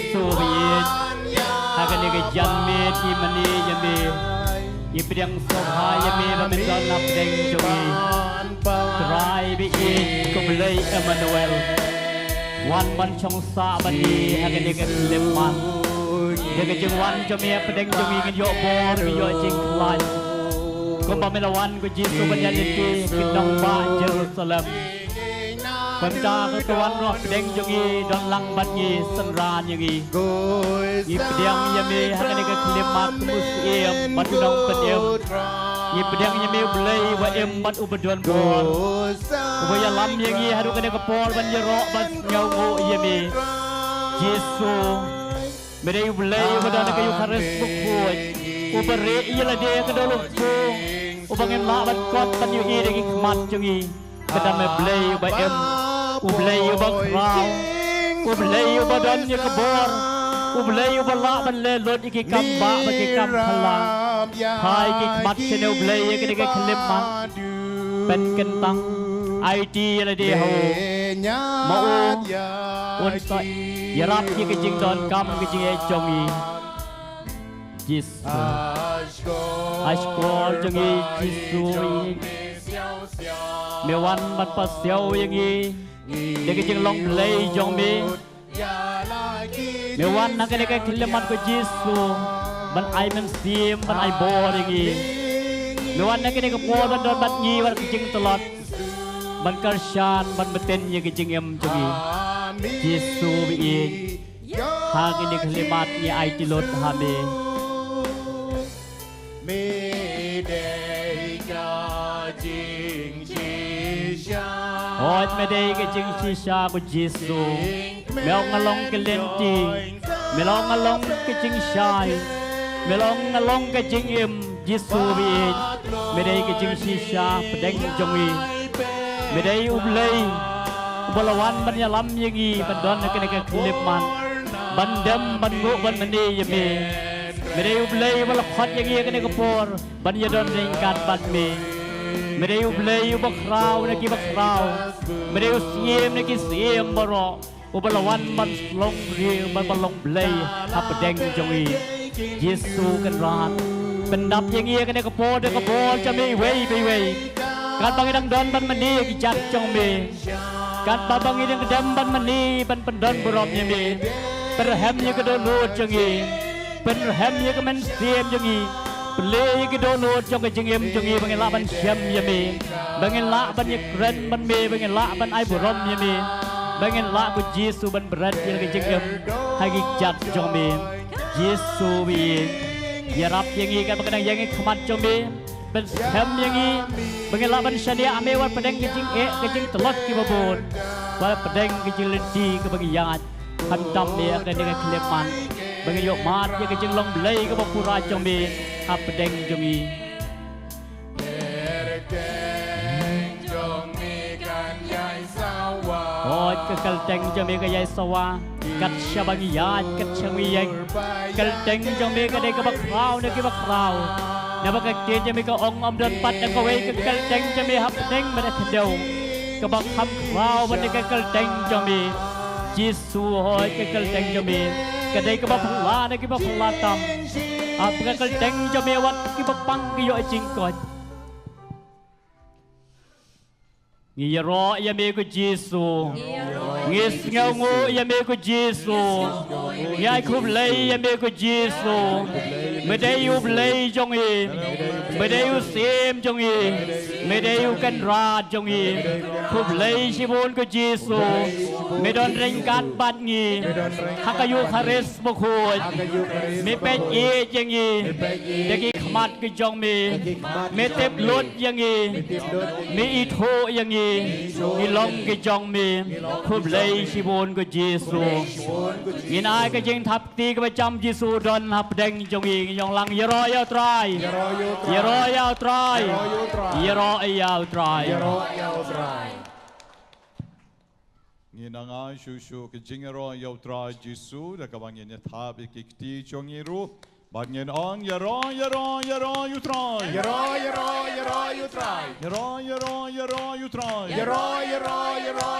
Yesu biin hakan ni kejan me Jingmane yame Ipedang soha yame pamendan apdeng jongi Try biin kumlei Emmanuel Wan ban chong sa bani hakan ni kelemman Dia kejengwan jame apdeng jongi kenyok bor kenyok jingklai Kumpamelawan ku Yesu berjanji kedong ba Jerusalem Pemda ketuan roh pedeng jongi don lang bangi senran yangi Ipedang yame hakane ke kelimat musiem badunong pedem Ipedang yame belai wa em bad ubedon bor Ubaya lam yangi hadu kene ke por ban jerok bas ngau yame Yesu Mereka belai ubedon ke Yukaris bukut Ubere ialah dia ke dulu Ubangin lawan kot pan yu iri ki kemat jongi Kedame belai ubah em Ublay ubah krau Ublay ubah dan yu kebor Ublay ubah lak ban lelot iki kamba bagi kam halang Hai ki kemat sene ublay ya kene ke kelimat Pen kentang IT ialah dia ho Mau Unsa Yarap ki kejing don kam kejing e jongi Yesu Ashkol jongi Yesu Mewan ban pasiau yangi Dia kejing long play jong me Mewan nak kena kelemat ko Yesu ban ai men sim ban ai bor yangi Mewan nak kena kepor ban don ban ngi ban kejing telot ban karsyan ban beten ye kejing em jongi Yesu bi hang ini kelemat ni ai tilot hame Hoi medei ke jing shisha ko Yesu Melong ngalong ke lenti Melong ngalong ke jing shai Melong ngalong ke jing im Yesu biin Medei ke jing shisha pedeng jongi Medei ublei Ubalawan ban yalam yangi Bandon na kena ke kelipan Bandem ban nguk ban meni yame Medei ublei balakot yangi kena ke por Ban yadon ringkat ban me Mereka ublay ubah krau nak ibah krau, mereka siem nak siem baro, ubalawan ban long ri ban long blay apa deng jongi, Yesu kan rat, pendap yang ia kena kepor jami way, kan bangidang don ban mani kijat jong me, kan bangidang kedam ban mani ban pendon beromnya me, perhamnya kedon lot jongi, perhamnya kemen siem jongi. Pelai ke donut jong ke jengem jongi bangin lak ban syam yame bangin lak ban yekren ban me bangin lak ban ai borom yame bangin lak ku Yesu ban berat yang ke jengem hagi jat jong me Yesu bi yarap yangi kan bakadang yangi kemat jong me ban syam yangi bangin lak ban syania ame war pedeng ke jeng telot ki babon war pedeng ke jeng lenti ke bagi yat hantam me akan dengan keleman bangin yok mat ye ke jeng long belai ke bapura jong me apa deng jongi Oh kekal deng jongi ke yai sawa kat syabangi yat kat syangi yang kekal deng jongi ke dek bakrau nak bakrau nak bakak jongi ke ong om dan pat nak kawai kekal deng jongi apa deng pada kedau ke bakham krau pada kekal deng jongi Yesu hoi kekal deng jongi ke dek bapula nak bapula tam Apa kekal deng jame wat ki Bapang ki yo Jingkoit Ngiro ya me ko Yesu Ngis ngaungu ya me ko Yesu Ngai khub lei ya me ko Yesu Medei u lei jongi Medei u sim jongi Medei u kan ra jongi khub lei sibun ko Yesu Medon ringkat bat ngi hakayu kharis bokhoy me pet e jengi deki khmat ki jong me tep lot yangi me itho yangi ilom ki jong me khub lei sibun ko Yesu nginai ka jing thap ti ka cham Yesu don hap deng jongi yong lang yero yao trai yero yao trai yero yao trai Nginanga shushu ke jingero yau trai Yesu da kabangin thap ikti jongiru But yen on yero you try. Yero you try. Yero you try. Yero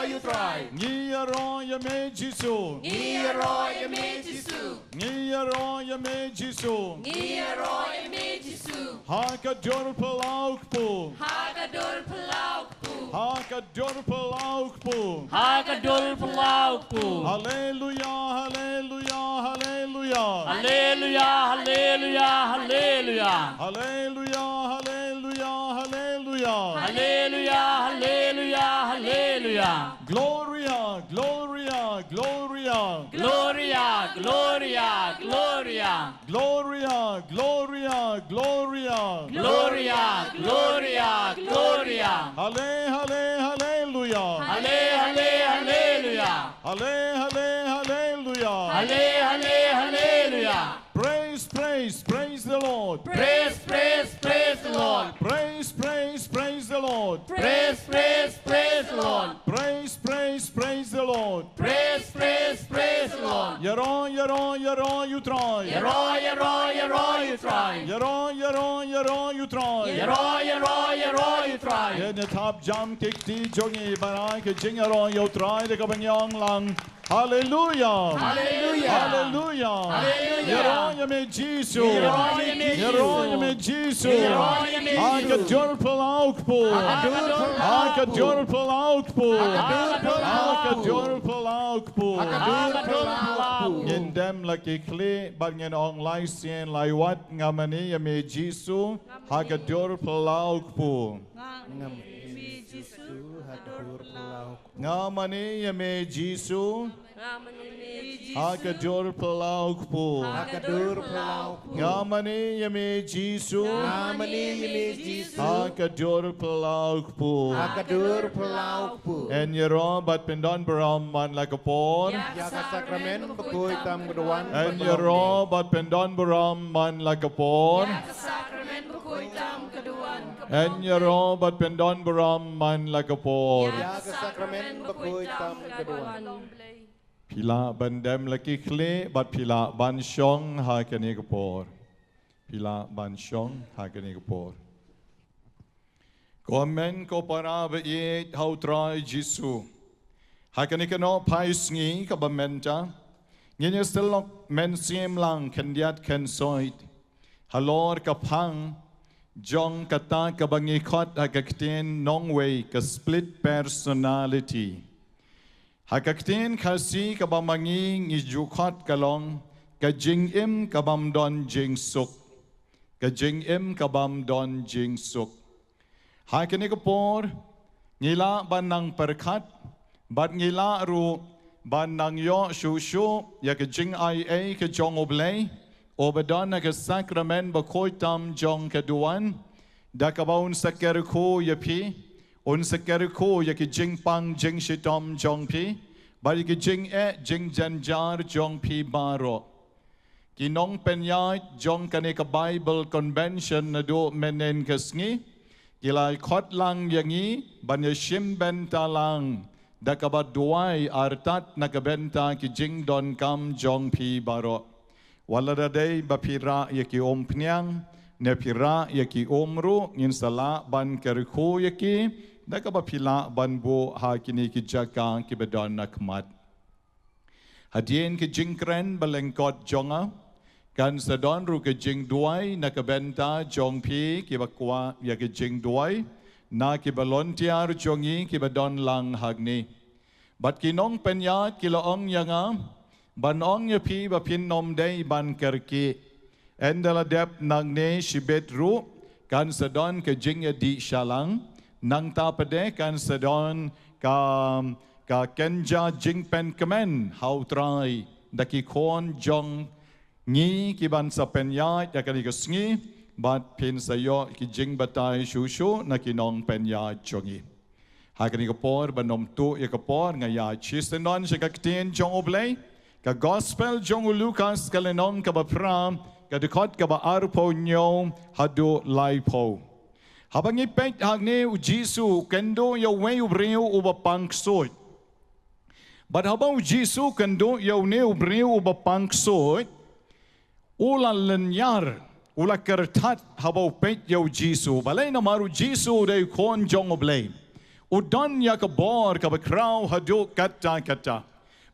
you try. Ni yero ya me Jisu. Yero ya me Jisu. Ni yero ya me Jisu. Yero ya me Jisu. Hakador palaukpu. Hakador palaukpu. Hakador palaukpu. Hakadol palaukpu. Hallelujah, hallelujah, hallelujah. Hallelujah, hallelujah, hallelujah. Hallelujah, hallelujah, hallelujah. Hallelujah, hallelujah, hallelujah. Gloria, Gloria, Gloria. Gloria, Gloria, Gloria. Gloria, Gloria, Gloria. Gloria, Gloria, Gloria. Hallelujah. Hallelujah. Hallelujah. Hallelujah. Praise the Lord. Praise the Lord. Praise the Lord. Praise the Lord. Praise the Lord. Praise the Lord. Yero you try. Yero you try. Yero you try. Yero you try. Yen tap jam kik ti jongi barai ke jing yero you try de kabanyang lang. Hallelujah. Hallelujah. Yero ya me Jisu. Yero ya me Jisu. Hakador palaukpu. Hakador palaukpu. Hakador palaukpu. Lyndem laki kli but ngen ong lai sien lai wat ngamani ya me Jisu. Hakador palaukpu. Ngamani ya me Jisu. Hakador palaukpu. Ngamani ya me Jisu. Hakador palaukpu. En yero bat pendon beram man lakapor. Sakrament bakui tam keduan. En yero bat pendon beram man lakapor. Sakrament bakui tam keduan. En yero bat pendon beram man lakapor. Sakrament bakui tam keduan. Pila bandem laki kle bat pila ban shong ha kani kapor. Pila ban shong ha kani kapor. Komen ko para ba ye how try Jisu. Ha kani kano pais ngi ka ba menta. Ngi stelok men sim lang kandiat kan soit. Halor ka pang jong kata ka bangi khot ha ka kten nong way ka split personality. Hakaktin kasi kabamanging ijukot kalong kajing im kabam don jing suk kajing im kabam don jing suk hakini kapor ngila banang perkat bat ngila ru banang yo shu ya kajing ia ke jong oblay obadon na sakrament bakoitam jong kaduan dakabaun sakerku yapi un sakerku ya ki jing pang jing shitom jong pi bari ki jing jing janjar jong pi baro ki nong penyai jong kane ka Bible convention na do menen kasngi kilai khot lang yangi banya shim benta lang dakaba duai artat nakabenta ki jing don kam jong pi baro walada day bapira ya ki om pnyang nepira ya ki omru ngin sala ban kerku ya ki dakaba pila banbo ha kini ki jaka ki bedon nakmat hadien ki jingkren balengkot jonga kan sadon ru ki jing duai nakabenta jong pi ki bakwa ya ki jing duai na ki balontiar jongi ki bedon lang hagni bat ki nong penyat ki loong yanga banong ya pi bapin nom dei ban kerki endala dep nagne shibet ru kan sadon ki jing ya di shalang nang ta pade kan sedon ka kenja jingpen kemen how try daki kon jong ngi ki ban sa penya ya kali kesngi bat pin sayo ki jing batai shushu na ki nong penya jongi hakani ko por banom tu ya ko por ngaya chisenon se ka tin jong oblay ka gospel jong Lucas kalenong ka ba pram ka dekot ka ba arpo nyo hadu laipo habang ipet hagne u Jisu kendo ya way ubreu u Bapang soy. But habang u Jisu kendo ya ne ubreu u Bapang soy. ula lenyar ula kertat habau pet yau Jisu balai na maru Jisu dei kon jong oblei udan ya kabor ka bakrau hadu kata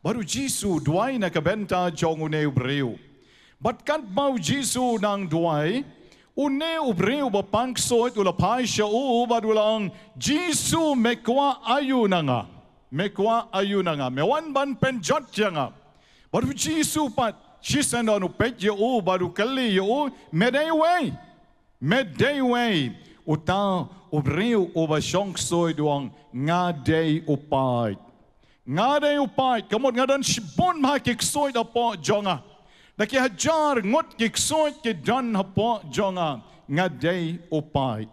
baru Jisu duai na kabenta jong une ubreu batkan mau Jisu nang duai une ubreu bapang soit ula pai sha u badulang Jisu mekwa ayu nanga mewan ban penjot janga baru Jisu pat Shisan onu pet yo baru kali yo medei way uta ubreu oba shong soi duang ngadei upai kamot ngadan shibon ma kik soi da po jonga daki hajar ngot kik soi ke dan ha po jonga ngadei upai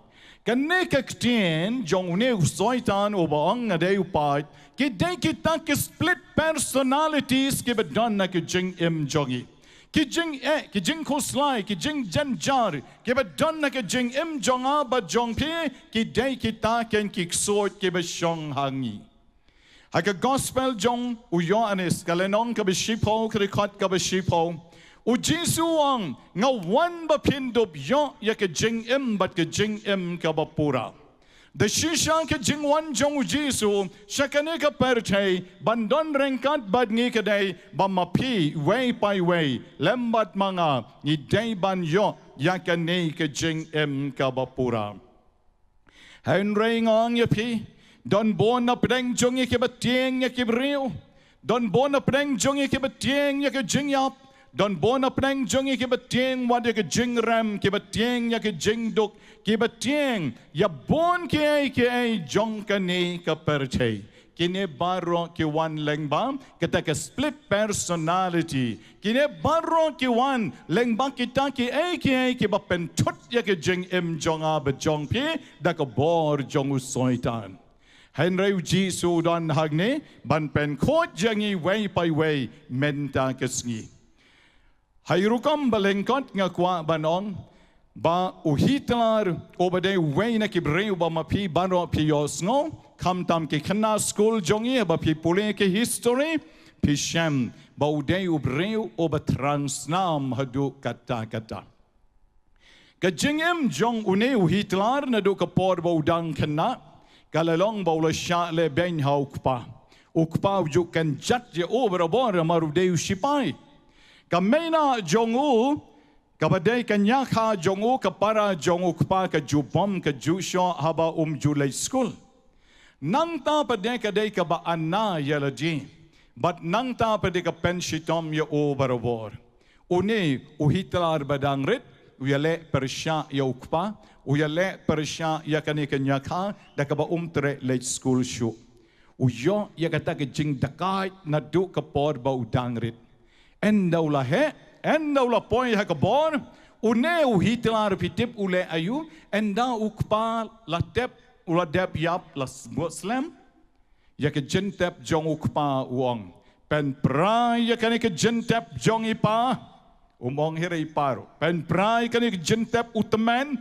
kanne kaktien jong ne soitan oba ang ngadei upai ki dei kita ki split personalities ki bedan na ki jing im jongi ki jing koslai ki jing janjar ki bedan na ki jing im jonga ba jong pi ki dei kita ken ki sort ki be shong hangi ha ka gospel jong u Johannes kalenong ka be shipo krikot ka be shipo u Jisu ang nga wan ba pindop yo ya ki jing im bat ki jing im ka ba pura the shisha ke jingwan jong Jisu shakane ka perche bandon rengkat bad ngi kadai bamapi way by way lembat manga ni day ban yo yakane ke jing em ka bapura henry ngong ya pi don bon na preng jong ke batieng ya ke brio don bon na preng jong ke batieng ya ke jing yap don bon na preng jong ke batieng wad ya ke jing ram ke batieng ya ke jing duk ki batieng ya bon ki jong kane ka perche kine baro ki wan lengba kita ka split personality kine baro ki wan lengba kita ki ba pentut ya ki jing im jonga ba jong pi da ka bor jong soitan henry Jisu don hagne ban pen khot jangi way by way menta kesngi hayrukam balengkot nga kwa banong ba uhitlar obade wayna kibreu ba mapi baro pi yosno kam tam ke khna school jongi ba pi pule ke history pi shem ba ude ubreu oba transnam hadu kata ka jingem jong une uhitlar na do ka por ba udang khna kalalong ba ula sha le ben haukpa ukpa ju kan jat je over bor maru de shipai kamena jongu kabadai kanya kha jongu kapara jongu kpa ka jubom ka jusho haba julai school nang ta padai kadai ka ba anna yalaji but nang ta padai ka penshitom ya o barabor une uhitlar badangrit uyale persha ya ukpa uyale persha ya kani kanya kha da ka ba tre late school shu uyo ya kata ka jing dakai na du ka por ba udangrit endaula he endaula poi ha ka bor une uhitlar pitip ule ayu enda ukpa la tep ula dep yap la muslim ya ke jentep jong ukpa uong pen prai ya kani ke jentep jong ipa umong hire iparo pen prai kani ke jentep utmen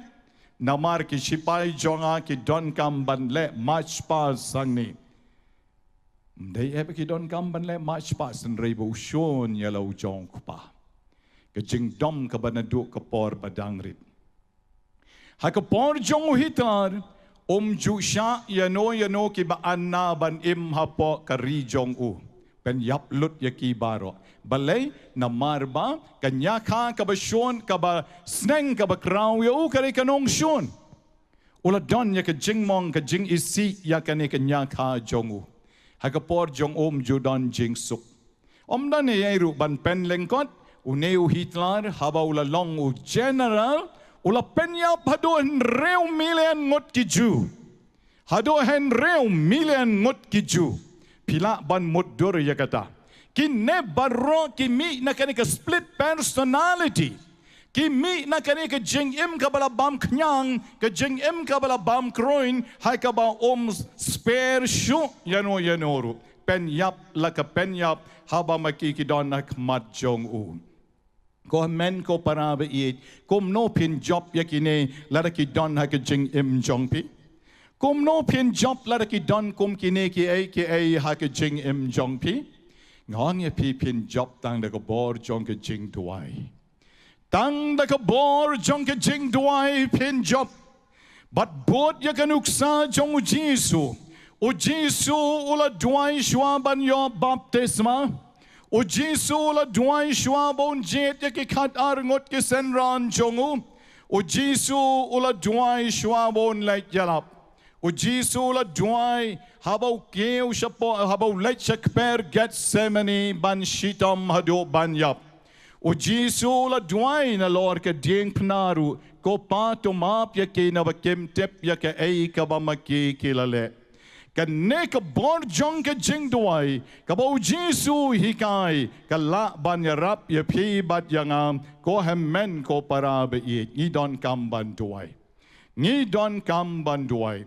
namar ki sipai jonga ki don kam banle match pa sangni dei ebe ki don kam banle match pa san rebo shon yelo jong kupa ke jing dom ka banadu ka por badangrit ha ka por jong hitar ju sha yano ki ba anna ban im hapo ka ri jong u pen yap lut ya ki baro balai na marba kanya kha ka ba shon ka ba sneng ka ba kraw ya u kare kanong shon ula don ya ka jing mong ka jing isi ya kane kanya kha jong u ha ka por jong ju don jing suk dan ye ru ban pen lengkot uneu hitler haba ula long u general ula penya hado reu million ngot ki ju hado hen reu million ngot ki ju pila ban mudur ya kata kine barro ki mi na kani ka split personality ki mi na kani ka jing im ka bala bam knyang ka jing im ka bala bam kroin hai ka ba spare shu yanoru pen yap la ka pen yap haba maki ki don nak mat jong u ko men ko para ba it kom no pin job yakine la ki don ha ka jing im jong pi kom no pin job la ki don kom kine ki ai ha ka jing im jong pi ngong ye pi pin job tang da ko bor jong ka jing tuai Tang da ka bor jong ka jing duai pin job. But bot ya kan uksa jong u Jesu. U Jesu ula duai shwa ban yo baptisma. U Jesu ula duai shwa bon jet ya ki khat arngot ki senran jong u. U Jesu ula duai shwa bon lait yalap. U Jesu ula duai habau keu shapo habau lait shakper Gethsemane ban shitam hado ban yap. O Jesu la duai na Lord ka dieng penaru ko pato map ya ke na bakem tep ya ka ei ka ba maki kilale ka ne ka bor jong ka jing duai ka ba o Jesu hikai ka la ban ya rap ya pi bat yang ko hemmen ko para be ni don kam ban duai ni don kam ban duai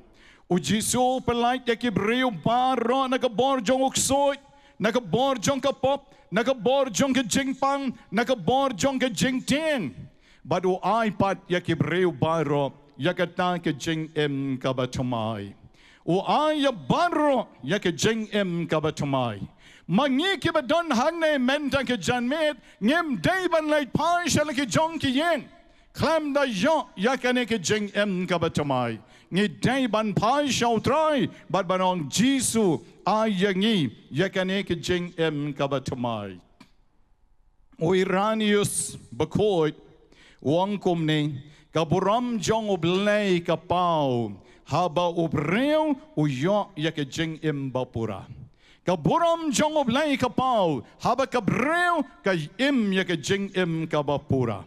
o Jesu pelait ya ki breu baro na ka bor jong uksoi na ka bor jong ka pop nakabor jong ka jingpang, nakabor jong ka jingting. Badu iPad ya kibreu baro, ya kata ka jing ka batumay. O ay ya baro ya ka jing ka batumay. Mangi ki badon hangne menta ka janmet, ngem day ban lay pay siya ki jong ki yen. Klam da yo ya ka ne ka jing ka batumay. Ngi day ban pay siya utray, bad banong Jesu ayangi yakane ke jing kabatumai. O Iranius Jingkoit wang kumne kaburam jong oblay kapau haba obreu o yo yake jing bapura. Kaburam jong oblay kapau haba kabreu ka yake jing kabapura.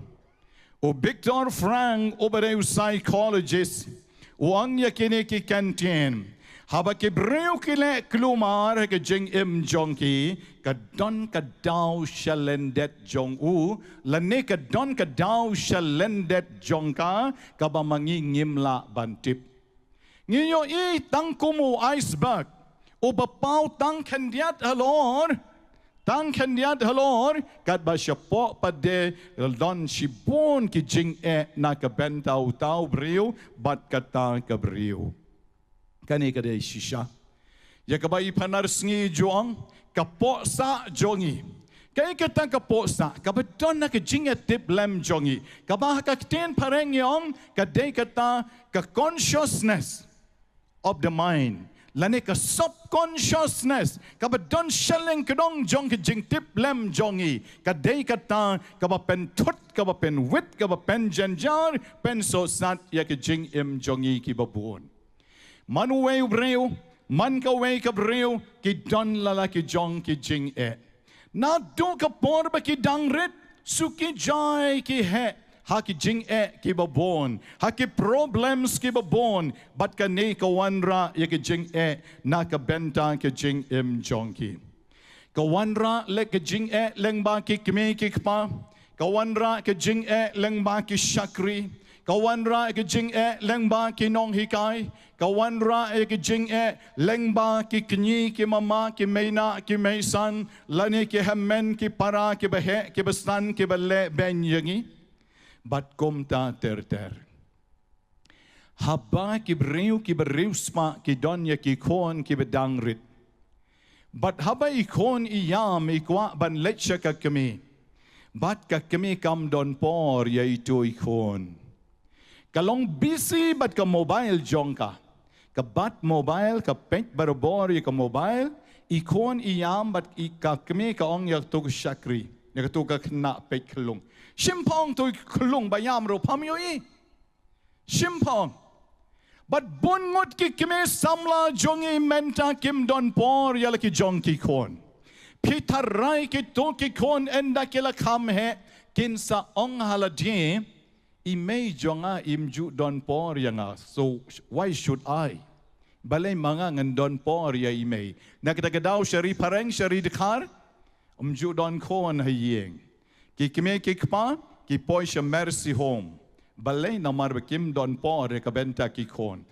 O Victor Frank obereu psychologist wang yakene ki kantin. Haba ke breu kile klumar ke jing jongki ka don ka dau shalendet jong u lane ka don ka dau shalendet jongka ka ba mangi ngimla bantip ngiyo I tang kumu iceberg o bapau tang kandiat halor kat ba syapo pade don shibon ki jing na ka bentau tau breu bat kata ka breu kani kada shisha ya kabai panar sngi joang kapok sa jongi kai kata kapok sa kabeton na ke jinga tip lem jongi kabah ka ten pareng yong kadai kata ka consciousness of the mind lane ka subconsciousness kabedon shelling kedong jong ke jing tip lem jongi kadai kata kaba pen thut kaba pen wit kaba pen janjar pen so sat ya ke jing jongi ki babun Manuwe breu, man ka we ka breu, ki don lala ki jong ki jing Na do ka por ba ki dangrit, suki jai ki he, ha ki jing ki babon, ha ki problems ki babon, bat ka ne ka wanra ya ki jing na ka benta ki jing jong ki. Ka wanra le ki jing leng ba ki kme ki kpa, ka wanra ki jing leng ba ki shakri, kawanra ke jing lengba ki nong hikai kawanra ke jing lengba ki knyi ki mama ki meina ki meisan lani ki hammen ki para ki behe ki bestan ki belle ben yangi bat kom ta ter haba ki breu spa ki donya ki kon ki bedangrit bat haba ikon Iam ikwa ban lecha ka kami bat ka kami kam don por yaitu ikon Kalong busy bat ka mobile jongka. Ka bat mobile ka pek barobor ka mobile ikon Iam bat ka kami ka ong yak tu shakri. Yak tu ka kena pek kelung. Shimpong tu kelung bayam ro pamyoi. Shimpong. Bat bungut ki kami samla jongi menta kim don por yalaki jong ki kon. Pitarai ki to ki kon enda kila kam he kinsa ong haladi imay jonga imju don por yanga so why should I balay mga ngan don por ya imay nakatagadaw shari pareng shari dekar umju don kon hayeng ki kime ki kpa ki poy sha mercy home balay na marbakim don por ka benta ki kon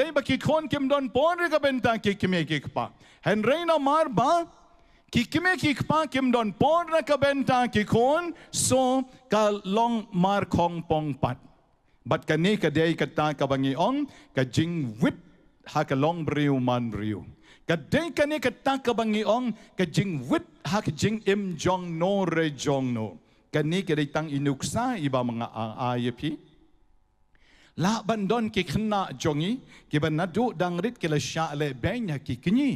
day ba ki kon kim don por ka benta ki kime ki kpa henry na marba ki kime ki kpa kim don por na ka benta ki kon so ka long mar kong pong pat bat kani ka day kata ka bangi ong ka jing wit ha ka long briu man briu ka day kani kata ka bangi ong ka jing wit ha ka jing jong no re jong no กันนี้ก็ได้ตั้งอินุกซาอิบามังอายพีละบันดอนกิขณะจงีกิบันนัดูดังริดกิลชาเลเบนฮะกิกนี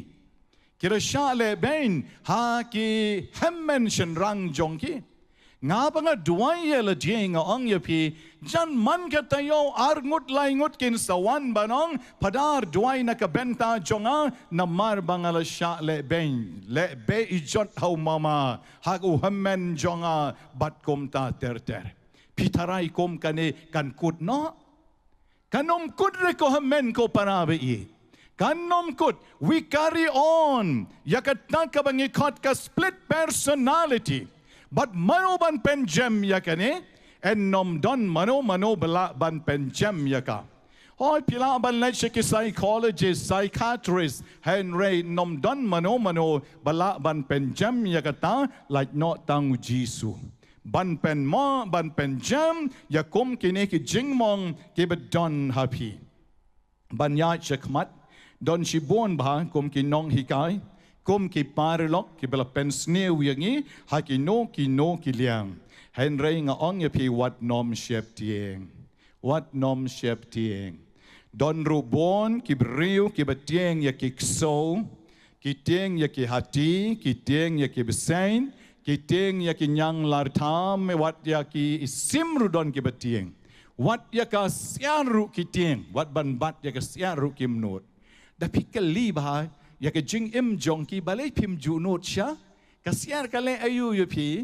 กิลชาเลเบนฮะกิเฮมเมนชันรังจงกีงาบังดวยเยลเจงอังยพีจันมันกตยออาร์งุดไลงุดกินสวรรค์บานองพดาร์ดวยนักเบนตาจงอานามาร์บังลชาเลเบนเลเบอิจดเฮามาฮักอุเฮมเมนจงอาบัดกุมตาเตอร์พิธารายกุมกันเอกันกุดเนาะKanom kud reko hamen ko parabe i. Kanom kud we carry on. Yakatan ka bangi kot ka split personality. But mano ban penjem yakane and nom don mano bala ban penjem yaka. Hoy pila ban leche ki psychologist, psychiatrist, Henry nom don mano bala ban penjem yakata like not tang Jisu. Ban pen ma ban pen jam ya kum kini ki jingmong ki bedon happy ban ya chekmat don si bon ba kum ki nong hikai kum ki parlok ki bela pen sneu yangi ha ki no ki liang Henry nga ong ya pi wat nom shep tieng don ru bon ki briu ki betieng ya ki so ki tieng ya ki hati ki tieng ya ki besain Kiteng ya ki nyang lartam wat ya ki simru don ki betieng wat ya ka siaru kiteng wat ban bat ya ka siaru kim not da pikali ba ya ka jing im jong ki balai pim ju not sha ka siar ka le ayu yu pi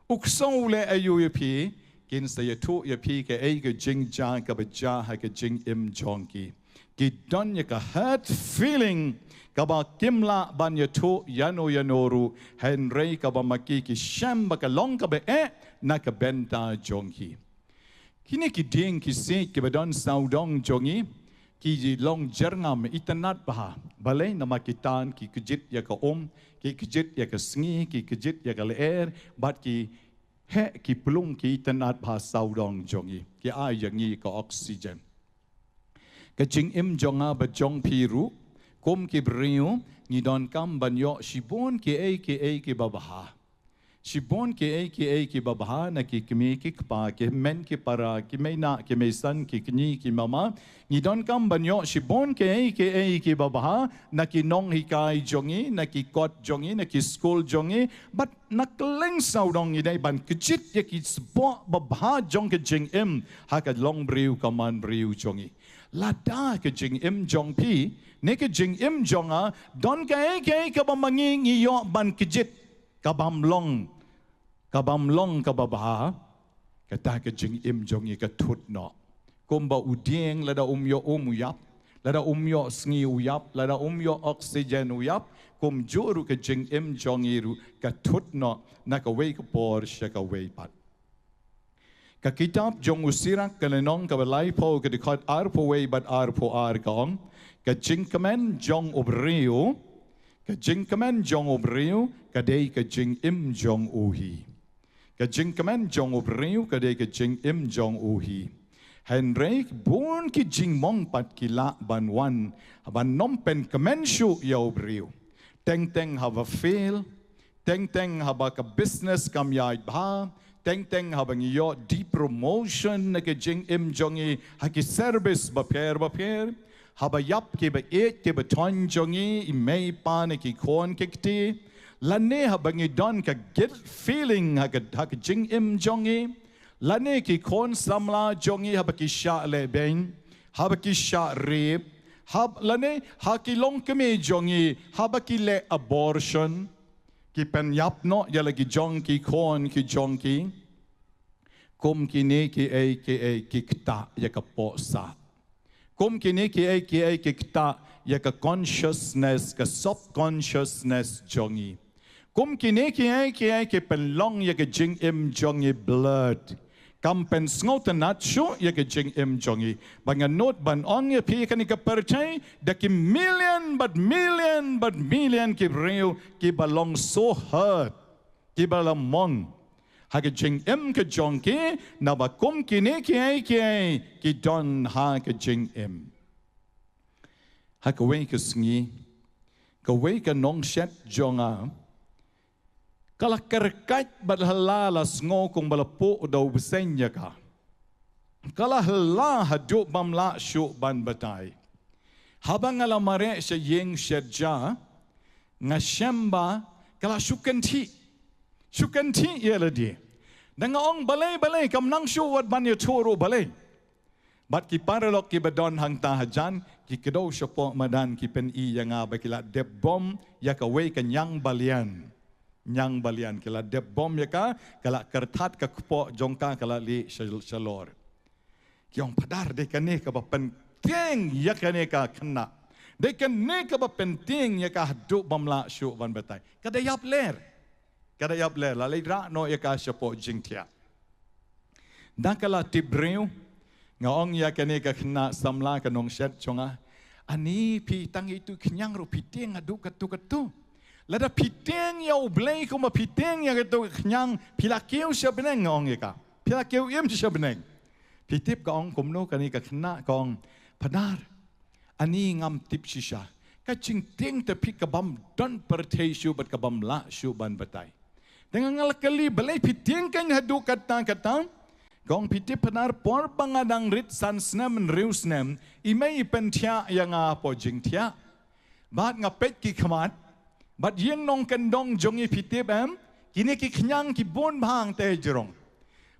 ukso le ayu yu pi kin sa ya tu ya pi ka ai ka jing ja ka ba ja ha ka jing im jong ki don ya ka hurt feeling kaba kimla ban yato yanoru Henry kaba maki ki shamba ka long kaba na ka benta jongi kini ki ding ki se ki badon saudong jongi ki long jerngam itanat baha balai nama kitan ki kejit ya ka ki kejit ya ka sngi ki kejit ya ka leer bat ki he ki plung ki itanat baha saudong jongi ki ai yangi ka oxygen ka jing im jonga ba jong piru Kum ki briu ni don kam banyo shibon ki babaha. Shibon ki babaha na ki kimi ki pa ki men ki para ki meina ki mesan ki kni ki mama ni don kam banyo shibon ki babaha na ki nong hikai jongi na ki kot jongi na ki school jongi but nakleng saudong ni dai ban kejit ya ki sbo babaha jong ke jing im ha ka long briu kaman briu jongi lada ke jing im jong pi Nek jing im jonga don kai ka bamangi ngiyo ban kejit kabam long kababaha kata ke jing im jongi ka thut no komba udieng lada umyo umuyap lada umyo sngi uyap lada umyo oxygen uyap kom joru ke jing im jongi ru ka thut no na ka wei ka por sha ka wei pat ka kitab jong usirak kanong ka balai po ka dikhat ar po wei bat ar po ar kaong ka Jingmane jong obriu ka Jingmane jong obriu ka dei ka jing im jong uhi ka Jingmane jong obriu ka dei ka jing im jong uhi Henry bon ki jingmong pat ki la ban wan ban nom pen kamenshu ya obriu teng have a fail teng have a business kam ya ba teng have ngiyo deep promotion na ka jing im jongi ha ki service ba per Habayap ke ba ke ba ton jongi imay pa na ki kon kikti lane habangi don ka get feeling ha ka jing im jongi lane ki kon samla jongi habaki sha le ben habaki sha rip lane ha ki long keme jongi habaki le abortion ki pen yap no yala ki jong ki kon ki jongi kum ki ne ki ki kta ya ka po sa Kum kini ki kita ya ka consciousness ka subconsciousness jongi. Kum kini ki penlong ya ka jing im jongi blood. Kam pen sngoten nat shu ya ka jing im jongi. Bangan not ban ong ya pi kani ka percay da ki million ki real ki balong so hurt ki balamong. Hage jing im ke jonki na ba kum kini ki don ha ke jing im ha ka wei ka sngi ka wei ka nong shet jonga Kalau kerkat badhala sngo kong balapo daw besenya ka. Kalau hala haduk bamla syuk ban batai. Habang alamare siya yeng syedja, nga syamba kalau syukanti ialah dia. Dan ong balay kam nang syuwat ban ya turu balay. Bat ki paralok ki badon hang tahajan ki kedo syapo madan ki pen I yang abakila dep bom ya ka we kan yang balian kila dep bom ya ka kala kertat ka kpo jongka kala li shalor. Ki ong padar de kane ka penting ya kane ka kena. De kane ka penting ya ka hadu bamla syu ban batai. Kada yap ler la le ra no ya ka syapo jingtia. Dan kala tibreu ngaong ya kane ka kena samla kanong shet chonga ani pi tang itu kenyang ro piteng adu katu lada piteng ya oblei ko ma piteng ya katu kenyang pilakeu sia beneng ngaong ya ka pilakeu im sia beneng pitip ka ong komno kane ka kena kong padar ani ngam tip sisa ka ching teng te pik ka bam don pertei syu bat ka bam la syu ban batai dengan ngalakali belai piteng kan hadu kata Gong piti penar por pangadang rit san snem riu snem imei pentia yang apo jingtia bat ngapet ki khamat bat yeng nong kendong jongi piti bam kini ki knyang ki bon bhang te jerong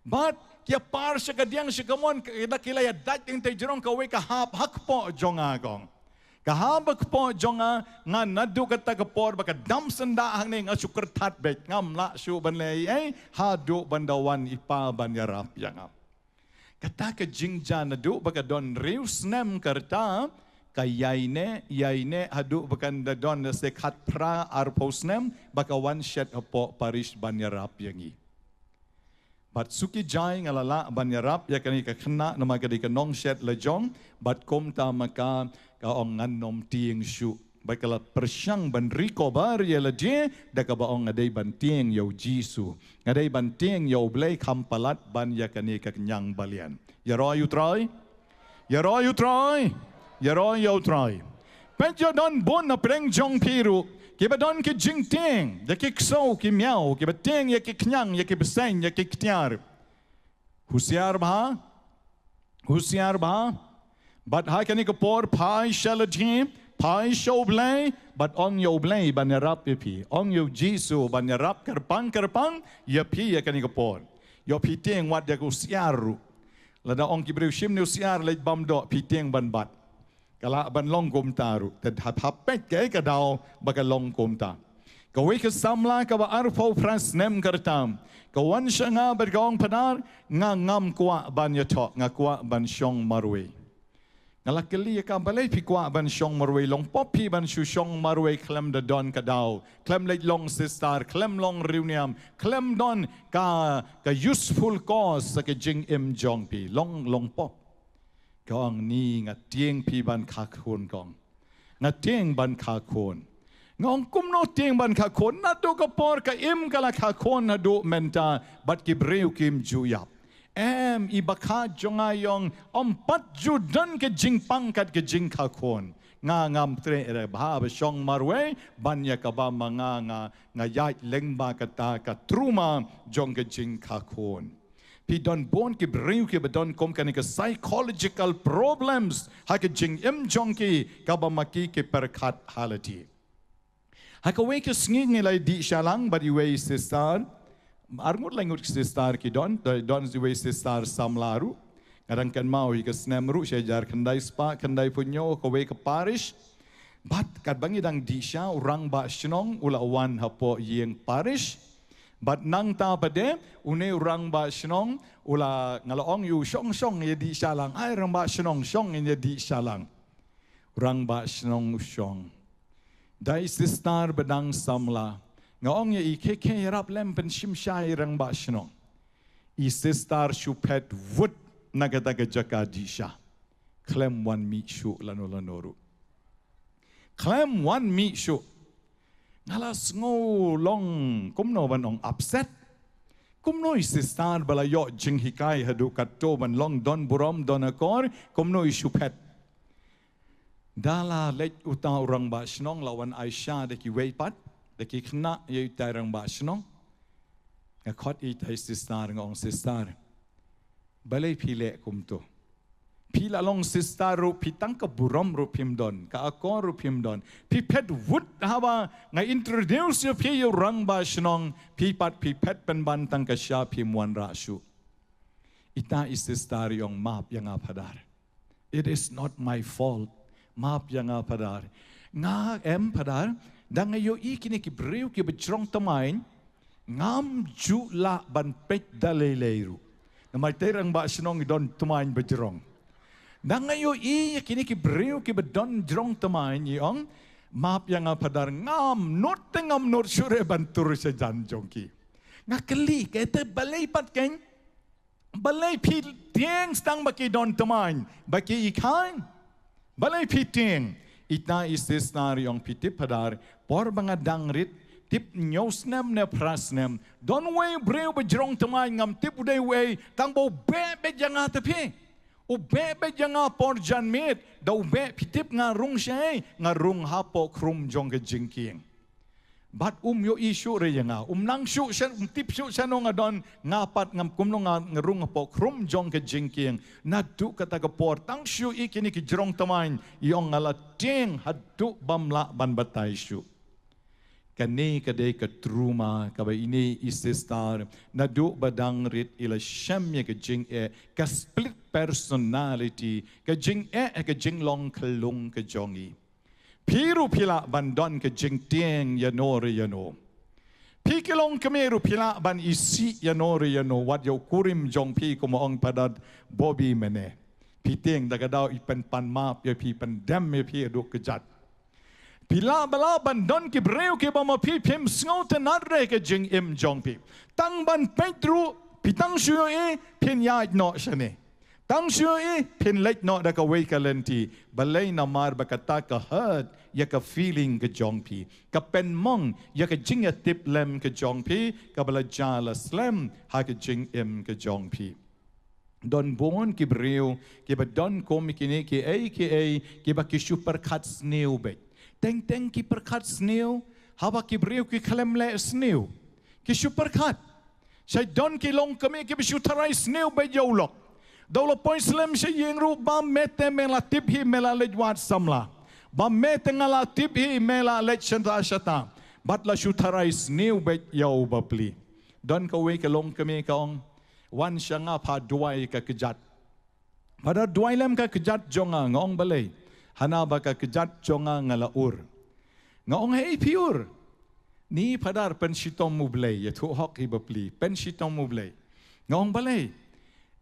bat kia par sekadiang sekamon kita kila ya dat ting te jerong kawe ka hap hak po jonga gong ka hap po jonga nga nadu kata ka por baka dam senda hang ning asukar that bet ngam la syu ban le hadu bandawan ipa ban yarap yang kata ke jingja nadu baka don riu snem kerta ka yaine hadu bakan da don sekhat pra arpo snem baka wan shet apo parish ban yarap yangi bat suki jai ngalala ban yarap ya kani ka khna nama ka di ka nong shet lejong bat kom ta maka ka ong nganom tieng syu bakala persyang ban rikobar ya leje da ka ba ong adai ban tieng yo jisu ngadai ban tieng yo blai kampalat ban ya kani ka nyang balian ya ro you try penjo don bon na preng jong piru kiba don ki jing ting ya ki kso ki miao kiba ting ya ki knyang ya ki besen ya ki ktiar husiar bha but ha kani ko por pai shalajim pai shoblay but on yo blay banarap pi on yo jisu banarap kerpang ya pi ya kani ko por yo pi ting wat ya ko siaru lada on ki breu shim no siar le bam do pi ting ban bat kala ban long gom taru tad hap pet ke ka dau baka long gom ta ka we ka samla ka ba arfo frans nem kartam ka wan shanga bergong panar nga ngam kwa ban ya thok nga kwa ban shong marwe ngala kali ka balai pi kwa ban shong marwe long popi ban shu shong marwe klem da don ka dau klem le long sister klem long reuniam klem don ka useful cause ka jing im jong pi long pop gong ni nga tieng pi ban kha khon gong nga tieng ban kha khon ngong kum no tieng ban kha khon na do ka por ka im kala kha khon na do menta bat ki breu kim ju yap ibakha jonga yong pat ju dan ke jing pangkat ke jing kha khon nga ngam tre re bha ba shong marwe ban ya ka ba nga yai leng ba ka ta ka truma jong ke jing kha khon pi don bon ki breu ki don kom kan ke psychological problems ha ke jing im jong ki ka ba maki ke perkhat halati ha ka we ke sngi ngai di shalang ba di we sister arngut langut sister ki don di we sister samlaru kadang kan mau ke snemru sejar kendai spa kendai punyo ka we ke parish bat kat bangi dang di sha orang ba shnong ula wan hapo yeng parish bat nang ta pade une orang ba shnong ula ngalaong yu shong ye di shalang ai rang ba shnong ye di shalang orang ba shnong shong dai sister bedang samla ngaong ye ikeke yarap lem pen shimshai rang ba shnong I sister shupet wut nagata jaka di sha klem wan mi shu lanoru klem wan mi shu ngalas ngo long kumno ban ong upset kumno sister bala yo jing hikai hadu katto ban long don burom don akor kumno shupet dala let uta orang ba shnong lawan Aisha de ki weipat de ki khna ye ta rang ba shnong ngakot itai sistar ngong sistar balai pile kumto pila long sistar ru pitang ka burom ru pimdon ka akor ru pimdon pipet wood hawa nga introduce yo pi yo rang ba shnong pipat pipet penban tang ka sha pimwan ra shu ita sistar yong map yang apadar. It is not my fault. Map yang apadar. Nga padar dang ayo ikini ki breu ki bejrong tamain ngam ju la ban pet daleleru. Namai terang ba shnong don tamain bejrong. Dang ayo ikini ki breu ki bedon jrong tamain yong map yang apadar ngam not sure bantur sa janjongki. Nga kali kete balai pat ken balai pi tiang stang baki don tamain baki ikan balai pi tiang itna istisnar yang pitip padar por banga dangrit tip nyosnem ne prasnem don way breu bejrong tamain ngam tip udai way tang bo be janga tepi u be janga por janmit do be pitip ngarung syai ngarung hapo krum jong ke jingking. Bat yo isu re yanga nang shu shan tip shu shanong adon ngapat ngam kumno ngarung po krum jong ke jingking nadu kata ke por tang shu ikini ki jrong tamain yong ngala ting hadu bamla ban batai shu kani kade ke truma ka ini ististar nadu badang rit ila shamye ke jing ka split personality ke jing ke jing long kelung ke jongi Piru pila bandon ke jing tieng yanore yano. Pikilong kemeru pila ban isi yanore yano wat yo kurim jong pi kumoong padad Bobby mene. Piteng dagadao ipen pan map yo pi pen dem yo pi aduk kejat. Pila bala bandon ke breu ke bama pi pim sngote narre ke jing im jong pi. Tang ban petru pitang shuyo pin yaj no shane. Tang shuyo pin late no da ka wei ka lenti balay na mar bakata ka hurt ya ka feeling ka jongpi ka pen mong ya ka jing ya tip lem ka jongpi ka bala jala slam ha ka jing im ka jongpi don bon ki breu ki ba don kom ki ki ba ki super cut sneu be teng ki per cut sneu ha ba ki breu ki khlem le sneu ki super cut sai don ki long kami ki bi shutarai sneu be jolok Daulah poin slam saya yang rupa mete melatip hi melalui wat samla. Ba mete ngalatip hi melalui shanta shata. Batla shutarais new bet yau bapli. Don kawe kelong kami kaong wan shanga pa duai ka kejat. Pada duai lem ka kejat jonga ngong balai. Hana ba ka kejat jonga ngalaur. Ngong hei piur. Ni padar penshitom mublay ya tu hok hi bapli. Penshitom mublay. Ngong balay.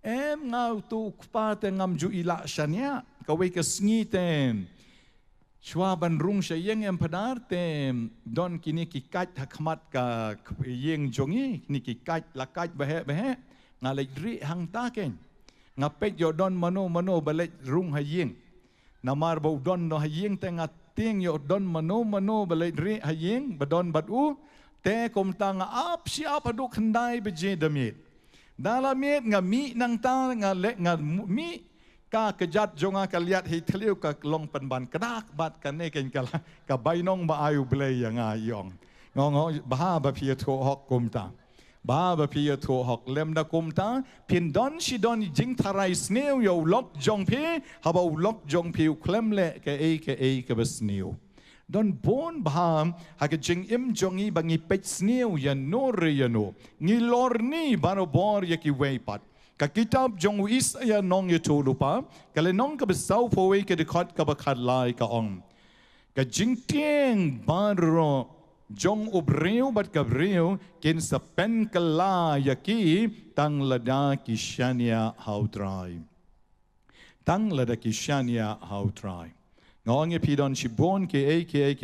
Ngau tu kupate ngam ju ila shania kawe ka sngitem shwa ban rung sha yeng padar tem don kini ki kat hakmat ka yeng jongi ni ki kat la kat behe ngalai ri hang ta ken ngapet yo don mano balai rung ha yeng namar bo don no ha yeng te ngating yo don mano balai ri ha yeng badon badu te kom tang ap siap aduk handai beje damit Dalamit nga mi nang ta nga le nga mi ka kejat jonga kaliat hi thliu ka long penban kedak bat kan ne ken kala ka bainong ba ayu blay yang ayong ngong ba ba pi tho hok kumta ba ba pi tho hok lem da kumta pin don shi don jing tharai sneu yo lok jong pi ha ba lok jong pi klem le ke besneu Don bon baham hake jing im jongi bangi pech sneu ya nore ya no ngi lorni barobor ya ki weipat ka kitab jong is ya nong ya lupa kale nong ka besau powe ke dekat ka bakhat lai ka ong ka jing tieng baro jong ubreu bat ka breu ken sa pen kala ya ki tang lada ki shania how dry tang lada ki shania how dry Ngong ye pidon shibon ke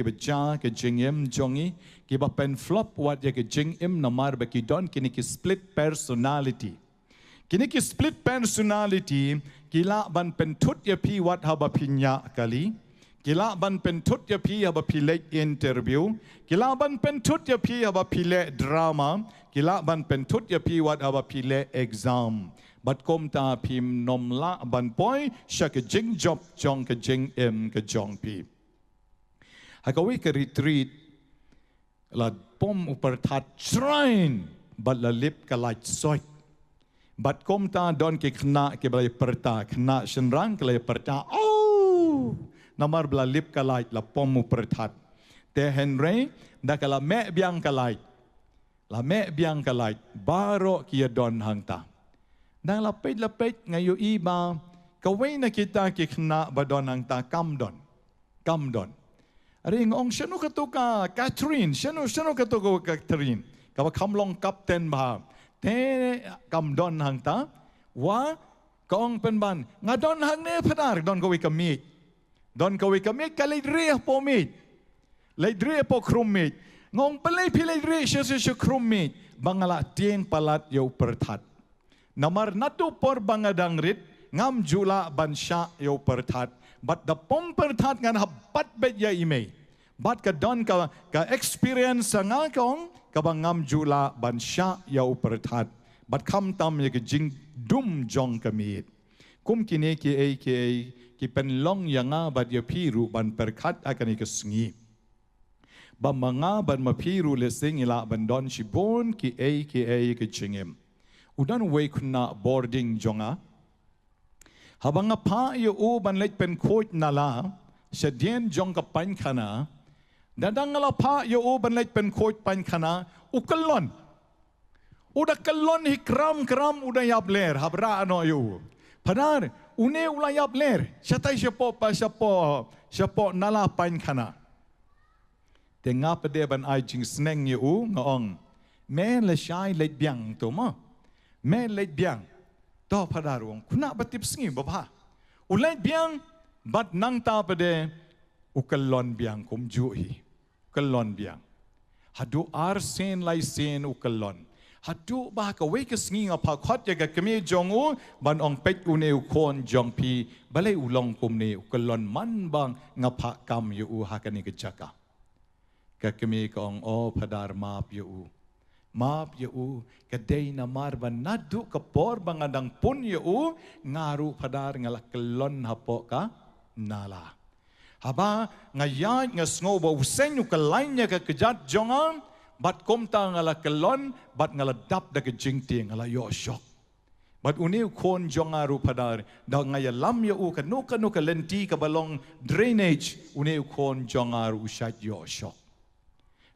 baja ke jingim jongi ke ba pen flop wat ye ke jingim namar ba ki don kini ki split personality kila ban pen tut ye pi wat haba pinya kali kila ban pen tut ye pi haba pi late interview kila ban pen tut ye pi haba pi le drama kila ban pen tut ye pi wat haba pi le exam Bat kom ta pim nom la ban poi sha ke jing job jong ke jing em ke jong pi. Ha ka we ke retreat la pom upar that shrine bat lalip kalai soit bat kom ta don ke kena ke balai perta kena senrang kalai perta oh namar belalip kalai la pomu pertat te henry da kala me biang kalai la me biang kalai baro kia don hangta dang lapet ngayo iba kawai na kita ke kena badon hangta kam don ring ong shanu katuka Catherine shanu katuka Catherine kawa kamlong kapten ba te kam don hangta wa kong penban ngadon hang ne padar don kawi kamit kalai dre po mit lai dre po krumit ngong pelai pilai dre shu krumit bangala tieng palat yo pertat namar natu por bangadang rit ngam jula bansha yo pertat bat da pom pertat ngan habat bet ya ime bat ka don ka experience nga kong ka bangam jula bansha yo pertat bat kam tam ye jing dum jong kamit kum kine ki pen long yanga bat ya piru ban perkat akan ikasngi ba manga ban mapiru le singila ban don shibon ki ke chingem udan we kuna boarding jonga habanga pa yo u ban let pen coach nala shadien jong ka pan khana dadangala pa yo u ban let pen coach pan khana ukalon uda kalon hikram uda yabler habra ano yo padar une ulayap ler shatai shapo nala pan khana tengah pede ban ai jing sneng yu ngong me le shai le biang to ma me le biang to padarung kuna batip sngi baba ulai biang bat nang ta pede ukalon biang kum ju hi kalon biang hadu ar sen lai sen ukalon hadu ba ka we ka sngi nga pa khot ya ka kemi jong u ban ong pet u ne u kon jong pi balai ulong kum ne ukalon man bang nga pa kam yu u ha ka ni ka chaka ka kemi ka ong o padar map yu kadai na marban nadu ka por bangadang pun yu ngaru padar ngala kelon hapo ka nala haba ngayat ngasngo ba usen yu kalainnya ka kejat jongang bat komta ngala kelon bat ngala dap da ke jingti ngala yo shok bat uniu kon jongaru padar da ngaya lam yu ka no ka lenti ka balong drainage uniu kon jongaru ushat yo shok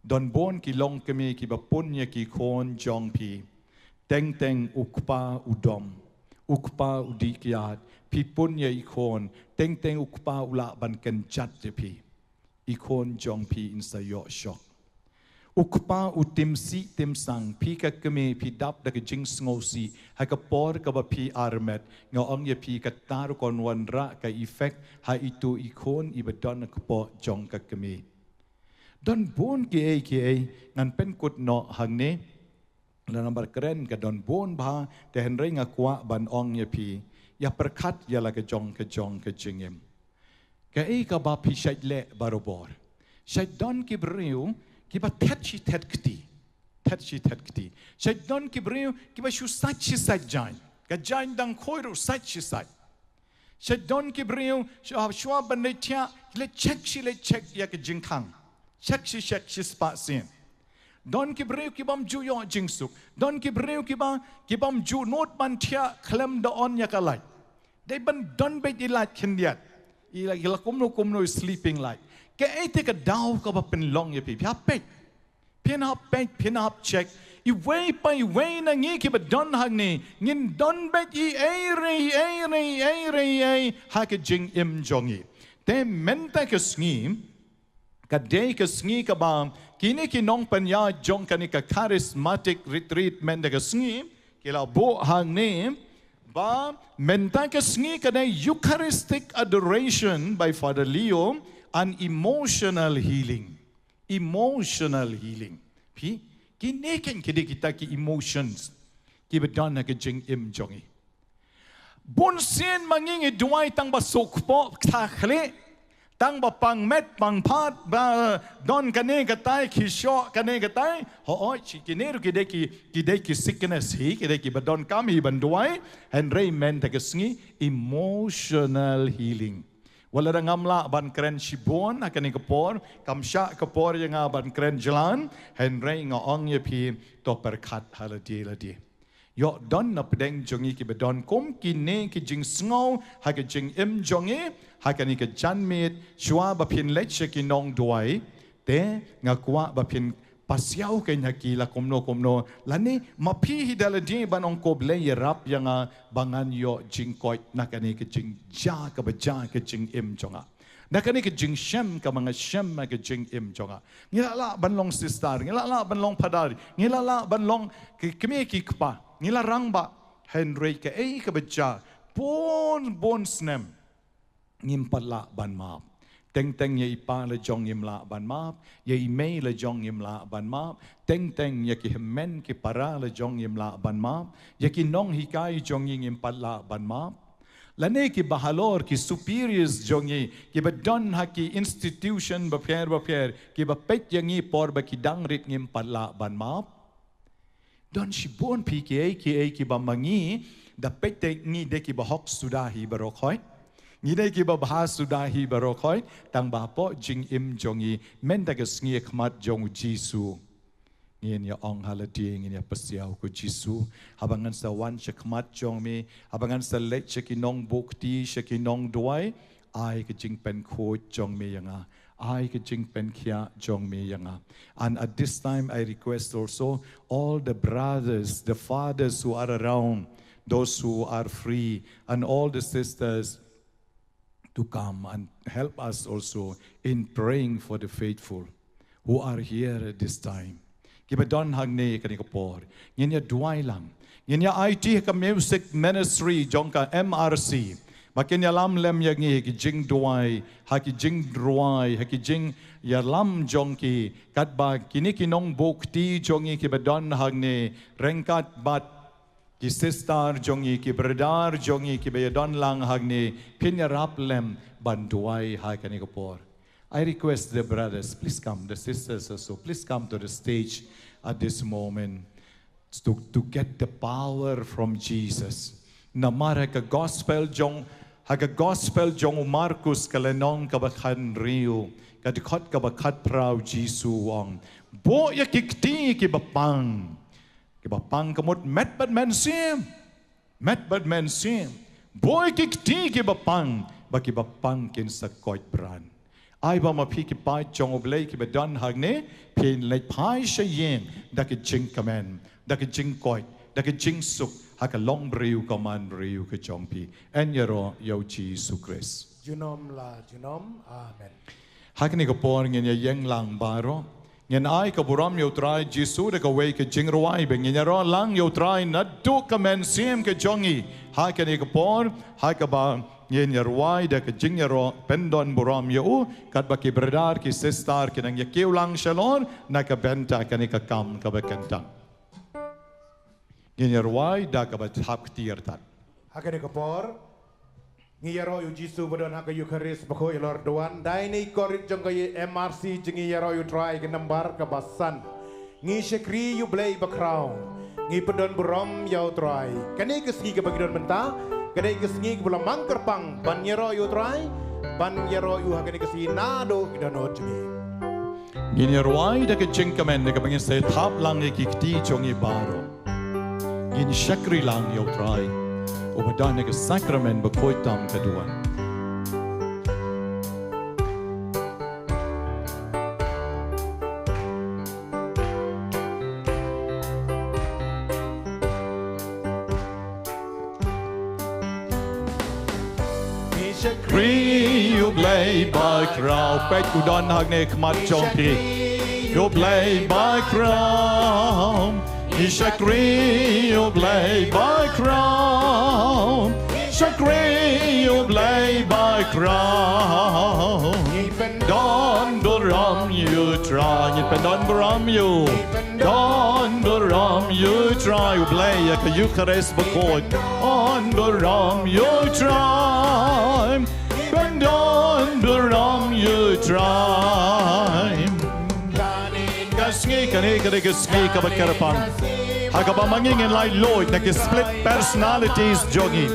don bon ki long kemi ki bapunya ki kon jong pi teng ukpa udom ukpa udikiat pi punya ikon teng ukpa ula ban kenchat je pi ikon jong pi insa yo shok ukpa utim si tim sang pi ka kemi pi dap da ke jing sngosi ha ka por ka ba pi armet ngong ye pi ka tar kon wanra ka effect ha itu ikon ibadon ka po jong ka kemi don bon ki ngan pen kut no hang ne la number keren ka don bon ba te hen ring akwa ban ong ye pi ya perkat ya la ka jong ka jingem ka ka ba pi shait le barobor shait don ki briu ki ba tet kti shait don ki briu ki ba shu sat jain ka jain dang khoiru sat shait don ki briu shwa ban le tia le check ya ka jingkhang check spa sin don ki breu ki bam ju yo jingsuk don ki breu ki bam ju not ban thia khlem da on ya kalai they ban don be dilat khindiat ila kumno sleeping like ke ete ka daw ka ba pen long ye pi pin up check I way na ngi ki ba don hang ni ngin don be re ha ke jing im jongi te menta ke scheme kadai ka sngi ka bam kini ki nong panya jong kani ka charismatic retreat men ka sngi kila bo hang ne ba menta ka sngi kadai eucharistic adoration by Father Leo and emotional healing pi kini ken kidi kita ki emotions ki bedon ka jing im jongi bon sen mangingi duai tang ba sokpo thakhle tang bapang met pang pat ba don kane katai kisho kane katai ho chi kineru kideki sickness hi kideki badon kami banduai and ray men tagasngi emotional healing Wala da ngamla ban kren shibon hakani kapor kamsha kapor yang ban kren jalan henry nga ong ye pi to perkat haladi yo don na pedeng jongi ki bedon kom ki ne ki jing sngo ha ki jing im jongi hakani ka janmit shwa ba pin lech ki nong duai te nga kwa ba pin pasiau ke nyaki la komno lani mapi hidaladi banong koble yerap yang bangan yo jingkoit nakani ke jing ja ka baja ke jing im jonga nakani ke jing shem ka mga shem ke jing im jonga ngilala banlong sister ngilala banlong padari ngilala banlong ke kemi ki kpa ngila rangba henry ke ka baja bon snem ngimpala ban map Teng ye ipa le jong yim la ban map, ye imei le jong yim la ban map, teng ye ki hemen ki para le jong yim la ban map, ye ki nong hikai jong yim pat la ban map. Lane ki bahalor ki superiors jong ye ki badon ha ki institution baper ki ba pet yangi por ba ki dangrit yim pat la ban map. Don shibon pi ki ba mangi da pet ni de ki ba hok sudahi barokhoi. Ngidai ki bahas sudah hi barokoi tang bapo jing im jongi mendagas ngi khmat jong Jisu ngin ya ong haladi ngin ya pasiau ko Jisu habangan sa wan khmat jong mi habangan sa lech kinong bukti kinong duai ai ke jing pen kho jong mi yanga ai ke jing pen khia jong mi yanga. And at this time I request also all the brothers, the fathers who are around, those who are free, and all the sisters to come and help us also in praying for the faithful who are here at this time. Kibadon hagne kanikapor. Nginya duai lang. Nginya IT ka music ministry jongka MRC. Makin Ialam lem yangi ki jing duai, haki jing druai, haki jing Ialam jongki katba kini kinong bukti jongi kibadon hagne rengkat bat ki sister jongi ki berdar jongi ki bayadon lang hagne pinyarap lem banduai hai kanikapor. I request the brothers, please come, the sisters also, please come to the stage at this moment to get the power from Jesus. Namara ka gospel jong Marcus kalenong kabakhan riu kadikot kabakat prau Jisu wong bo ya kikti ki Bapang. Bapang kamot met bad men sim boy kikti ki Bapang baki Bapang kin sa koit bran ai ba mapi ki pai chong oblay ki bedan hagne pin lek pai shayeng da ki Jingkamen da ki Jingkoit da ki Jingsuk haka long briu kaman riu ke chong pi enyero yo Jisu Christ junom amen hakni ko por ngin ya yeng lang baro Ngan ai ka buram yo try Jisu de ka way ka jingruai beng nya ro lang yo try na du ka men sim ka jongi ha ka ni ka por ha ka ba yen ya ruai de ka jing ro pendon buram yo kat ba ki berdar ki sister ki nang ya kiu lang shalon na ka benta ka ni ka kam ka ba kentang yen ya ruai da ka ba hap tier tat ha ka ni ka por ngiyaro yu Jisu badon haka yu karis bako ilor doan dai ni korit jong kay MRC jingi yaro yu try ke nambar ke basan ngi shekri yu blay background ngi pedon burom yau try kani kesngi ke bagidon benta kani kesngi ke bulan mangkerpang ban yaro yu try ban yaro yu haka ni kesngi nado kidono jingi ngin ruai da ka Jingkamen da ka bangin sa tap lang ni kikti jongi baro ngin shekri lang yo try Umadana ka Sakrament bakoitam kaduan. Shekri you play by crowd, pet ku don hagne kmat chongpi. You play by crowd. Shekri you play by crown, Shekri you play by crown. Don buram you try, don buram you, don buram you try. You play a Eucharist bakod, don buram you try, don buram you try. Kasngi kabakarapang Haka ba mangingin lai Lord nag split personalities jogi.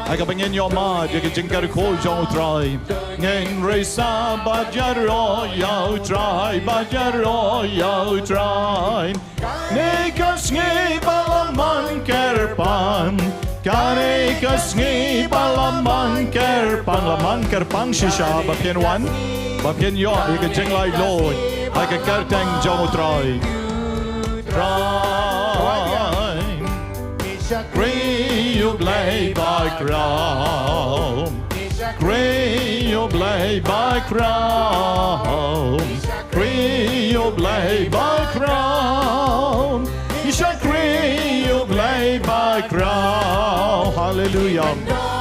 Haka ba ngin yoma de jingkar ko jong try. Ngin resa bajaro yo try bajaro yo try. Nekas ngi balaman kerpan. Kare kas ngi balaman kerpan shisha bapien wan bapien yo ika jing lai Lord ika kerteng jong try. Green you play by crown. Green you play by crown. Green you play by crown. Green you play by crown. Hallelujah.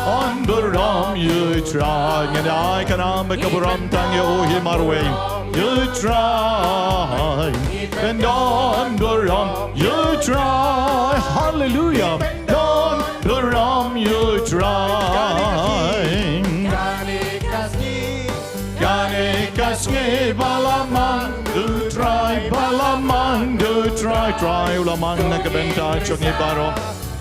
On the ram you try. And I can make a ram tang you him our way. You try. And on the ram you try. Hallelujah. On the ram you try. Gane kasngi balaman du try balaman du try ulaman nakabenta chongi baro.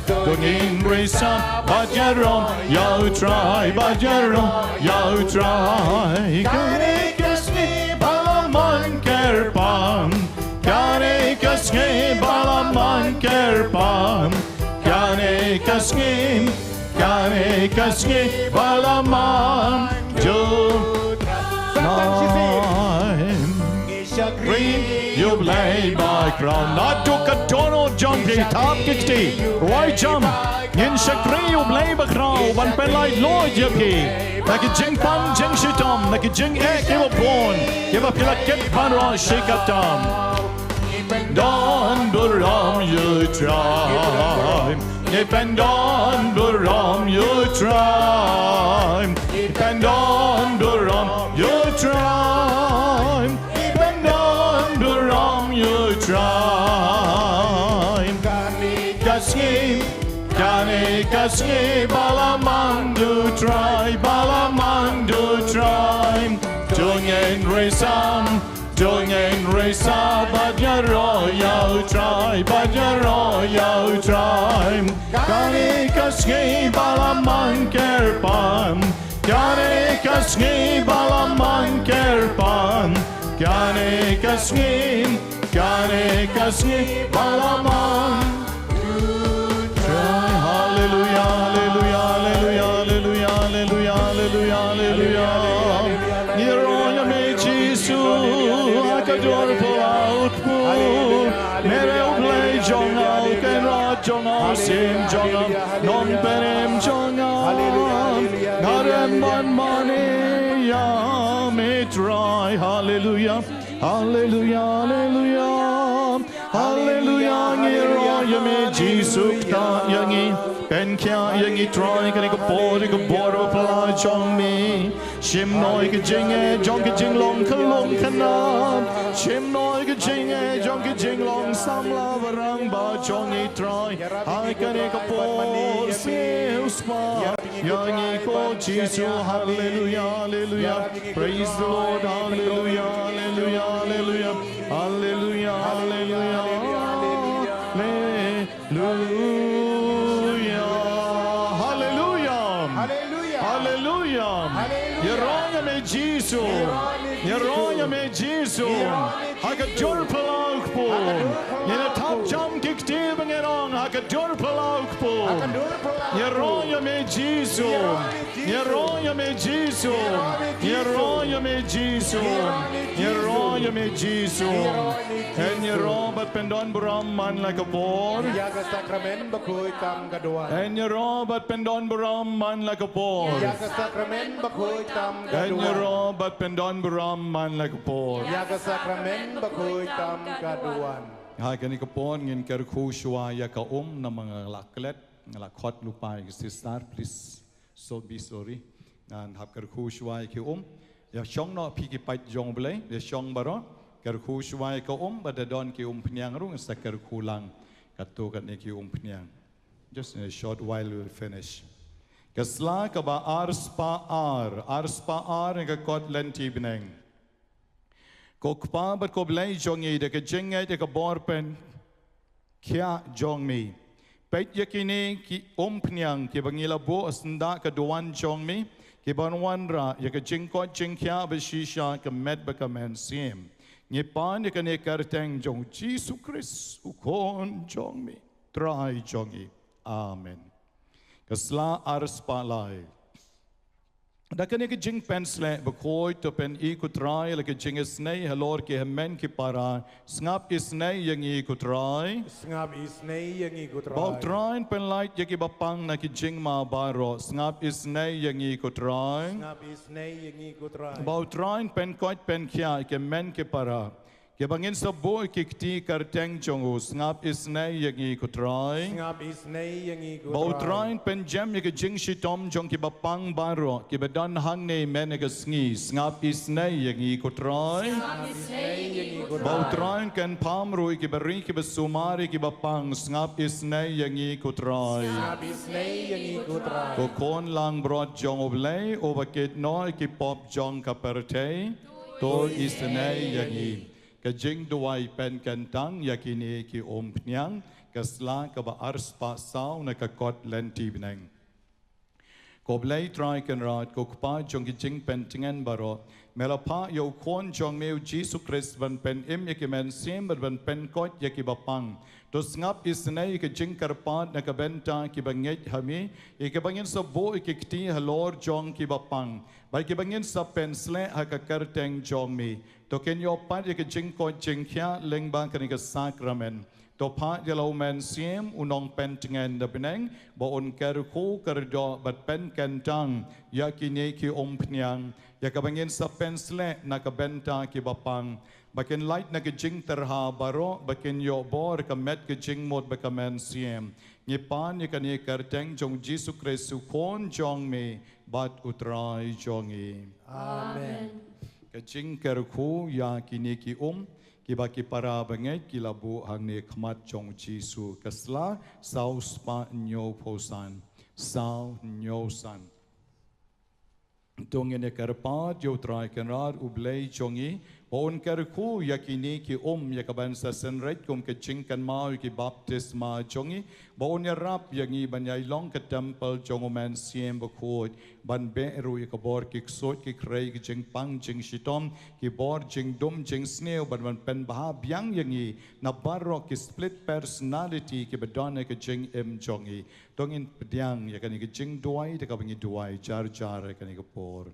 Dongin resa bajarom yo try bajarom yo try. Gane kasngi balaman kerpan. Gane kasngi balaman kerpan. Gane kasngi balaman jo. Green, you play by crown. Not to Katono jumping, top kickty, right jump. In Shakri, you play by crown. One pen like Lord, you pay. Like a jing pan, jing shitom, like a jing egg, you were born. You have a pill get pan, shake up tom. Don the rum, you try. Depend on the rum, you try. Depend on the rum, you try. Depend on the rum, you try. Kani kaski balamandu try, balamandu try. Jungen resa, bajaro yo try, bajaro yo try. Kani kaski balaman kerpan. Kani kaski balaman kerpan. Kani kaski balaman try. Hallelujah, hallelujah, hallelujah, hallelujah, hallelujah, hallelujah, hallelujah. Niroya me Jesus, akador po outpo. Mere uplay jonga, kenra jonga, sim jonga, non penem jonga. Narem mane ya me try. Hallelujah, hallelujah, hallelujah, hallelujah. Niroya me Jesus ta yangi. Ben kya yangi try kan ik bor apply jong me. Shim noi ke jing jong ke jing long kanam. Shim noi ke jing long sam la varang ba jong e try. I kan ik bor se uspa. Yangi ko Jesus, hallelujah, hallelujah. Praise the Lord, hallelujah, hallelujah, hallelujah, hallelujah, hallelujah, hallelujah, hallelujah. Yeroya me Jesus. Haka jor palauk po. Yena top jump kick tibang erong. Haka jor palauk po. Yeroya me Jesus. Yeroya me Jesus. Yeroya me Jesus. Yeroya me Jesus. En yerobat pendon Brahman like a bor. Yaga sakrament bakoy tam gaduan. En yerobat pendon Brahman like a bor. Yaga sakrament bakoy tam En gaduan. yerobat pendon Brahman like a bor. Yaga sakrament bakoy tam gaduan. Hai kan ikapon ngin kerku shwa ya ka na mga laklet ngalakhot lupai sister please so be sorry and hab kerku shwa ki ya chong no pi ki pai jong ble ya chong baro kerku shwa ka badadon ki pnyang rung sa kerku lang katu kan ki pnyang just in a short while we will finish kasla ka ba arspa ar ka kot lenti bineng Kokpa but ko blay jongi de ke jenge de ke borpen kia jong mi pet yakini ki pnyang ki bangila bo asnda ka doan jong mi ki banwan ra ya ka jingkoit jingkia beshisha ka med ba ka men sim ngi pan ya ka ne karteng jong Jesus Christ ukon jong mi try jong i amen kasla ars palai da kan ek jing pensle bekoi to pen I kutrai le ke jing snei halor ke men ki para snap isnei yang I kutrai Snap isnei yang ikut bau train pen light yaki bapang na ki jing ma baro snap isnei yang I kutrai Snap isnei yang ikut bau train pen koit pen kia ke men ki para ke bangin sa boy ki kti karteng jongu snap isnei yang I kutrai Snap isnei yang ikut bau train pen jam yaki jing shitom jong ki bapang baro ki bedan hang ne men ke sngi snap isnei yang I kutrai bau train kan pam rui ki beri ki besumari ki bapang snap isnei yang I kutrai Snap isnei yang ikut ko kon lang brot jong oblei overkit noi ki pop jong kaperte to isnei yang I ka jing duai pen kentang yakini ki pnyang kasla ka ba ars pa sau na ka kot lenti bineng ko blai try kan rat ko pa jong ki jing pen tingen baro melapa yo kon jong meu Jesus Christ ban pen im yaki men sim ban pen kot yaki bapang to ngap isnei ka jing karpat na ka benta ki banget hami ke bangin sa bo ki kti halor jong ki bapang bai ki bangin sa pensle ha ka karteng jong mi to ken yo pat ke Jingkoit jingkia leng bang kan ka Sakrament to pa yalo men sim unong pen tingen da beneng bo on ker ko ker do bat pen kentang yakini ki pnyang ya ka bangin sa pensle na ka benta ki bapang bakin light na ka jing terha baro bakin yo bor ka met ka jing mod ba ka men sim ni pan ni kan ni karteng jong Jesus Christ kon jong me bat utrai jong I Amen kajing kerku ya kini ki ki baki para bangai ki labu hang ne khmat chong Jisu kasla sau spa nyo posan sau nyo san tong ne karpa jo trai kanar ublei chongi on kerku ya kini ki ya kaban sa senret kum ke ching kan mau ki baptisma chongi bon ya rap yangi banyai long ke temple chongoman siem bokot ban be ru ya kabor ki sot ki krei ki jing pang jing shitom ki bor jing dum jing sneo ban pen bah byang yangi na barro ki split personality ki badone ke jing em chongi tongin pediang ya kan ki jing duai te ka bangi duai jar kan ki por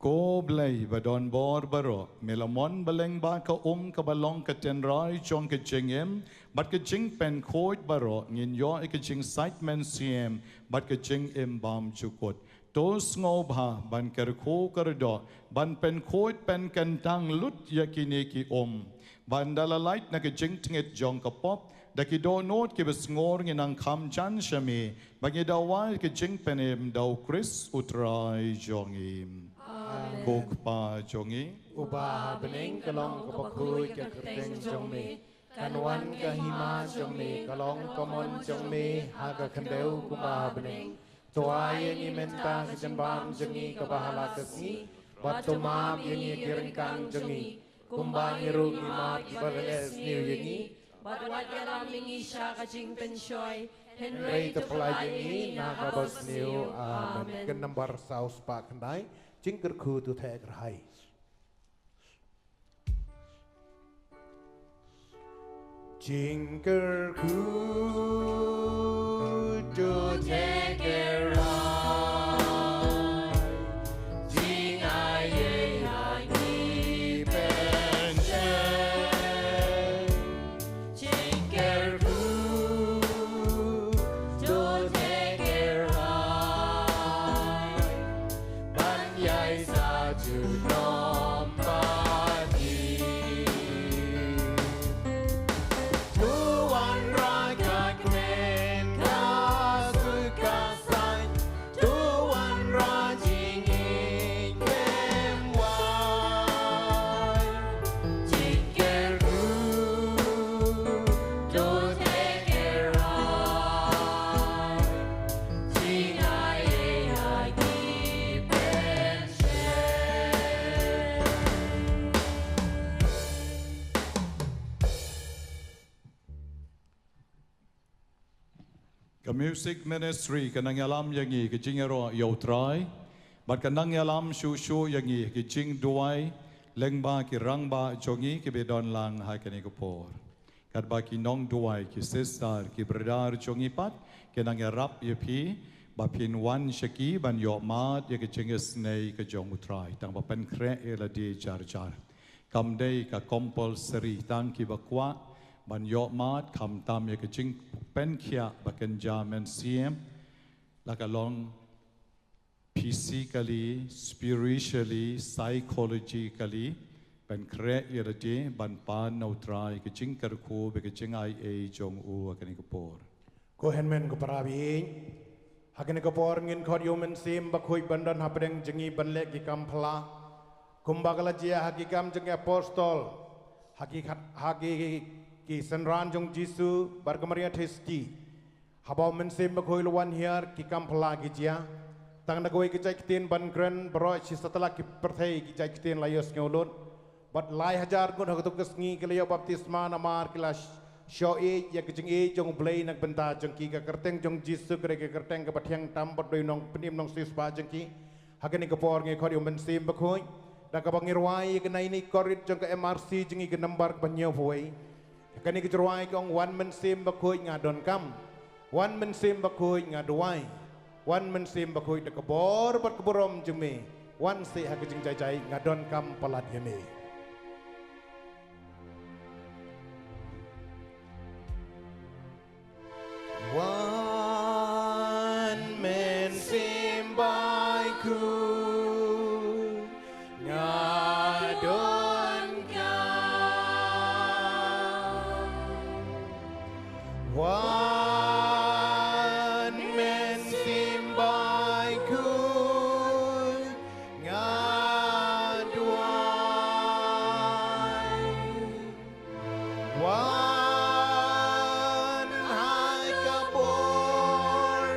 ko blai badon bor baro melamon baleng ba ka ka balong ka tenrai chong ka chingem bat ka ching pen khoi baro ngin yo ka ching site men siem bat ka ching em bam chukot tos ngo bha ban ker kho kar do ban pen khoi pen kentang lut yakini ki ban dala light na ka ching tinget jong ka pop da ki do not ki bes ngor ngin ang kham chan shami bagi da wal ka ching penem dau Chris utrai jongim Kok pa jongi Ubah bening kalong kapakui ke keteng jong me Kanwan ke hima jong me kalong komon jong me Haga kendeu kubah bening Tua yang imenta ke jembam jengi kebahala kesni Batu maaf yang kirengkang jengi Kumbang irung imat berles niu yengi Badwat yalam mingisha kajing penshoy Henry tepelai jengi nakabas niu amen Kenembar saus pak kendai Jingker ku tu thek rahai Jingker ku tu thek rahai Jing ai ye hai ni pen che Jingker ku tu thek rahai Ban yai sa chu nom pa di Tu wan rai ka kme Ka music ministry ka nang Ialam yangi ka jingero yautrai. Bat ka nang Ialam shu yangi ka jing duai lengba ki rangba jongi ki bedon lang hai ka ni KHUBOR. Kat ba ki nong duai ki sister ki berdar jongi pat ka nang rap yapi ba pin wan shaki ban yo mat ya ka jinges nei ka jong utrai tang ba pen kre ela di jar jar. Kam day ka compulsory tang ki bakwa ban yo mat kam tam ya ka jing pen kia bakan jamen siem la ka long physically, spiritually, psychologically, ban kre irati ban pan nautrai ke jing karku be ke jing ai e jong u akani KHUBOR. Ko henmen ko parabi hakani KHUBOR ngin khod yomen sim bakhoi bandan hapdeng jengi banlek ki kampla kumbagala jia hakikam jeng apostol hakikat haki ki senran jong Jisu barkamaria testi habau men sim bakhoi luan hiar ki kampla ki jia tang nagoi ki jai kitin ban kren bro chi setelah ki perthei ki jai kitin layos ngolot bat lai hajar gun hakutuk kesngi ki layo baptisma namar kilas syoi ya ki jeng e jong blei nak benta jong ki ka kerteng jong Jisu kre ki kerteng ka bathyang tam bat doi nong penim nong sispa jong ki hakani KHUBOR nge khodi men sim bakhoi da ka bangirwai ki nai ni korit jong ka MRC jeng ki nambar banyo voi hakani ki jrwai kong wan men sim bakhoi ngadon kam wan men sim bakhoi ngadwai wan men sim bakhoi de KHUBOR bat keburom jeme wan se ha kejing jai jai ngadon kam palat yeme wan men sim bai ku ngadon kam wan men sim bai ku ngadwai wan hai KHUBOR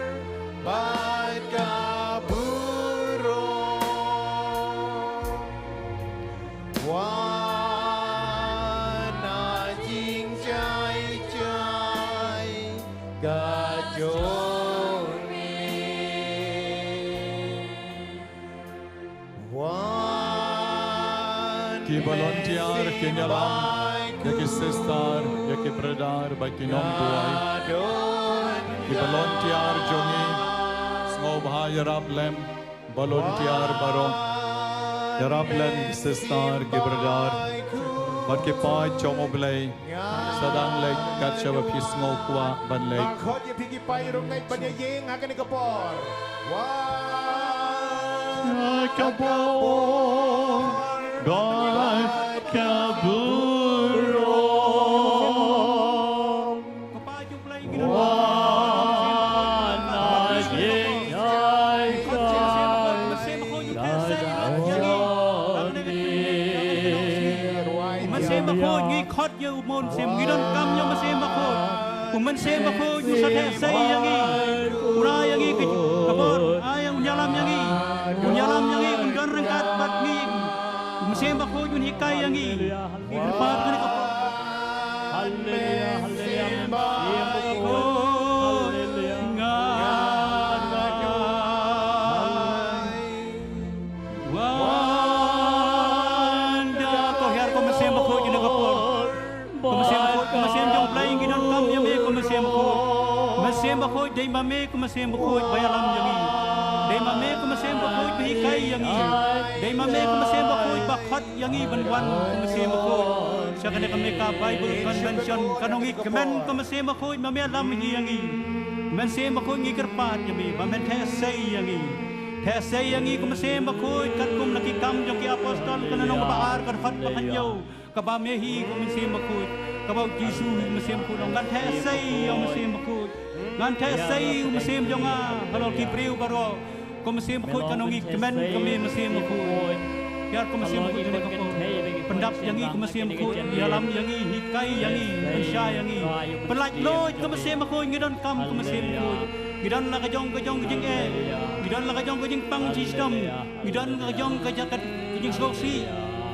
bai kaburo wan jing chai chai kajoni wan Ki volunteer ki Ialam ya ki sister ya ki berdar ba ki nong duai ki volunteer jongi sngo bha yarap lem volunteer baro yarap lem sister ki berdar bat ki pa chong oblei sadang lek kat shaba pisngo kwa ban lek khod ye phiki pai rungai banya yeng hakani KHUBOR wan KHUBOR bai kaburo khot như môn xem ghi đơn cam như mà xem bạc hồi của mình xem bạc hồi như sát hệ xây yang nghi ura yang nghi cái KHUBOR ai yang Ialam yang nghi Ialam yang nghi mình đơn rengkat bát nghi mình xem bạc hồi như hikai yang nghi bát cái KHUBOR haleluya haleluya xem bạc hồi wanda ko hiar ko mình xem bạc hồi như KHUBOR Kumasem jong playing ginon kam yame kumasem bakhoi dei mame kumasem bakhoi bayalam yangi dei mame kumasem bakhoi bikai yangi dei mame kumasem bakhoi bakhat yangi banwan kumasem bakhoi sakane kami ka Bible convention kanongi kemen kumasem bakhoi mame alam yangi men sem bakhoi ngi kerpat yame mamen thesai yangi kumasem bakhoi kat kum laki kam jong ki apostol kananong baar karfat pakanyo kabamehi kumasem bakhoi kabau Jisu mesim ku dong gan thesai yang mesim ku gan thesai mesim jonga kalau ki priu baro ko mesim ku kanongi kemen kami mesim ku biar ko mesim ku ni ko pendap yangi ko mesim ku Ialam yangi hikai yangi insya yangi pelaj loj ko mesim ku ngidon kam ko mesim ku ngidon la ka jong jing e ngidon la ka jong pang wisdom ngidon ka jong ka jakat jing soksi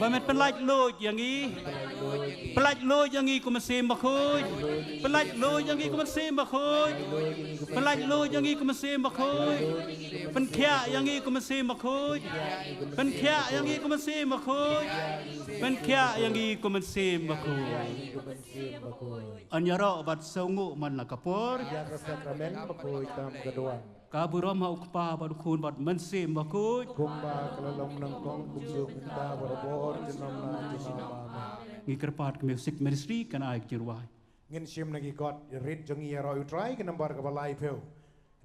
Và mình phân lạch lôiอย่างงี้phân lạch lôiอย่างงี้ก็มันเซมบ่คุยphân lạchลอยอย่างงี้ก็มันเซมบ่คุยphân lạchลอยอย่างงี้ก็มันเซมบ่คุยphânแค่อย่างงี้ก็มันเซมบ่คุยphânแค่อย่างงี้ก็มันเซมบ่คุยphânแค่อย่างงี้ก็มันเซมบ่คุยอันยาระบัดเซงุมันละกะปอร์ Ya sakrament bakoi tam keduan. Kaburam ukpa badukun bad mensim bakut Kumba kelalom nangkong buksu minta berbor jenam na jenam mama. ngikerpat music ministry kan aik jirwai Ngin sim nagi kot rit jongi ya roi try ke nambar ke balai peu.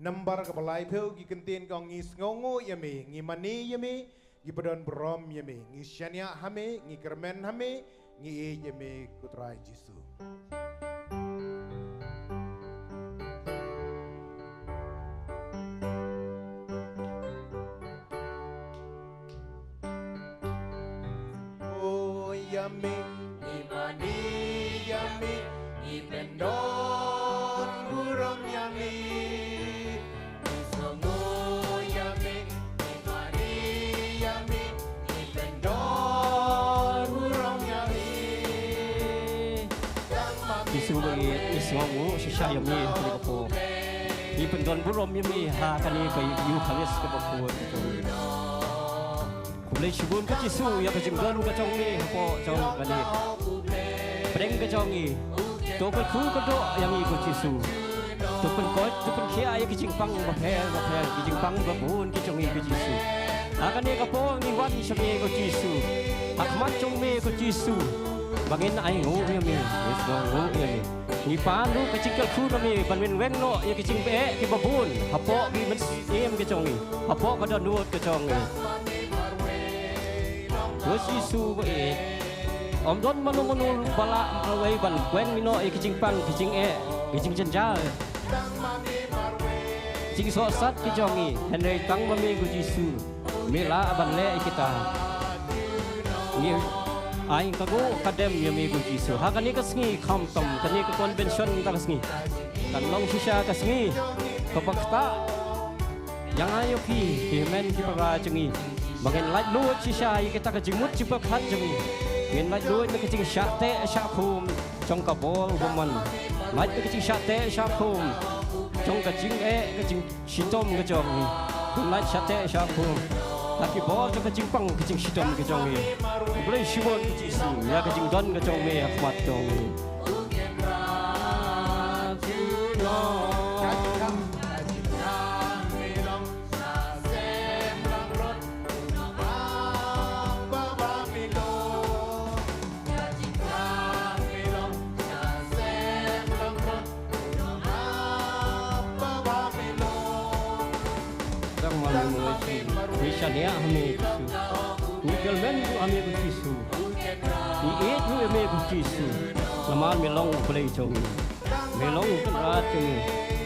Nambar ke balai peu gi kentin kong ngis ngongo yame ngi mani yame gi pedon brom yame ngi syania hame ngi kermen hame ngi e yame kutrai jisu. Yummy, imani yummy, ipendon burung yummy, isomo yummy, imani yummy, ipendon burung yummy. Isu bagi isu sisa yummy kali kapo. Ipendon burung yummy ha kali kai yu khalis kapo. Kulai shibun ke Jisu ya ke jinggan ke chong ni po chong kali. Preng ke chong ni. To pen khu ke do yang ni ke Jisu. To pen kot to pen khia ya ke jingpang ba phel ke jingpang ba bun ke chong ni ke Jisu. Akan ni ke po ni wan shame ke Jisu. Akmat chong me ke Jisu. Bangin ai ngo ya me. Yes do ngo ya me. Ni pan lu ke jingkal khu na me ban wen wen no ya ke jingbe ke ba bun. Hapo bi men em ke chong ni. Hapo ka do nuot ke chong ni. Chúa Giêsu vậy, ông đón manu bala away ban quen mino cái chinh pang cái chinh cái chinh chân cha, chinh so sát cái jongi, henry tang mami của Giêsu, mila ban le kita, ni ai kago kadem yami của Giêsu, hakan ni kasngi kam tom, kan ni ke convention kita kasngi, kan long sisa kasngi, kapakta, yang ayo ki men ki para jengi. Bagian laj luat sisa kita ke jimut cipa khat jemi. Bagian laj luat ke jing syate syakum trong kabol woman. Laj ke jing syate syakum trong ke jing ke jing sitom ke jong ni. Laj syate syakum. Taki bol trong ke jing pang ke jing sitom ke jong ni. Boleh shibon ke jisu ya ke jing don ke jong ni akmat jong ni. Wisania hame Jisu, ni kelmen tu hame Jisu, ni et tu hame Jisu, laman melong boleh jong, melong kerat jong,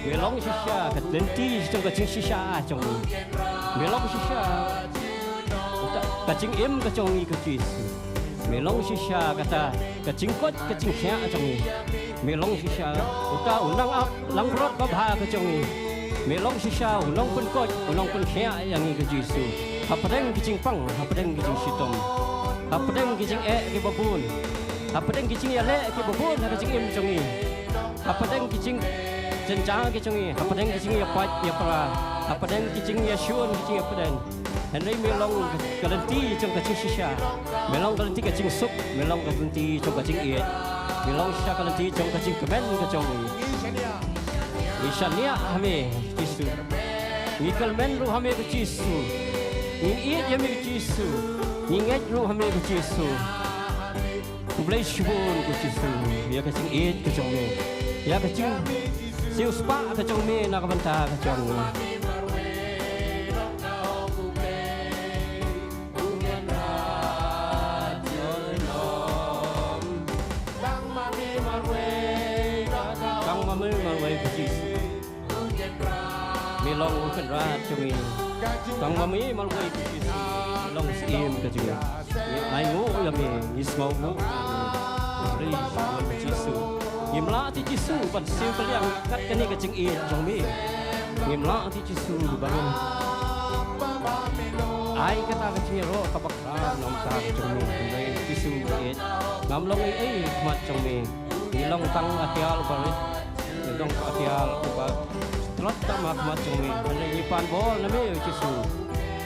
melong sisa kat lenti jong kat sisa jong, melong sisa, kat jing em kat jong ni kat Jisu, melong sisa kata kat Jingkoit kat jing kya jong, melong sisa, uta unang lang rot babha kat jong ni. Melong sisa ulong pun kot ulong pun khia yang ni ke Jisu hapadeng ke jingpang hapadeng ke jing sitom hapadeng ke jing ke babun hapadeng ke jing yale ke babun ke jing em jongi hapadeng ke jing jenjang ke jongi hapadeng ke jing ya pat ya para hapadeng ke jing ya shun ke jing hapadeng henry melong galenti jong ke jing sisa melong galenti ke jing sup melong galenti jong ke jing e melong sisa galenti jong ke jing kemen ke jongi Isania hame Jisu, ni kelmen ru hame ke Jisu, ni iet hame ke Jisu, ni nget ru hame ke Jisu. Boleh shibun ke Jisu, ya ke jing iet ke jong me, ya ke jing siu spa ke jong me nak banta ke jong me. Kang mami marway ke Jisu. Melong kan rat cumi, kang mami malway ke Jisu, melong sim ke juga. Ai ngu ya me, ismau ngu, beri ke Jisu. Ngimla ti Jisu, pan siu kaliang kat kani ke jing iet jong me. Ngimla ti Jisu bangun. Ai kata ke jiro kapak น้ำตาจงมีในจิสูเอ็ดงามลงไอ้มัดจงมีนี่ลองตั้งอาทิตย์บรินี่ลองอาทิตย์อุปตรัสตามัดจงมีในญี่ปุ่นบอลนั่นไม่จิสู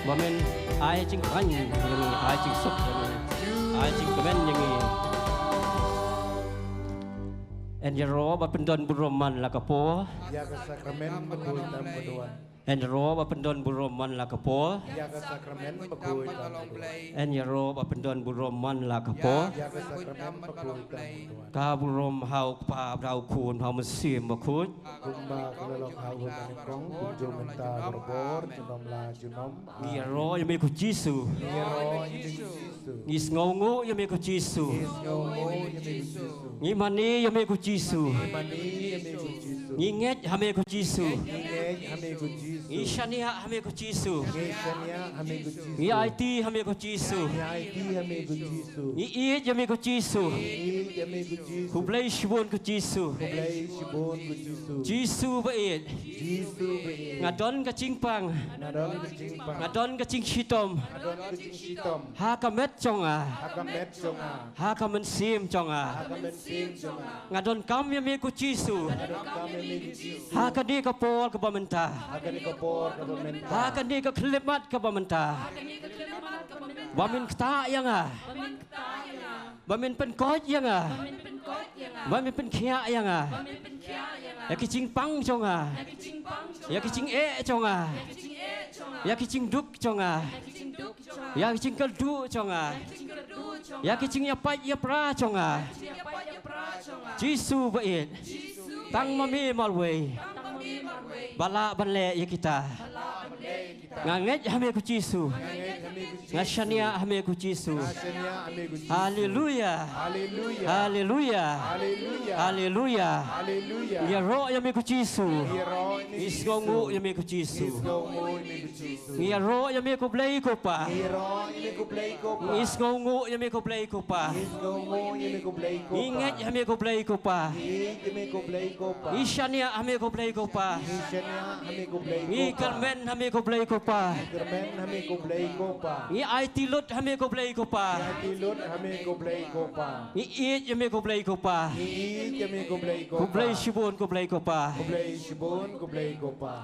บ่แม่นอายจริงขันยังมีอายจริงสุขยังมีอายจริงกระเบนยังมีเอ็นยารอบ่เป็นดอนบุรมันละกะโป Jaga sakramen bekui tam berdoa. เอ็นยารอบ่เป็นดอนบุรมันละกะโป Jaga sakramen bekui tam berdoa. เอ็นยารอบ่เป็นดอนบุรมันละกะโป Jaga sakramen bekui tam berdoa. กาบุรมเฮาปาเราคูณเฮามันเสียมบ่คุณ Kumba kelelok hau kanikong kunjung menta berbor junom la junom. นี่ยารอยังมีกูจิสู Niro Yesus. นี่สงงงูยังมีกูจิสู Nyomo Yesus. นี่มันนี่ยังมีกูจิสู Mani amigo Jesus. นี่เง็ดฮามีกูจิสู Ingej amigo Jesus. นี่ชานิฮะฮามีกูจิสู Ngeshania amigo Jesus. นี่ไอทีฮามีกูจิสู Nyai amigo Jesus. นี่อีดยังมีกูจิสู I amigo Jesus. กูเบลชบุนกูจิสู Kublai shibon ku Jesus. จิสูบะเอ็ด Jesus be. งาดอนกะจิงปัง Nadon kucing pang. งาดอนกะจิงชิตอม Nadon kucing sitom. ฮากะเม็ดจงอ่ะ Akamet jonga. ฮากะมันเสียมจงอ่ะ Akamet sim jonga. งาดอนกัมยังมีกูจิสู Nadon kami amigo Jesus. ฮากะดีกะโปลกะบะมันตา Akan ikopor ka pamenta. ฮากะดีกะเคลิมัดกะบะมันตาบะมินตายังอ่ะบะมินเป็นกอดยังอ่ะบะมินเป็นเขียยังอ่ะอยากกิจิงปังจงอ่ะอยากกิจิงเอะจงอ่ะอยากกิจิงดุกจงอ่ะอยากกิจิงกระดูจงอ่ะอยากกิจิงยาปัยยาปราจงอ่ะจิสูบะเอ็ดตั้งมามีมาเวยบาลาบันเลยกิตางาเงจฮามีกุจิสูงาชเนียฮามีกุจิสู Asenya amigo Jesus. ฮาเลลูยา Haleluya. ฮาเลลูยา Haleluya. ฮาเลลูยา Haleluya. ยาโรยามีกุจิสู Hero อิสโกงูยามีกุจิสู Isgo mo amigo Jesus. ยาโรยามีกุเบลกุปะ Hero ini ku play ko pa. อิสโกงูยามีกุเบลกุปะ Isgo mo ini ku play ko อิงเง pa. จฮามีกุเบลกุปะ Ini ku play ko pa. อิชาเนียฮามีกุเบลกุปะ Isenya kami ku play อี ko กัล pa. เมนฮามีกุเบลกุปะ Germen kami ku play ko pa. อีไอติลุดฮามีกุเบลกุปะ Tilut kami ku play ko pa. อีอีดยามีกุเบลกุปะ Ni kami ku play ko กุเบล pa. ชิบุนกุเบลกุปะ Ku play sibon ku play ko pa.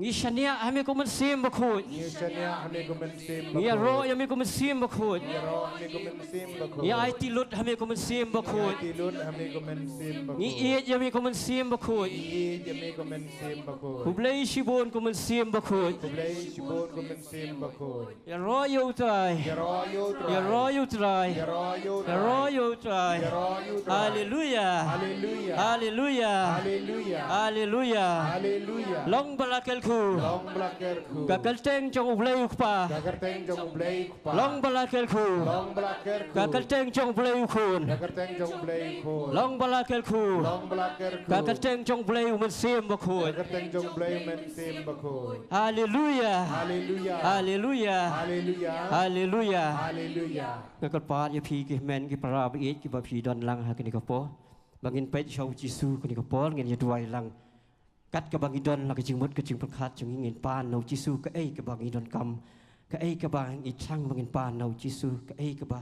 อีชาเนียฮามีกุมันซิมบคุด Isenya kami ku mensim อีโรยามีกุมันซิมบคุด Hero kami ku mensim bako. อีไอติลุดฮามีกุมันซิมบคุด Tilut kami ku mensim bako. อีอีดยามีกุมันซิมบคุด Ni kami ku mensim bako. กุเบลชิบุนกุมันซิมบคุด Ku play sibon ku mensim bako. อีโรยูตราย Hero yo อีโร try. ยูตราย Hero yo อีโร try. ยูตราย Hero yo ฮา try. เลลูยา Hallelujah. ฮาเลลูยา Hallelujah. ฮาเลลูยา Hallelujah. ลองบลาเกลคู Long blacker ku. กะเกลเตงจงอุเบลกุปะ Gagerteng jong blay ku pa. ลองบลาเกลคู Long blacker ku. กะเกลเตงจงอุเบลคูน Gagerteng jong blay ku. ลองบลาเกลคู Long blacker ku. กะเกลเตงจงอุเบลมันซิมบคุด Gagerteng jong blay men sim bako. ฮาเลลูยา Hallelujah. ฮาเลลูยา Hallelujah. ฮาเลลูยา Hallelujah. กะกะปาดยาพีกิแมนกิปราบอีกิบะพีดอนลังฮะกะนิกะโปบางอินเป็ดชาวจิซูกะนิกะโปเงินยะดวยลังกัดกะบางอิดอนละกะจิงมดกะจิงประคัดจิงเงินปานเนาจิซูกะเอกะบางอิดอนกำกะเอกะบางอิช่างบางอินปานเนาจิซูกะเอกะบา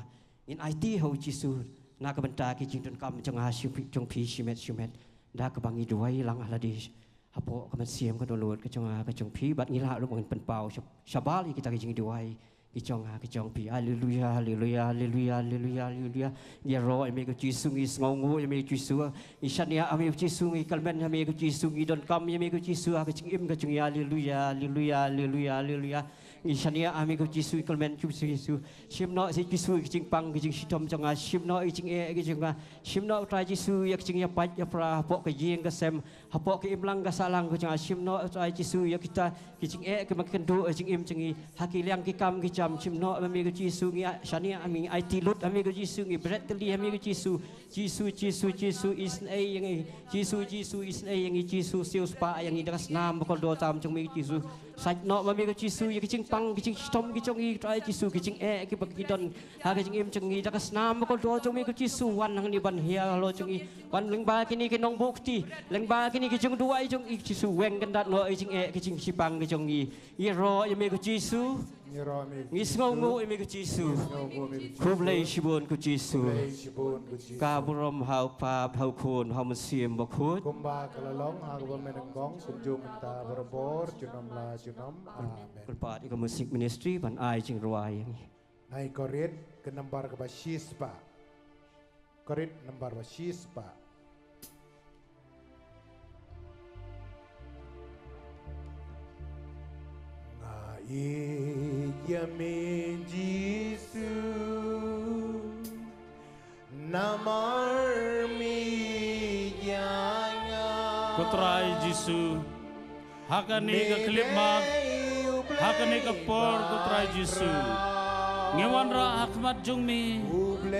อินไอตีเฮาจิซูนากะบันตากิจิงดอนกำจงหาชิพิจงพีชิเมตดากะบางอิดวยลังอะละดิฮะโปกะมันเสียมกะโดนโลดกะจงหากะจงพีบัดนี้ละลูกมันเป็นเป่าชะบาลกิตากิจิงดวยกิจงหากิจงพีฮาเลลูยาฮาเลลูยาฮาเลลูยาฮาเลลูยาฮาเลลูยาเยโรอเมกจิซุงอิสงงูเมกจิซุอิชันยาอเมกจิซุงอิคัลเมนอเมกจิซุงอิดอนกัมเมกจิซุฮากจิงอิมกจิงฮาเลลูยาฮาเลลูยาฮาเลลูยาฮาเลลูยาอิชันยาอเมกจิซุคัลเมนจิซุชิมโนสิจิซุกิจิงปังกิจิงชิตอมจงอาชิมโนอิจิงเอกิจิงอาชิมโนตรายจิซุยกจิงยาปัจยาปราปอกกยิงกะเซมฮปอกกอิมลังกะสาลังกิจิงอาชิมโนตรายจิซุยกิตากิจิงเอกะมักกันดูจิงอิมจิงอีฮากิเลียงกิกัมกิจำชิมโนamigo Yesus ngi shania ami IT lut amigo Yesus ngi bretli amigo Yesus isna yang Yesus isna yang Yesus sius pa yang idas nam ko do tam chung mi Yesus sạch nọ mà mi cái chi su cái chinh pang cái chinh tom cái trong y trai chi su cái chinh cái bậc cái đòn ha cái chinh im trong y đã cái nam mà con đồ trong mi cái chi suวันhàng đi ban hia lo trong yวันleng ba cái ni cái nong buk ti leng ba cái ni cái trong đuôi trong y chi su wenกันดัดnội cái chinh chi pang cái trong y ro mi cái chi su nghi ngô ngô mi cái chi su khub lei shibun cái chi su ka burom hau pa hau khôn hauมันเสียมบกขุด Kumba kalalong hagwa menenggong kunjung minta berbor junom la junom amen. Kelpat ika musik ministry ban ai jing ruai yang Nai korit ke nambar ke basispa. Korit nambar basispa. Ngai yamin Jisu namar mi Kutrai Jisu hakani ka klip mag hakani ka por kutrai Jisu ngewan ra hakmat jungmi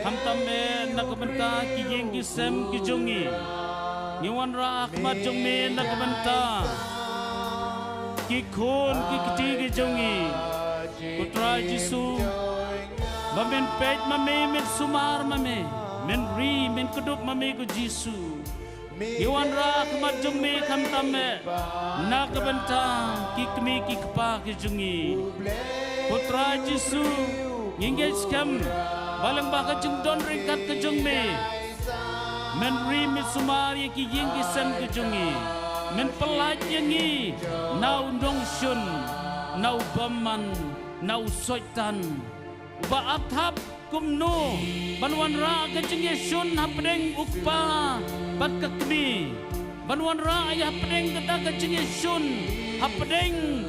hamtame nakabenta ki yeng ki sem ki jungi ngewan ra hakmat jungmi nakabenta ki khon ki kiti ki jungi kutrai Jisu mamen pej mame men sumar mame men ri men kudup mame ku Jisu Iwan ra kemat jungmi kam tamme nak bentang kikmi kikpa kijungi putra Jisu ngingge skam balang ba kajung don ringkat kejungmi men ri mit sumar ki ying kisam kejungi men pelaj yangi nau dong shun nau baman nau soitan ba athap kumno banwan ra kejungi shun hapdeng ukpa bat kakmi banwan ra ayah pedeng kata kejungi shun hapdeng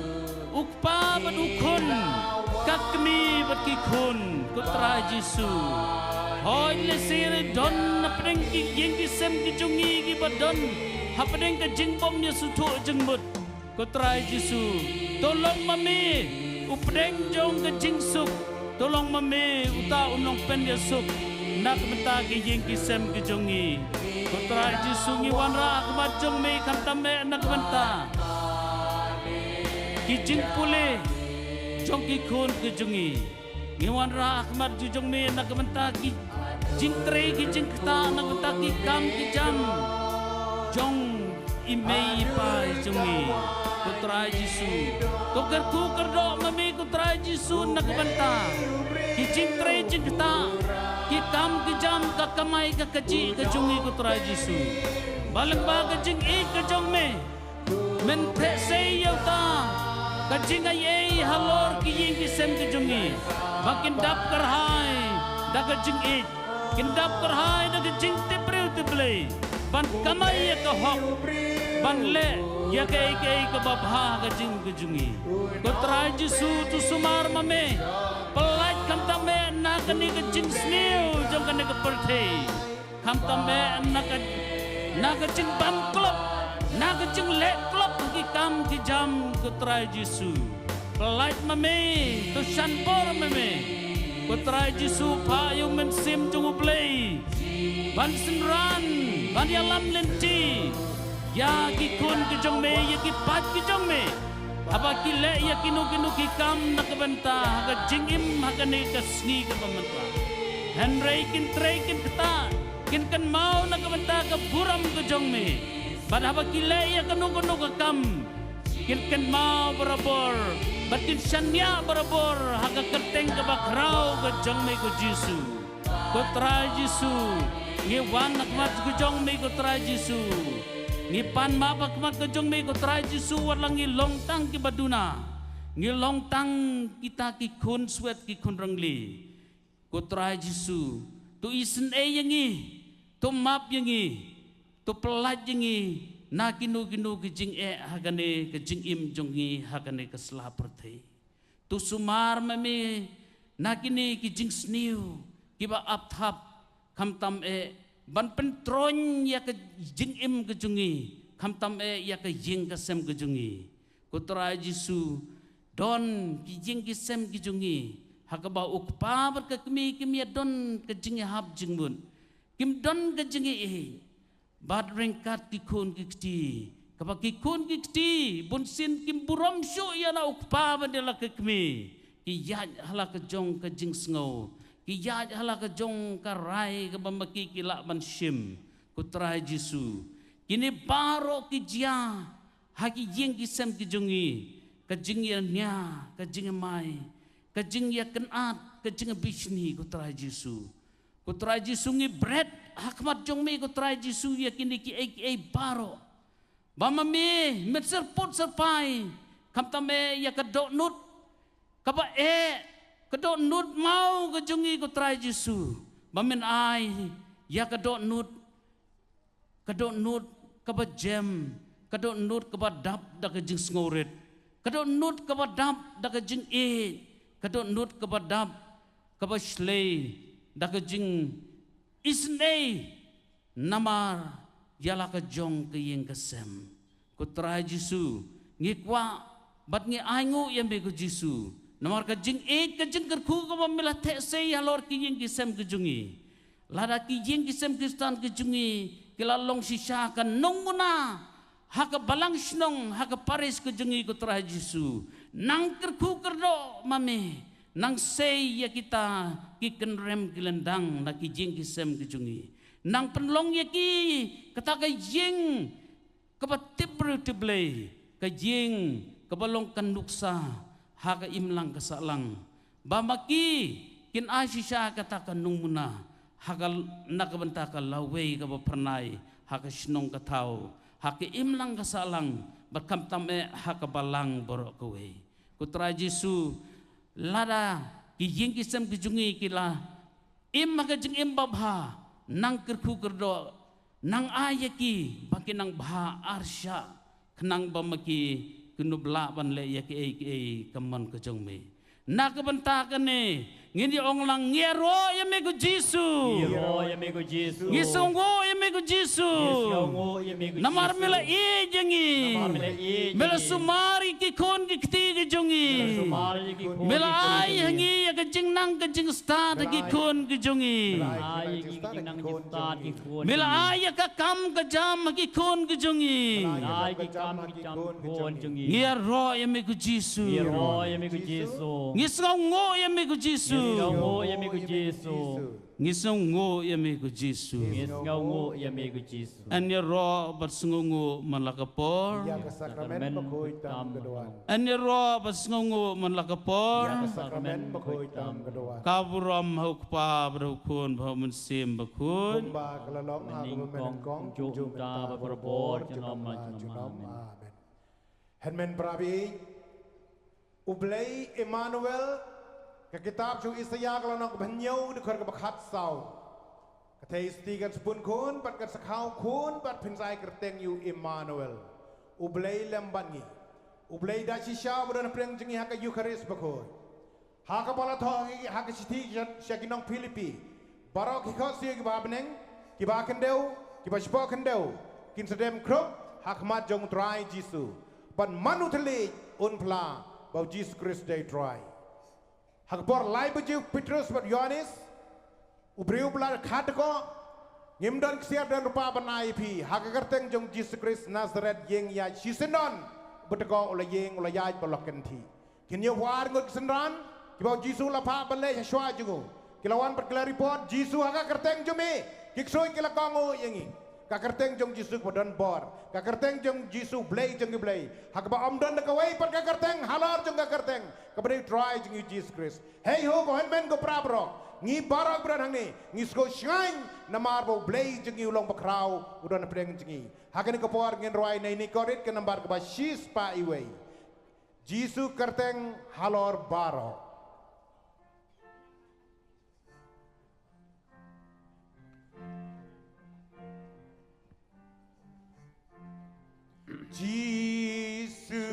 ukpa bat ukun kakmi bat kikun putra Jisu hoi lesir don hapdeng ki yeng kisem kejungi ki badon hapdeng kejing bom Yesu tu jengbut putra Jisu tolong mami updeng jong kejing suk tolong mami uta unong pen Yesu nak benta ki yeng kisem kejungi putra Jisu ngiwan ra kemat jungmi kam tamme nak benta ki jing pule jong ki khun kejungi ngiwan ra kemat jungmi nak benta ki jing tre ki jing kta nak benta ki kam ki jam jong imei pai jungi putra Jisu tukar ku kerdo mami putra Jisu nak benta ki jing tre jing kta ki kam ki jam ka kamai ka kaji ka jungi putra Jisu balang ba ka jing e ka jong me men the se yauta ka jing ai halor ki ying ki sem ka jungi makin dap karhai da ka jing e kin dap karhai da ka jing te preu te play ban kamai ka hok ban le ya ke ka babha ka jing ka jungi putra Jisu tu sumar mame pelaj kam tamme na kani ka jing snew jong kani ka perthe kam tamme na ka jing bam klop na ka jing le klop ki kam ki jam putra Jisu pelaj mame tu san por mame putra Jisu pa yung men sim jong play ban senran ban Ialam lenti ya ki kun ki jong me ya ki pat ki jong me apa kile ya kinu ki kam nak benta ka jingim hakane ka sni ka pamanta henry kin tre kin kata kin kan mau nak benta ka buram ka jong me bad apa kile ya kanu ka kam kin kan mau barabor bad kin shanya barabor haka kerteng ka bakrau ka jong me ko Jisu putra Jisu nge wan nak mat ka jong me ko putra Jisu ngi pan ma pak mat ka jong me ko trai Jisu walang ngi long tang ki baduna ngi long tang kita ki khun swet ki khun rangli ko trai Jisu tu isen e yangi tu map yangi tu pelaj yangi na kinu ki jing e hagane ke jing im jongi hagane ke sla perthe tu sumar mame na kini ki jing sniu ki ba ap thap kham tam e ban pentron ya ke jing im ke jungi kham tam e ya ke jing ke sem ke jungi putra Jisu don ki jing ki sem ki jungi hakaba ukpa ber ke kemi don ke jing hab jingbun kim don ke jingi e bad ringkat ki khon ki kti kapag kikun kikti bunsin kimburam syo ya na ukpa bandela kekmi kiyaj hala kejong kejing sngo kiyaj hala kejong karai kabamaki kila banshim kutrai Jisu kini baro kijia haki jing kisem kijongi kejing ya nya kejing mai kejing ya kenat kejing bisni kutrai Jisu ngi bread hakmat jong mi kutrai Jisu ya kini ki ai baro Bama me serput serpai kam tame ya kedok nut kaba kedok nut mau kejungi ko try Jisu bamin ai ya kedok nut kaba jam kedok nut kaba dap da kejing ngoret kedok nut kaba dap da kejing kedok nut kaba dap kaba slay da kejing isnei namar Yala ka jong kayeng kasem. Kutray Jisu. Ngikwa. Bat ngi aingu yambe ko Jisu. Namar ka jing ka jing kerku ka mamila teksay halor kayeng kisem kejungi. Lada kayeng kisem kristan kejungi. Kilalong sisya ka nung muna. Haka balang sinong. Haka paris kejungi kutray Jisu. Nang kerku kerdo mami. Nang say ya kita. Kikenrem kilendang. Na kayeng kisem kejungi. Nang penlong yaki kata kajing kebatibru tiblay kajing kebalong kanduksa haga imlang kasalang bamaki kin asisya kata kanung muna haga nakabantaka laway kabapernay haga sinong katao haga imlang kasalang bakam tame haga balang borok kaway kutra Jisu lada kijing kisem kijungi kila magajing imbabha nang kerku kerdo nang ayaki baki nang bah arsya kenang bamaki kenubla ban le yaki kaman kejong me nak bentakan ne ngini ong lang ngero yame ko Jisu ngisongo yame ko Jisu namar mela jengi mela sumari ki kon ki kti ki jongi mela ai hangi ya kejing nang kejing sta ki kon ki jongi mela ai ya ka kam ka jam ki kon ki jongi ngero yame ko Jisu ngisongo yame ko Jisu Ngisongo yame ko Jisu Anya ro batsngungu malakapor Sakrament makoy tam keduan Anya ro batsngungu malakapor Sakrament makoy tam keduan Kaburam hukpa berhukun bahmensim bakun Kumba kelalong aku menengkong Jumta berpor Jenom Amen Henmen Prabi Ublay Emmanuel ke kitab chu Isaya kalau nak banyau dekat ke bakat sau katei stigan sepun kun pat kat sakau kun pat pinsai kerteng yu Emmanuel ublay lembangi ublay da shisha bodan preng jengi haka Eucharis bakoi haka bala thongi haka siti shakinong Filipi barok hikot si ki babneng ki ba kendeu ki ba spo kendeu kin sedem krop hakmat jong try Jisu pan manuteli unpla bau Jesus Christ day try Hakbor lai baju Petrus ber Yohanes ubriu belar khat ko ngimdan siap dan rupa banai pi hakakerteng jong Jesus Christ Nazareth yeng ya sisenon beteko ola yeng ola yaj bolok kenti kinyo war ngot senran kibau Jesus la pa balai shwa jungu kilawan bergelar report Jesus hakakerteng jome kiksoi kila kongo yengi kakerteng jong Jesus bodon bor kakerteng jong Jesus blay jong blay hakba omdon dekawai per kakerteng halor jong kakerteng kabri try jong Jesus Christ hey ho ko hen go prabro ngi barok bran hang ni ngi sko shine na marbo blay jong ulong bakrau udon preng jong hakani ko por ngin roi nei ni korit ke nambar ke ba shis pa iway Jesus kerteng halor barok Jisu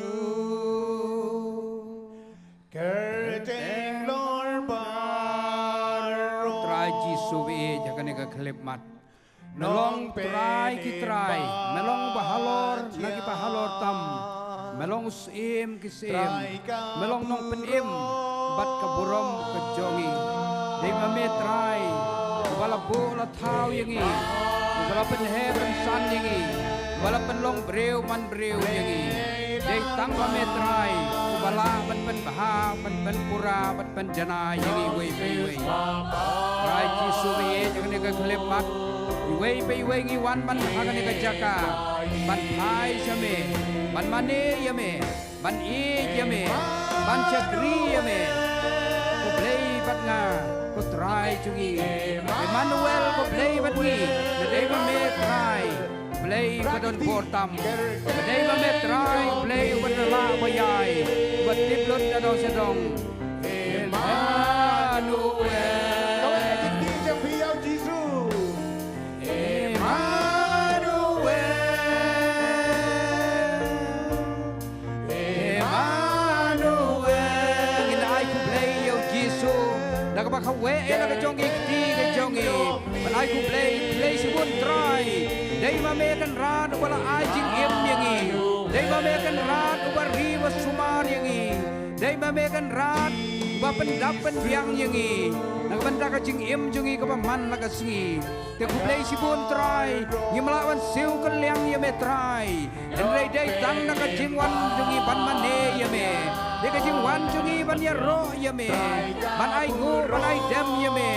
kerteng lor baro try Jisu be jakan ka klep mat melong try ki try melong bahalor lagi bahalor tam melong sim ki sim melong nong penim bat kaburom kejongi de mame try bala bu la thau yangi bala pen he pen san yangi bala pen long breu man breu yangi dei tang ba metrai bala pen baha pen pura pen jana yangi wei wei rai ki suwe jangan ke klep mat wei wei ngi wan man hagan ke jaka ban hai jame ban mane yame ban e yame ban chakri yame ko play bat nga ko try chungi Emmanuel ko play bat ngi dei ba me try play ko don portam dei ba me try play ko la bayai bat tiplot na do sedong Emmanuel Nak kau we, nak jongi kti, jongi. Balai ku play sebut try. Dei mamekan rat, wala ajing em yangi. Dei mamekan rat, ubar riwa sumar yangi. Dei mamekan rat, ubar pendapan biang yangi. Nak benda kajing em jongi kepaman nak singi. Te ku play sebut try. Ni melawan siu keliang yame try. Dan dei tang nak kajing wan jongi ban mane yame. Dia kajing wan jungi ban ya roh ya me ban ai ngu ban ai dem ya me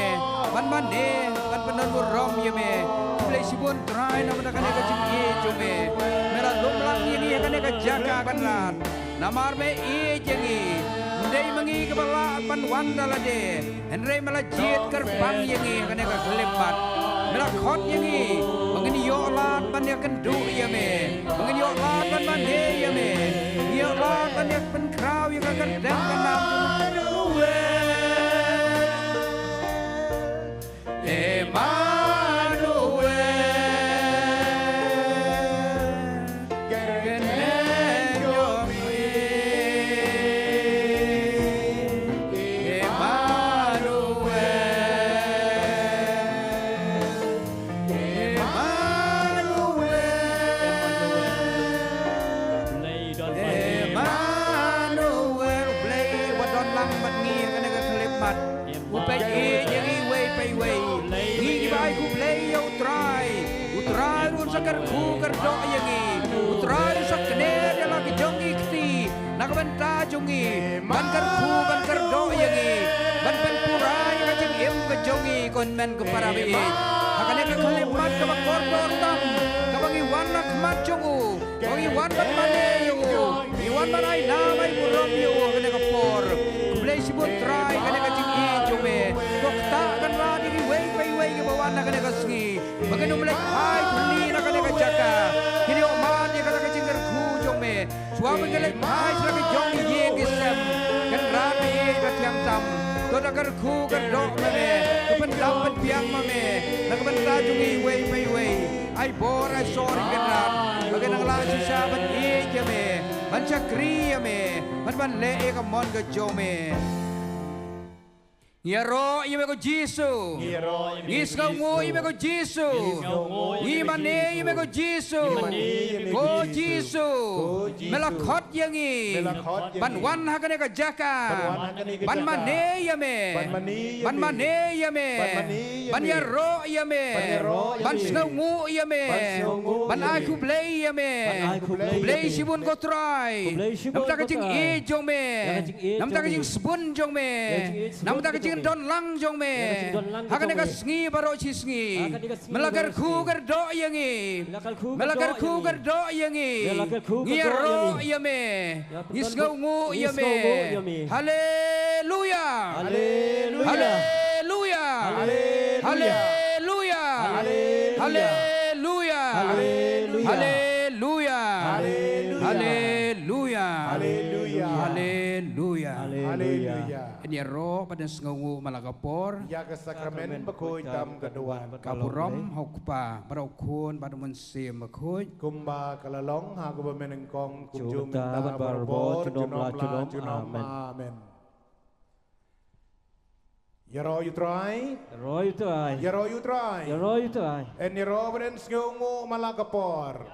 ban mane ban penon rom ya me play sibun try na ban kan kajing ye jo me mera lumlang ini kan ka jaga kan ran namar me e jengi dei mangi kepala ban wan dalade henre melajit kerbang yengi kan ka kelepat mera khot yengi mangini yo lat ban ya kendu ya me mangini yo lat ban mane ya me yo lat ban ya pen krau yang akan datang Ku kerdo yangi utrai sakne dia lagi jongi kti nak benta jongi ban kerdo yangi ban purai kajing em ke jongi kon men ke para bi hakane ke kalimat ke kordo tam ke bangi warna kemat jongu bangi warna mane yo iwan manai namai burom yo kene ke por play sibut try kene kajing e jome dokta kan ra di wei ke bawana kene ke sngi bagano melek hai beli jaga kini oman yang kata kecing kerku jome suami kelek mai selagi jong ye kisem kan rapi kat yang tam to da kerku kerdok mame kependam penpiang mame nak benda jungi wei ai bor ai sorry kenat bagai nang la susah ban e jame ban chakri ame ban le e kamon ke jome Yaro ime ko Jesu. Ngis kau ngu ime ko Jesu. Ngimane ime ko Jesu. Ko Jesu. Melakot yangi. Ban wan hakane ka jaka. Ban mane yame. Ban mane yame. Ban yaro yame. Ban snau ngu yame. Ban aku play yame. Play sibun ko try. Namta kajing e jome. Namta kajing spun jome. Namta kajing don lang jong me hakan ka sngi baro chi sngi melakar ku gerdo yangi melakar ku gerdo yangi ngiro yame ngisgo ngu yame haleluya haleluya haleluya haleluya haleluya haleluya haleluya haleluya haleluya ini roh pada sengungu malakapor ya ke sakramen bekoi tam keduan kaburom hokpa barokun pada mensim bekoi kumba kalalong ha ku bemenengkong kumjum taban barbo junom amen Yaro you try Yaro you try and yaro beren sengungu malakapor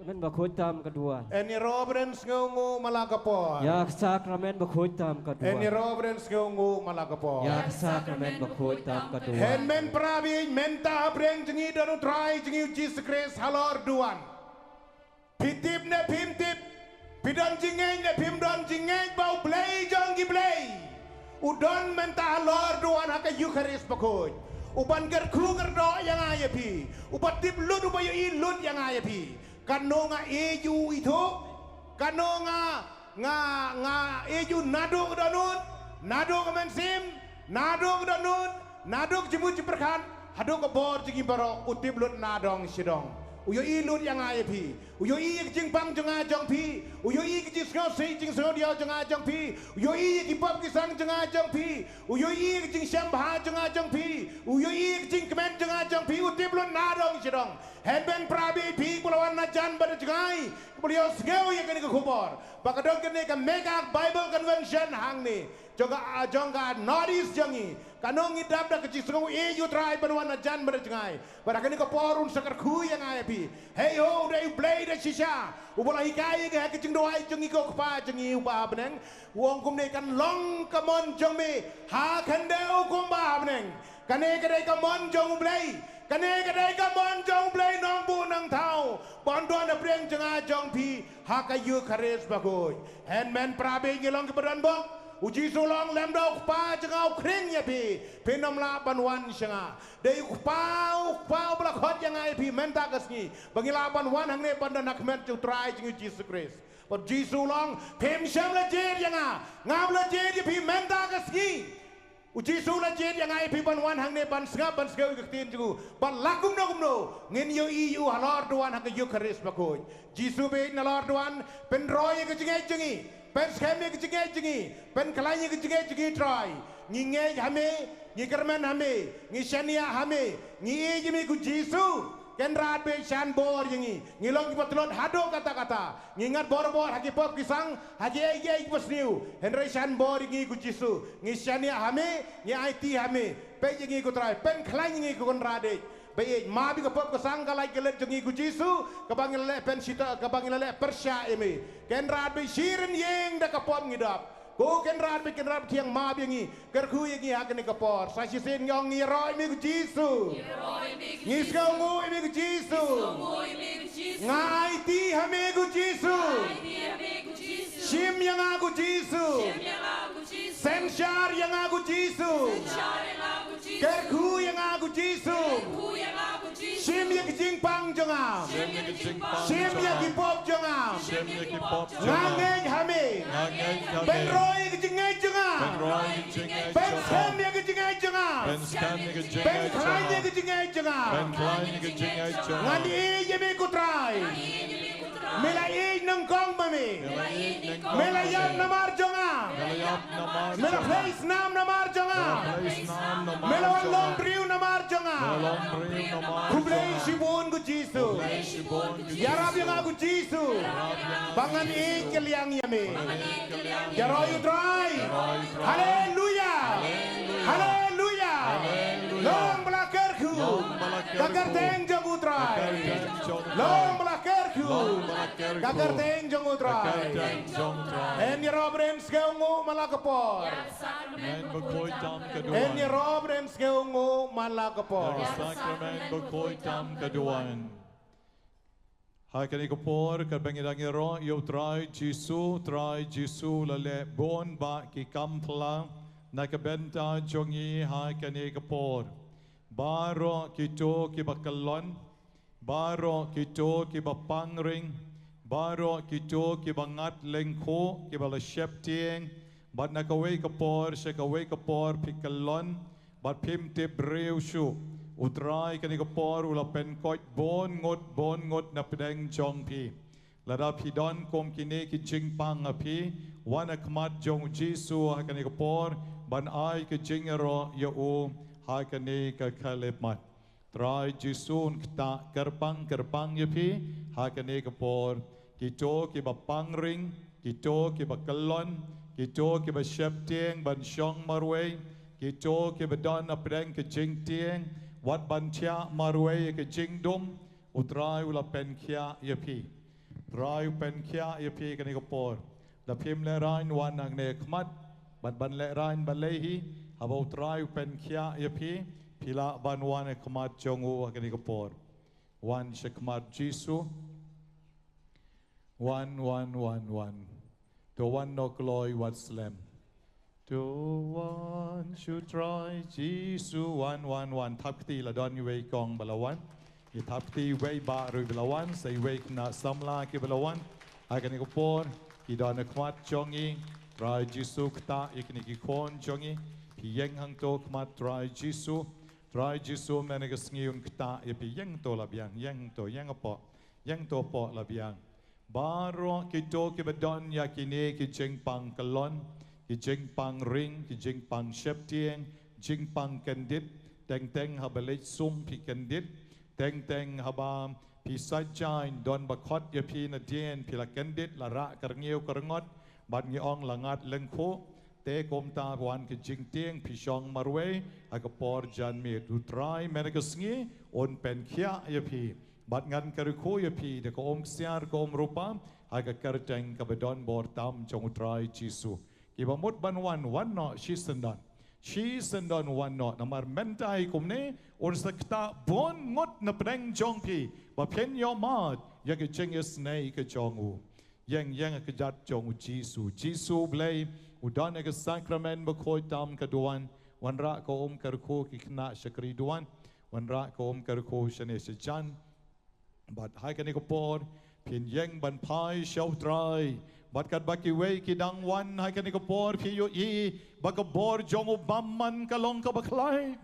men bakhutam kedua. Eni Robrens ngungu malakapor. Ya sakrament bakhutam kedua. Eni Robrens ngungu malakapor. Ya sakrament bakhutam kedua. Hen men prabi menta breng jengi donu try jengi Jesus Christ halor duan. Pitip ne pimtip. Pidon jingeng ne pim don jingeng bau play jonggi play. Udon menta halor duan haka Eucharis bakhoy. Uban gerku gerdo yang aye pi. Ubat tip lut ubayo i lut yang aye pi. Kano nga eju itu, kano nga eju naduk danun, naduk mensim, naduk danun, naduk jemut jeperkan, haduk kebor jengi barok utip lut nadong sidong. Uyo i lut yang aye pi, uyo i jing pang jeng ajong pi, uyo i jing sengau sei jing sengau dia jeng ajong pi, uyo i kipap kisang jeng ajong pi, uyo i jing syambah jeng ajong pi, uyo i jing kemen jeng ajong pi, utip lut nadong sidong. Heben prabi pi pulawan najan pada jengai, beliau sengau yang kini KHUBOR. Pakadong kini ke Mega Bible Convention hang ni, jongga Northeast jengi. Kanong idap dah kecil sengau eju try pulawan najan pada jengai. Pada kini KHUBOR sakar ku yang ai pi. Hey ho, dah play dah sisa. Ubola hikai ke kecing doai jengi ko kpa jengi uba beneng. Wong kum ni kan long kamon jongmi ha kandeu kumba beneng. Kane kedai kamon jong play. Kane kedai kamon jong play nong bu nang tau. Bondoan na preng jenga jong pi haka Eucharis bagoy. Handman prabe ngilong keberan bok. Uji sulong lem dok pa jengau kring ya pi. Pinom la banwan senga. Dei ukpau belakot yang ai pi menta kesni. Bagi la banwan hang ne pandan nak met ju try jeng Jesus Christ. But ji sulong pem syam la jer yang ngam la jer pi menta kesni. Uji sula jen yang ai pi banwan hang ne ban sengap ban segau iktin ju. Ban lakum no ngin yo iu halor duan hang Eucharis bakoy. Jisu be nalor duan pen roy ke jengi. Pen skeme ke jengi, pen kalanya ke jengi try. Ngi nge hame, ngi kerman hame, ngi shania hame, ngi jemi ku Jisu. Ken rat be shan bor yengi, ngi long patlot hado kata-kata. Ngi ngat bor haki pop kisang, haki ege pasniu. Henry shan bor yengi ku Jisu. Ngi shania hame, ngi IT hame. Pe yengi ku try, pen kalanya yengi ku konrade. Baik, mabi ke pop kesang kalai kelet jengi ku Jisu, kabangil le pensita, kabangil le persya emi. Kenrat be shirin yeng dah ke pop ngidap. Ko kenrat be kenrat tiang mabi yengi, kerku yengi hakene ke por. Sasisin ngong ngiroi mi ku Jisu. Ngi skongu mi ku Jisu. Ngai ti hame ku Jisu. Shim yang aku Jisu. Sensyar yang aku Jisu. Kerku yang aku Jisu. Shim yang kecing pang jengam. Shim yang kipop jengam. Ngangeng hame. Ben roy kecing jengam. Ben sem yang kecing jengam. Ben klein yang kecing jengam. Ngani ye me kutrai. Melai nangkong mami. Melayap namar jengam. Mela place nam namar jengam. Melawan long riu namar jengam. Kublai sibun ku Jisu. Yarab yang aku Jisu. Bangan ikel yang yami. Yaroyu try. Haleluya. Haleluya. Long belakarku. Kakar teng jagu try. Long belakarku. Kakar teng jagu try. En Robrens keungu malakapor. En Robrens keungu malakapor. Sakrament berkoi tam keduaan. Hakan ikapor kerbangirangi roh yo try Jisu lale bon ba ki kampla nakabenta jongi hakan ikapor. Baro kito ki bakalon, baro kito ki Bapang ring, baro kito ki bangat lengko ki bala sheptieng, bat nakaway kapor shakaway kapor pikalon, bat pim tip rew shu. Utrai kani kapor ula penkoit bon ngot na pedeng jong pi. Lada pidon kom kini ki jingpang api, wana kmat jong Jisu hakani kapor, ban ai ki jingero ya hakani ka kalemat. Trai Jisun kita kerpang ya pi, hakani kapor, kito ki Bapang ring, kito ki bakalon, kito ki basyeptieng ban syong marway, kito ki badon na pedeng ki jing tieng, wat bantia marway ke jingdom utrai ula penkia yapi trai pen kia ye pi kan ko por da phim le rain wan ang ne khmat ban le rain ban le hi abo trai pen kia ye pi pila ban wan e khmat jongu kan ko por wan shakmat jisu one to one no glory what slam to one should try jisu one thap ti la don we kong balawan i thap ti we ba ru balawan sai we na samla ki balawan ai kan ko por i don khmat jongi try jisu kta ikni ki kon jongi pi yeng hang to khmat try jisu mane ka sngiun kta e pi yeng to la biang yeng to po la biang baro ki to ki badon ya ki ne ki jeng pang kalon ki jeng pang ring ki jeng pang shep tieng jeng pang kendit teng habalech sum pi kendit teng habam pi sajain don bakot ya pi na dien pi la kendit la ra karngiu karngot ban ngi ong langat lengkho te kom ta wan ki jing tieng pi shong marwe agapor jan mi tu try menegasngi on pen khia ya pi bat ngan karikho ya pi de ko om siar ko om rupa aga karteng ka bedon bor tam chong try jisu ki bamut ban wan no she sendon wan no namar mentai kumne on sakta bon ngot na preng jong pi ba pen yo mat ya ke cheng is nei ke jongu yang ke jat jong jisu blai udan ke sakrament ba khoi tam ka duan wan ra ko om karikho ki khna shakri duan wan ra ko om karikho shane se jan but hai kan ko por pin yang ban pai shau trai but kat baki wei ki dang wan hai kan ko por phi yo i ba ka bor jong bamman ka long ka baklai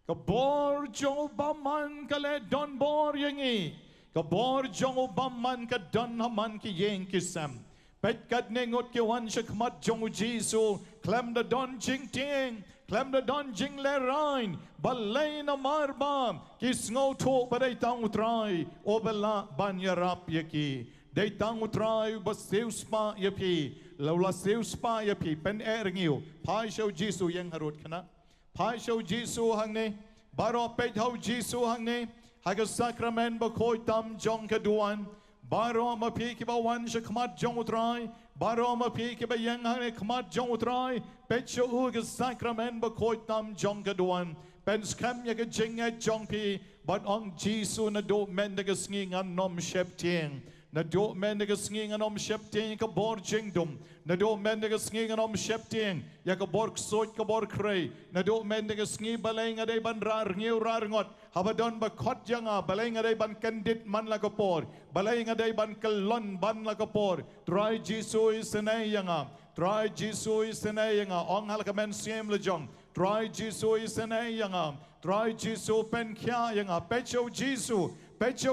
ka bor jong bamman ka le don bor yang i ka bor jong bamman ka don haman ki yeng ki sam pet kat ne ngot ki wan shakmat jong jisu klem da don jing tieng klem da don jing le rain balai na marba kis ngo to badai tang utrai obela ban yarap yaki dei tang utrai baseu spa yapi laula seu spa yapi pen ngiu pai show jisu yang harut kana pai show jisu hangne baro pet hau jisu hangne haga sakrament ba khoi tam jong kaduan baro ma pi ki ba wan shakmat jong utrai baro ma pi ki ba yang hangne khmat jong utrai pet show uga sakrament ba khoi tam jong kaduan pen skam ya ke jing e jong pi but on jisu na do men de sngi ngan nom shep tieng na do men de sngi ngan nom shep tieng ka bor jing dum na do men de sngi ngan nom shep tieng ya ka bor soit ka bor krei na do men de sngi baleng ade ban rar ngiu rar ngot habadon ba khot janga baleng ade ban kendit man la ka por baleng ade ban kalon ban la ka por try jisu is ne yanga try jisu is ne yanga ong hal ka men siem le jong try jisu is ne yanga try jisu pen kya yanga pecho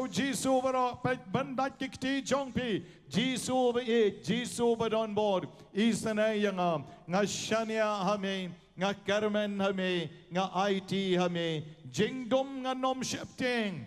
jisu baro pet bandat kikti jong pi jisu be jisu badon board is ne yanga ngashania hame nga Carmen hame nga IT hame jingdom nga nom shepteng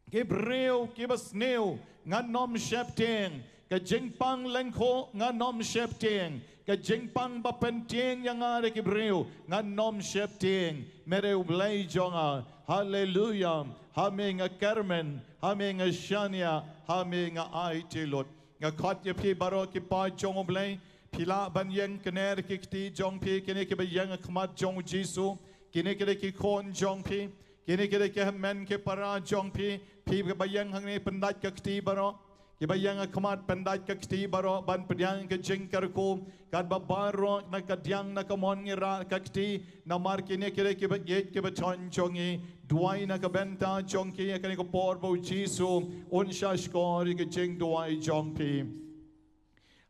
Gibreu kibasneu nga nom shepteng ka jingpang lengko nga nom shepteng ka jingpang bapenteng yang are Gibreu nga nom shepteng mereu blai jonga hallelujah hame nga Carmen hame nga Shania hame nga IT lot nga khat ye pi baro ki pa jong blai pila ban yang kener ki ti jong pi kene ke yang khmat jong jisu kene ke ki khon jong pi kene ke men ke para jong pi ke bayang hang ne pendat ke ti baro ke bayang khmat pendat ke ti baro ban pedyang ke jing karko kad babaro na kadyang na kamon ngira ke ti na mar kene ke yet ke bachon jongi duai na ka benta jong ki kene ko por bo jisu on shashkor ke jing duai jong pi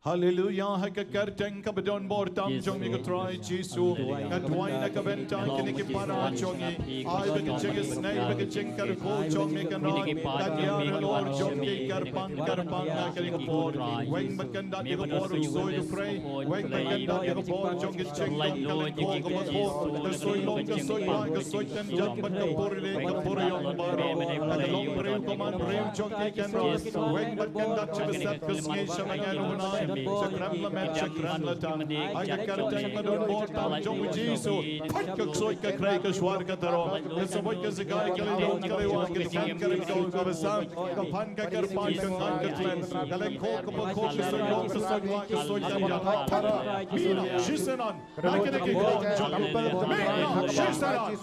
Hallelujah, haka karteng ka bedon bor tam jong mi ka try jisu ka twai na ka benta kini ki para jongi ai ba ka jing snai ba ka jing kar ko jong mi ka no ka dia lord jong ki karpang na kini ka por weng ba kan da ka por so you pray weng ba kan da ka por jong ki jing dom ka ko ka ko ka soy long ka soy ba ka soy tan jat ba ka por le ka por yong baro ka long pre Koman Rim Jongi Kenron, Wing Batkan Dutch Besat Kusni Shamangan Unai, Sakrament Sakramatan, Ayakartan Madon Mortam Jong Jisu, Pakak Soika Kreka Shwarka Taro, Samoika Zagai Kalidon Kalewan, Kan Kariko Kabasan, Kapan Kakarpan Kangan Katlan, Kalenko Kapako Kisayong Kasagwa Kasoyan Yapara, Mina, Shisanan, Nakanaki Gon Jong, Mina, Shisanan,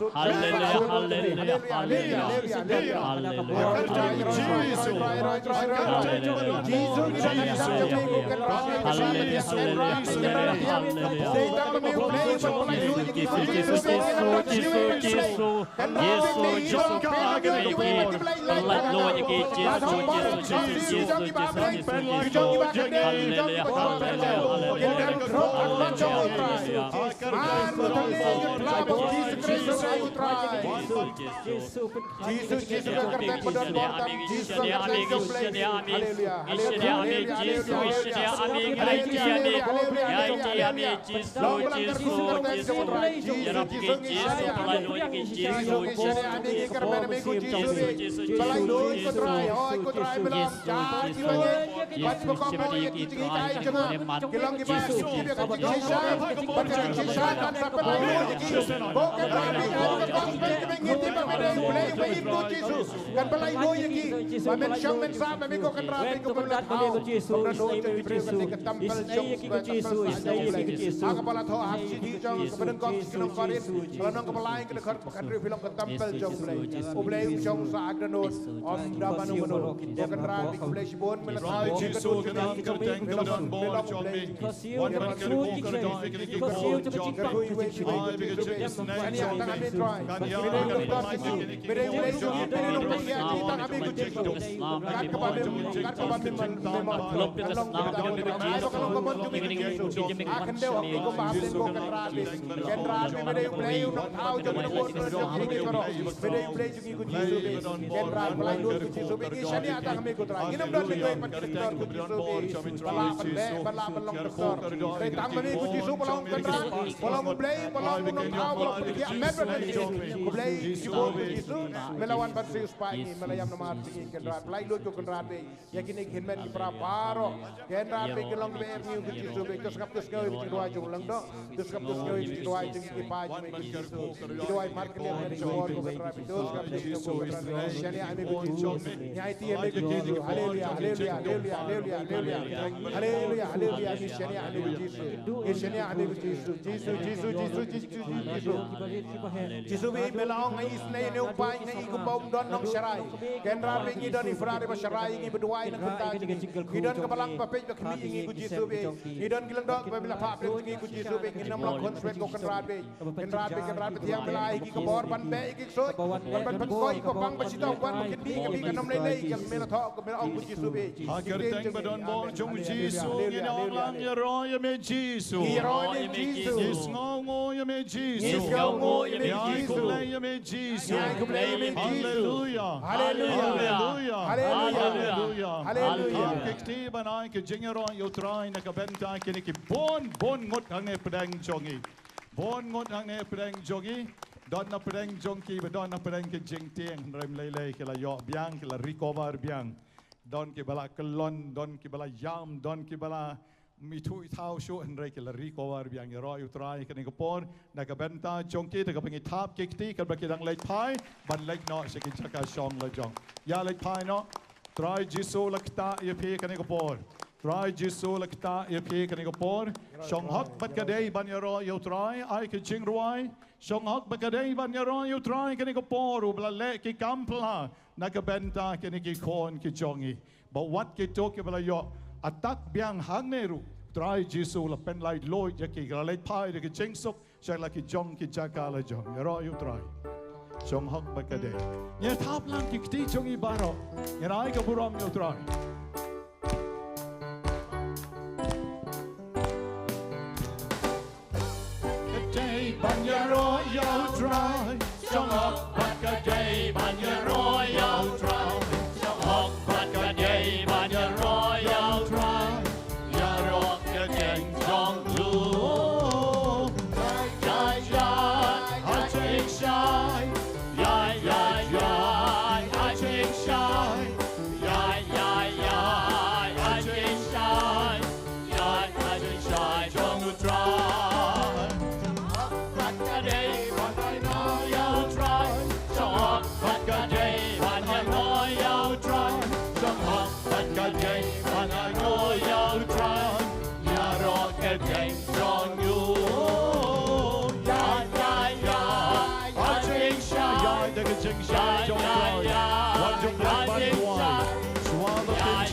melawan Barsius Pai melayam nomor tinggi kendra pelai lu kendra be yakin ik hinmen di praparo kendra be kelong be erniu kecil sobe terus kapus kau di dua jung lang do terus kapus kau di dua jung di pa jung di dua mark le dari gor kendra be terus kapus kau kendra shani ame kecil nyai ti ame kecil haleluya haleluya haleluya haleluya haleluya haleluya haleluya ni shani ame kecil ni shani ame kecil Jesus be melang ngai isnai ne upai ngai kumbau don nong sharai kendra be ngi don ifrare ba sharai ngi beduai nang kunta ngi don kebalang ba pej ba khmi ngi ku Jesus be ngi don gilang dok ba bila pa pre ngi ku Jesus be ngi nam long kon swet ko kendra be tiang belai ngi kebor ban be ngi so ban koi ko bang ba sita wan ba kini ngi ka nam lei ka mela tho ko mela ong ku Jesus be agar teng ba don bo jong Jesus ngi ong lang ya ro ya me Jesus ngi ro ya Jesus yes ngo ya me Jesus yes ngo ya me Jesus Hallelujah. Hallelujah. Hallelujah. Hallelujah. Kekti banai ke jingero yo try na kabenta kini ki bon ngot hange pedang jongi. Bon ngot hange pedang jongi. Don na pedang jongki don na pedang ke jingtieng rem lele ke la yo biang ke la recover biang. Don ke bala kelon, don ke bala yam, don ke bala mi thui thao shu en re ke la recover biang ro yu try ke ni kapor na kabenta jongki te ka pengi thap kekti ka ba ke dang lek pai ban lek no se ke chaka shong la jong. Ya lek pai no try jiso lakta ye pe ke ni kapor. Try jiso lakta ye pe ke ni kapor. Shong hak bat ka dei ban ro yu try ai ke ching ruai. Shong hak bat ka dei ban ro yu try ke ni kapor u bla le ke kampla na kabenta ke ni ki kon ki jongi. Ba wat ke to ke bla yo atak biang hang neru. Try jisu la pen light loy ya ki galait pai de ki chingsuk sha la ki jong ki chaka la jong ya ro yu try chong hok ba ka de ya thap lang ki ti chong I baro ya rai ka buram yu try day ban ya ro yu try chong hok ba ka day ban ya ro yu try chong hok ba ka day ban ya ro yu try shine, I take shine.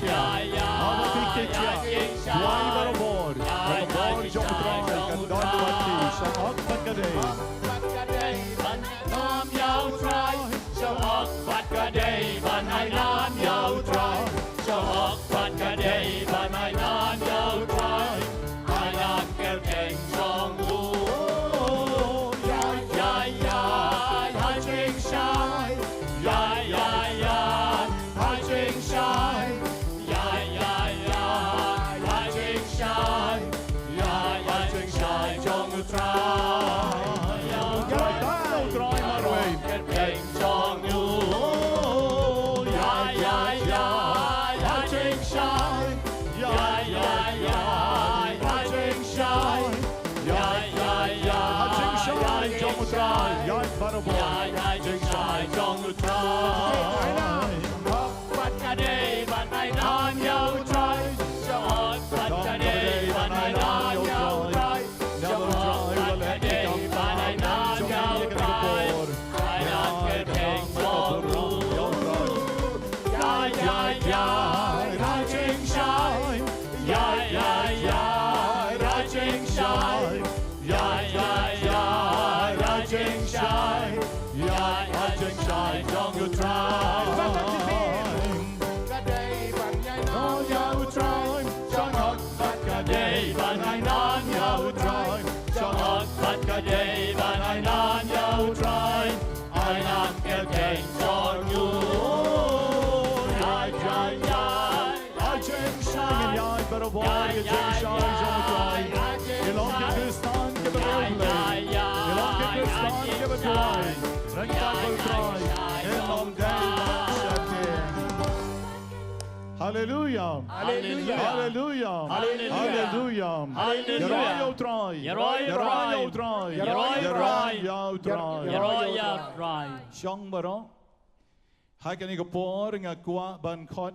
Kikia, Aba Kikia, Wai Barabor, Barabor Jong Trai, Kan Don Wati, Shang Ok Pat Kadei. Nam Yau Trai, Shang Ok Pat Kadei, Ban Hai Nam Yau Trai, Shang Ok Pat Kadei, Ban Hai Nam Yau Trai, Hai Nam Kel Keng Chong Lu. Hai Ching Shai, Hai Ching Shai, Hai Ching Shai, Hai Ching Shai, Chong Lu Trai, Yau Trai, Marway, Kel Keng Chong Lu. Hai Ching Shai, Hai Ching Shai, Hai Ching Shai, Yai Barabor, Hai Ching Shai, Chong Lu Trai. Pat Kadei, Ban Hai Nam Yau Trai, Chong Pat Kadei, Ban Hai Nam Yau Trai, Chong Pat Kadei, Ban Hai Nam Yau Trai, Hai Nam Kel Keng Chong Lu. Hai Ching Shai, Hai Ching Shai, Hai Ching Shai, Hai Ching Shai, Chong Lu Trai. Kadei, Ban Hai Nam Yau Trai, Chong Pat Kadei, Ban Hai Nam Yau Trai, Chong Pat Kadei, Ban Hai Nam Yau Trai, Hai Nam Kel Keng Chong Lu. Hai Ching Shai, Yai Barabor, Yai Ching Shai, Jong Trai. Ilong Kyrgyzstan, give it away. Ilong Kyrgyzstan, give it away. Rangkang Trai, Ilong Day, Hallelujah. Hallelujah. Hallelujah. Hallelujah. Hallelujah. Yaroi Yau Trai. Yaroi Yau Trai. Yau Trai. Yaroi Trai. Shong Baro. Hai kan iko por ngakwa ban khot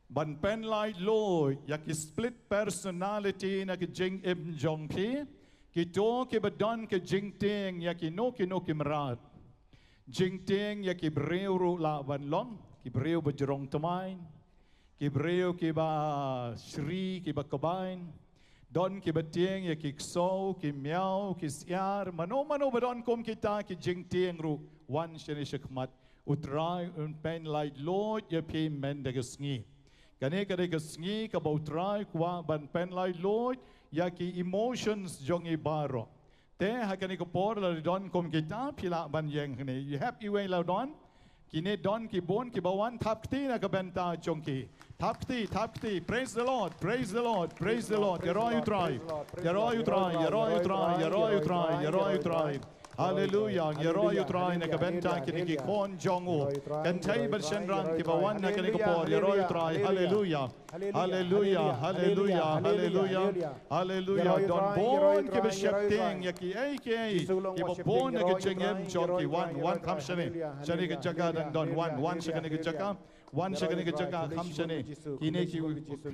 ban pen light loy yak split personality na ki jing im jong pi ki to ki badon ki jing ting yak no ki mrat jing ting yak breu ru la ban long ki breu bajrong tamain ki breu ki ba shri ki ba kabain don ki batieng yak ki so ki miao ki siar mano badon kom kita ki jing ting ru wan shene shakmat utrai un pen light lord ye pi men de gesngi kane kade gesngi ka bautrai kwa ban pen light lord ya ki emotions jong i baro te ha kane ko por la don kom kita pila ban yeng ne you happy way la don kine don ki bon ki bawan thapti na ka benta chongki thapti praise the lord praise the lord praise the lord yaroi utrai Hallelujah. Yaroi utrai na kabenta kiniki kon jongu. Kantai bersendran kibawan na kiniki por yaroi utrai. Hallelujah. Hallelujah. Hallelujah. Hallelujah. Hallelujah. Don bon ki beshepting yaki ki bon na kachengem jonki one kam shani. Shani ka jaga dan don one shani ka jaga. One shani ka jaga kam shani. Kine ki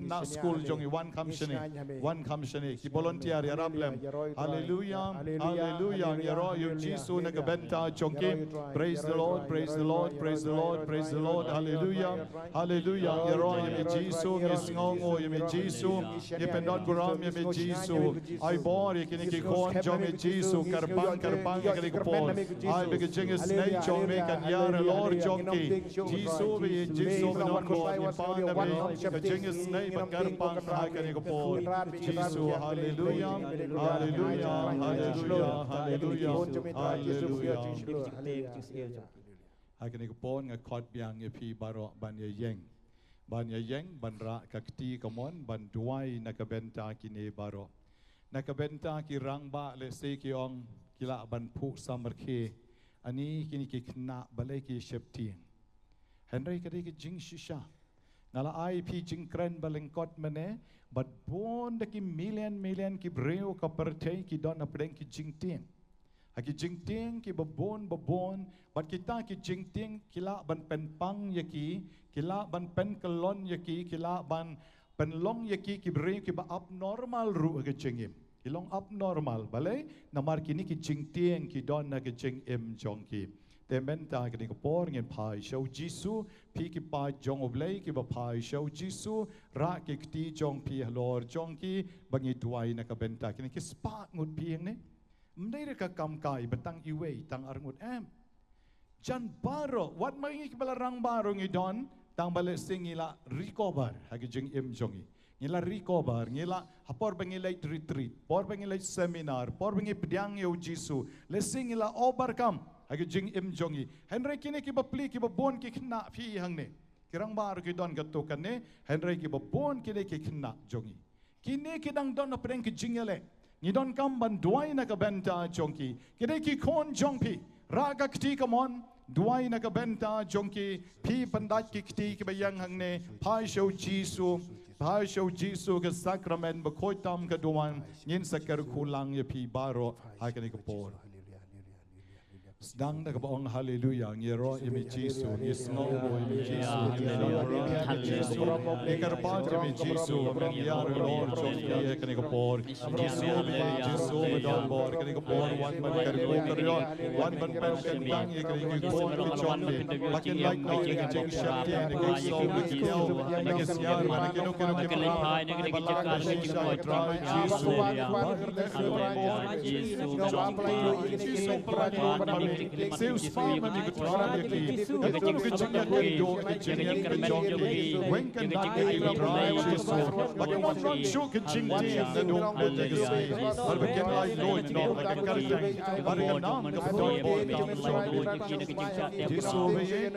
na school jongi one kam shani. Ki volunteer yarablem. Hallelujah. Hallelujah. Yaroi Jesus na kabenta chonki. Praise the Lord, praise the Lord, praise the Lord, praise the Lord. Hallelujah. Hallelujah. Yero yemi Jesus, yesngongo yemi Jesus. Yependon guram yemi Jesus. Ay bor yekini ki kon jongi Jesus. Karbang yekini ko por. Ay bege jinges nei chongi kan yara Lord chonki. Jesus be Jesus be non bor. Yepan na be jinges nei ban karbang yekini ko por. Jesus. Hallelujah. Hallelujah. Hallelujah. Hallelujah. Hallelujah. Hai kan ikupon ngakot biang yepi baro ban yeng ban ra kakti kamon ban duai nakabenta kini baro nakabenta ki rangba le se ki ong kila ban pu samarke ani kini ki kna balai ki shepti Henry kadi ki jing shisha ngala IP jing kren balengkot mene bat bon de ki million ki breu ka pertei ki don apdeng ki jing ting Aki jingting ki babon bat kita ki jingting kila ban penpang yaki kila ban pen kelon yaki kila ban penlong yaki ki beri ki ba abnormal ru ke jingim kilong abnormal balai namar kini ki jingting ki don na ke jingim jongki Tementa ke ni kapor ngin pai show Jisu pi ki pai jong oblei ki ba pai show Jisu ra ki kti jong pi halor jong ki bangi tuai na ka benta ki ni ki spa ngut pi ne mdai ka kam kai betang iwe tang arngut jan baro wat mai ki balarang baro ngi don tang bale singila recover hagi jing im jongi ngila recover ngila hapor bangilai retreat por bangilai seminar por bangi pediang yo Jisu le singila overcome hagi jing im jongi henry kini ki bapli ki babon ki khna phi hang ne kirang bar ki don gatto kan ne henry ki babon ki le ki khna jongi kini ki dang don apreng ki jingele ni don kam ban duai na ka benta jongi kide ki khon jongpi raga kti kamon duai na ka benta jongki phi pandat ki kti ki bayang hang ne phai show Jisu phai show Jisu ke sakrament ba khoi tam ka duan ngin sakar khulang ye phi baro ha ka ni ka por sedang dah kebaong haleluya ngero imi Jisu ngisno imi Jisu Jisu ekar pat imi Jisu ya Lord jompi kani kapor Jisu Jisu bedon bor kani kapor wan ban kar ko karyon wan ban pen kan bang ye kani kapor ki jompi makin like no ye jing shakti ne ko so ki leo ne ke siar ne ke no ke pai ne ke jakar ke Jingkoit Jisu Jisu Seus fama ni kutrara ki katong ki jinga ki do ki jinga ki jongi when can that be right Jisu bakin wan ron shu ki jingti na do le legacy har bakin ai Lord no bakin kartang bakin nam ka do Jisu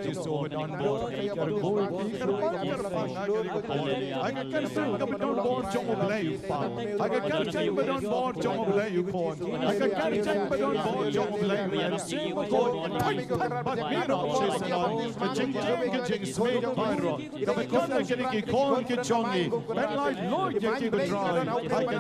Jisu don bo kar go ki kar pa kar pa na ki ko ai ka kar sa ka don bo jong o play pa ai ka kar sa ka don bo jong o play ko ai ka kar sa ka don bo jong o play ko But mira, Jesus, the jing smith pyro. The become the ki kon ki jongi. Ben like Lord you keep it dry. I can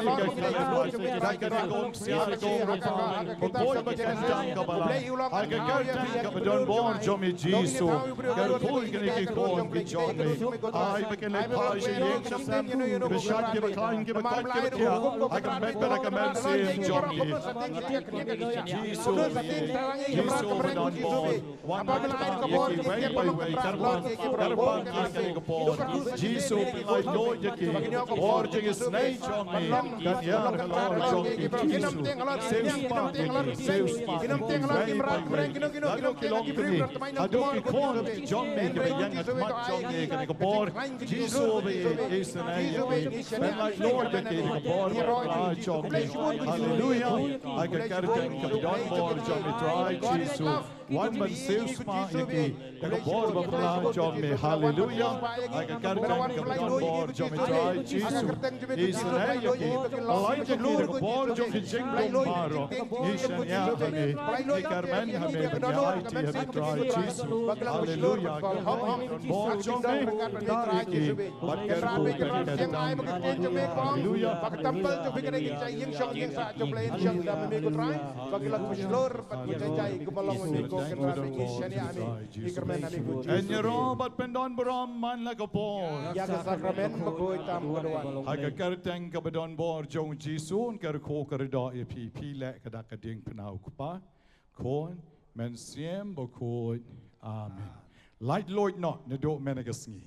get I can go siar go rapa. Boy but can jang kabala. I can get jang don born jomi Jisu. Gar boy can ki kon ki jongi. I can like page yin sam. The shot give a kind give a cut give a I can make better command say jongi. Jisu don bor wan ban ye ki way by way karban ye ki bor Jisu like Lord ye ki bor jing is nay jongi kan ya Lord jongi Jisu seus pa ado ki kon jongi ke yang at mat jongi kan ki bor Jisu be is nay ye ben like Lord ye ki bor jongi hallelujah I can karten ka don bor jongi try Jisu one man seus pa yaki ka bor ba pla jom me hallelujah I ka kartan ka don bor jom me try Jisu is na yaki alai ke ki ka bor jom ki jing dom baro ishan ya hame ni karman hame banyai ti hame try Jisu hallelujah bor jom me tari ki bat kar ko kan hallelujah pak tampal jo fikir ki cai yang syong yang sa jo plain syong da me ko try bagi lat muslor pat ko cai ko malong ni ko En je robot pendon brom man la kapor. Ya ka sakrament bagoy tam kaduan. Haga karteng ka bedon bor jong Jisun kar ko kar da e pi le ka da ka ding pnau kupa. Kon men siem bo ko amen. Light Lord no ne do menagasngi.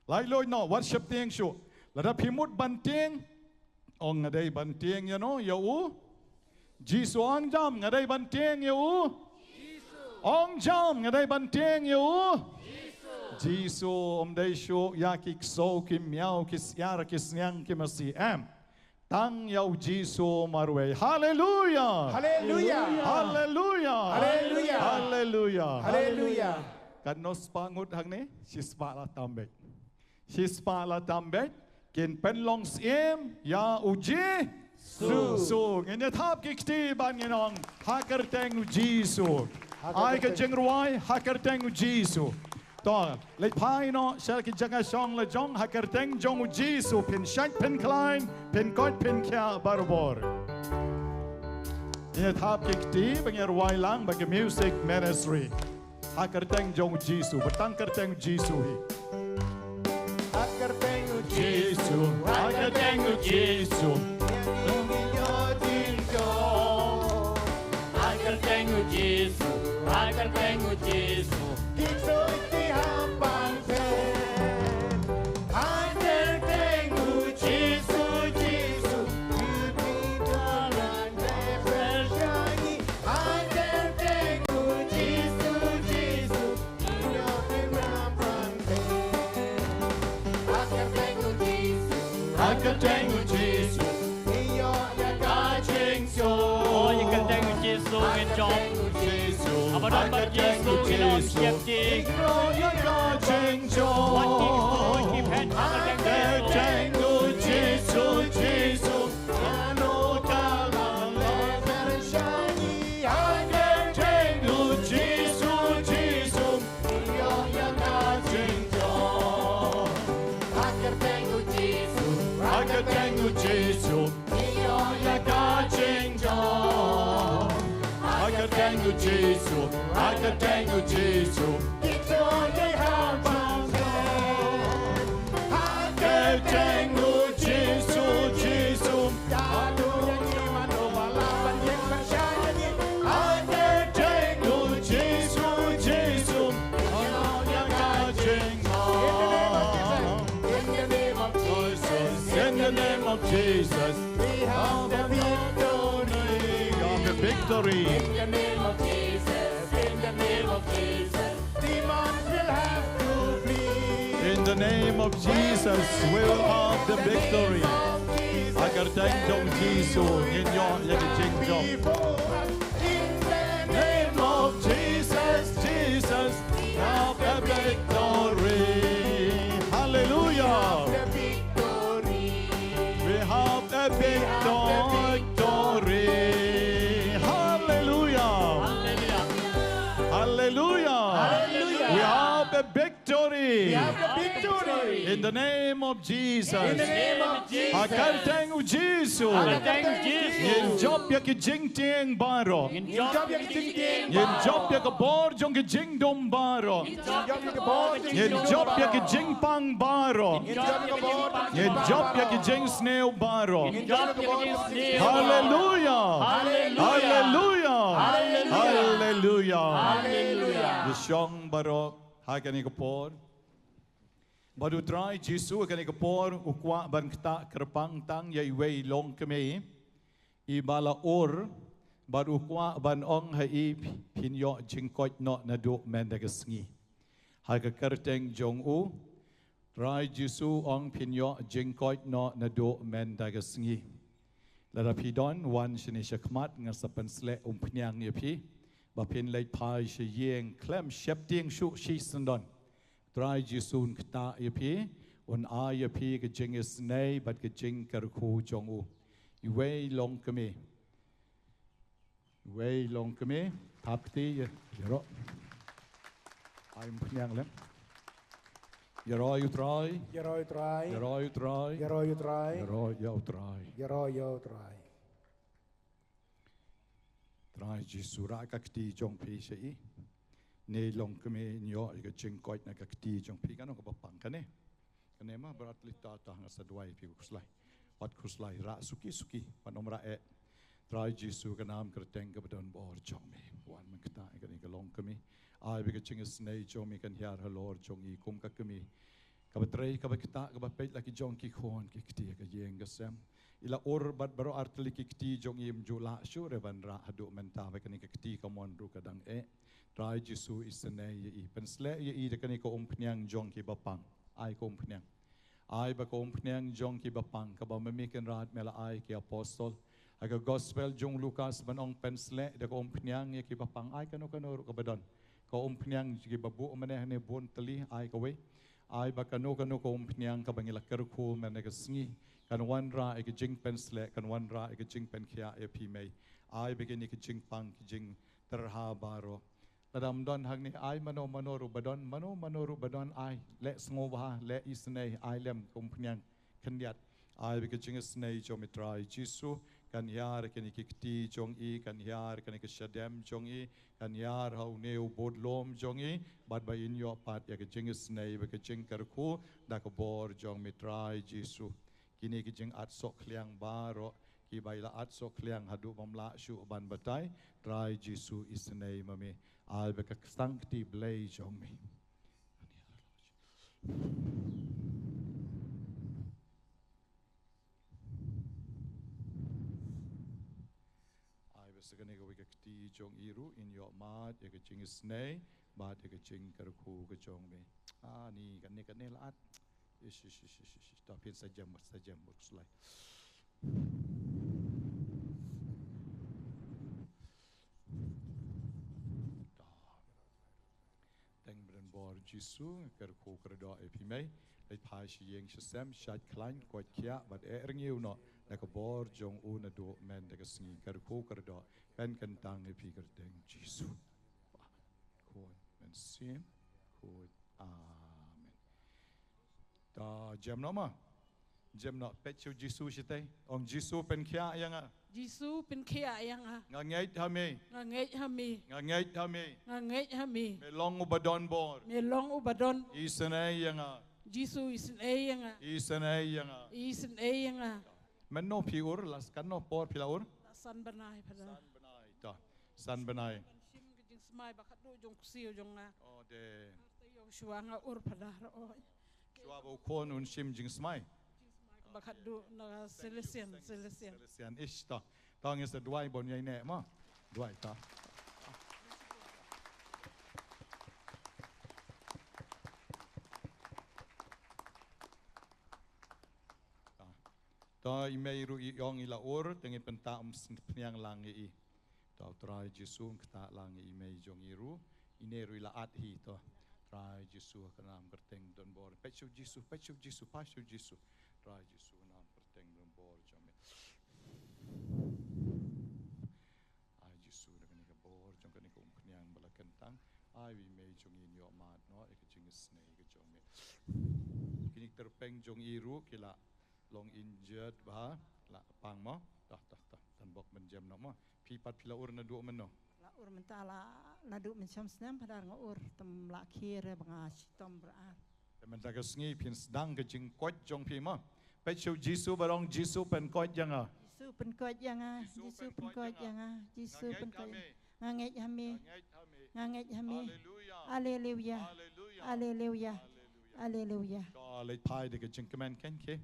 Light Lord no what ship ting shu. La da pimut banting ong ngadai banting ya no ya u. Jisu ang jam ngadai banting ya u. Ong jam ngadai banting you Jisu dai shu ya ki so ki miao ki siar ki snyang ki masi tang yau Jisu marwe hallelujah Hallelujah hallelujah Hallelujah hallelujah Hallelujah kan nos pangut hang ni sispa la tambek kin pen long siem ya uji su ngene thap ki kti ban nginong hakar teng Jisu ai ka jengruai hakar teng Jisu to le pai no shal ki janga song la jong hakar teng jong Jisu pin shank pin klein pin kot pin kya barbor ne thap ki kti bangir wai lang bag music ministry hakar teng jong Jisu batang kar teng Jisu hi hakar teng Jisu hakar teng Jisu Jisu cái tên của Giêsu iyo ya ka chinh so ôi những cái tên của Giêsu nghe trong apa dan bagi Giêsu nghe trong siap đi ya ka chinh soวันที่โอ้ยที่แผ่นทางกันแดง cái tên của Giêsu Giêsu ano ka lang le ver shani cái tên của Giêsu Giêsu iyo ya ka chinh so Agar tengo Giêsu, cái tên của Giêsu iyo ya ka chinh so cái tên của Giêsu cái tên của Giêsu ito ay habang cái tên của Giêsu Giêsu Ado yang iman o balaban yang bersyanyi. cái tên của Giêsu Giêsu ano ya ka chinh so In the name of Jesus, in the name of Jesus we have the victory. of the victory In the name of Jesus, in the name of Jesus, demons will have to flee. in the name of Jesus we'll have the victory agar tên trong Giêsu in your yang chinh so Before us, in the name of Jesus Jesus have the victory hallelujah the victory. we have the victory hallelujah hallelujah we have the victory We have the victory. in the name of Jesus In the name of Jesus. agar tên của Giêsu cái tên của Giêsu nhìn job ya cái jing tieng baro nhìn In cho job yang tinggi. nhìn job ya cái bor trong cái jing dom baro Job yang kebor. nhìn job ya cái jing pang baro In job yang kebor. nhìn job ya cái jing snail baro In job yang kebor. hallelujah hallelujah hallelujah Hallelujah. Yeshong baro hakani kapor baru try Jesu hakani kapor ukwa ban kta kerpang tang ya iwei long kemi ibala or baru ukwa ban ong hai pinyo Jingkoit no na do mendagasngi haka kerteng jong u try Jesu ong pinyo Jingkoit no na do mendagasngi Lara pidon wan shini shakmat nga sa pansle pnyang ya pi bapin lay pai shi yeng klem shep tieng shu shi sandon try jisun kta ya pi on a ya pi ke jing is nay but ke jing kar khu jong u iwei long kami tapti yaro I'm pnyang lem yaro you try Yaro you try. yaro you try Yaro you try. yaro you try Yaro you try. Trai Jesu ra kakti jong pi sei ne long keme nyo ga Jingkoit na kakti jong pi kan ko Bapang kane ma berat lita ta nga sa duai pi kuslai pat kuslai ra suki panom ra e Trai Jesu ka nam kerteng ka badon bor jong me wan man kata ga ni ga long keme ai bi ga chingas nei jong mi kan hiar halor jong I kum ka keme ka batrei ka kita ka bapet laki jong ki khon ki kti ka yeng ga sem ila or bat baro artli kikti jong im jula shure ban ra hadu menta ba kani kikti ka mon ru kadang e trai Jesu isne ye I pensle ye I de kani ko pnyang jong ki Bapang ai ko pnyang ai ba ko pnyang jong ki Bapang ka ba memiken rat mela ai ki apostol aga gospel jong Lucas ban ong pensle de ko pnyang ye ki Bapang ai kano ru ka badon ko pnyang ki babu maneh ne bon tali ai ka we ai ba kano ko pnyang ka bangila ker khu mena ka sngi kan wan ra ek jing pensle kan wan ra ek jing pen khia e pi mei ai begin ek jing pang jing terha baro ladam don hang ni ai mano ru badon ai le sngo ba le isnei ai lem kompnyang khandiat ai begin jing snei jometrai Jesu kan yar kan ikti jong I kan yar kan ik shadem jong I kan yar hau neu bodlom jong I bad ba in yo pat ek jing snei be jing kar khu da ko bor jong mitrai Jesu kini ki jing at sok kliang baro ki baila at sok kliang hadu mamla shu ban batai try Jesu isnei mami al be ka sancti blay jong mi ai be sagane go ka ti jong iru in yo mat ye ka jing isnei ba de ka jing kar khu ka jong mi ni kan ne lat Tapi saja berselai. Teng beren bor Jesu kerko kerdo epimei ai pai shi yeng shem shat klein kwat kia bat eringiu no na ka bor jong u na do men da ka sngi kerko kerdo ben kan tang epi kerdeng Jesu. Koi men sim koi amen. Ta jam no ma jam no pechu Jesu shite ong Jesu pen kia yang a Jesu pen kia yang a ngait hami ngait hami ngait hami ngait hami melong ubadon bor melong ubadon isane yang a Jesu isen yang a isane yang a isen yang a menno piur las kan no por pilaur san benai pada san benai sim ke jing smai bakat do jong kusio jong a oh de yong suanga ur pada ro chua bo kon un sim jing smai bakat do na selesian ish ta tang is the dwai bon yai ne ma dwai ta ta imei ru yong ila or tengi penta pniang lang i ta trai Jesu kta lang i mei jong iru ineru ila at hi to trai Jesu kanam kerteng don bor pechu Jesu pashu Jesu trai Jesu nam kerteng don bor jome ai Jesu dengan ka bor jong kan ko pniang bala kentang ai wi mei jong in yo mat no e ka jing snei ka jome kini terpeng jong iru kila long injured bah la pang mo tah tan bok menjam no mo pipat pila ur na du meno la ur mentala na du mencam senam padar ngor tem la khire banga sitom bra men ta ka sngi pin dang ka Jingkoit jong pi mo pe chu Jesu barong Jesu pen koit yang a Jesu pen koit yang a Jesu pen koit yang a Jesu pen koit ngait hami haleluya haleluya haleluya da le pai de ka Jingmane ken ke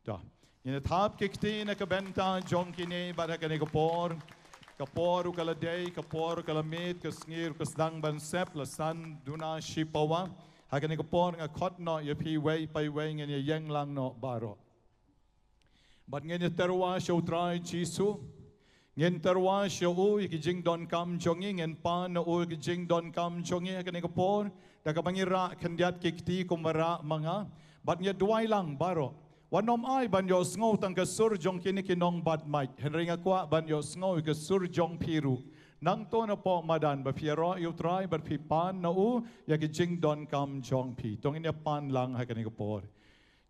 da ina thap ke kti na ka benta jong kini bara ka ne ka por u kala dei ka por kala met ka snir ka sdang ban sep la san duna shipawa ha ka ne ka por nga khot no ye pi wei pai wei ngen ye yang lang no baro bat ngen ye terwa show try Jesu ngen terwa show u ki jing don kam jongi ngen pan no u ki jing don kam jongi ha ka ne ka por da ka bangira khandiat ke kti kumara manga bat nge duai lang baro wanom ai ban yo sngo tang ka sur jong kini kinong bad might henringa kwa ban yo sngo ka sur jong piru nang to na po madan ba fiero yu try ba pi pan na u ya ki jing don kam jong pi tong ina pan lang ha kani ko por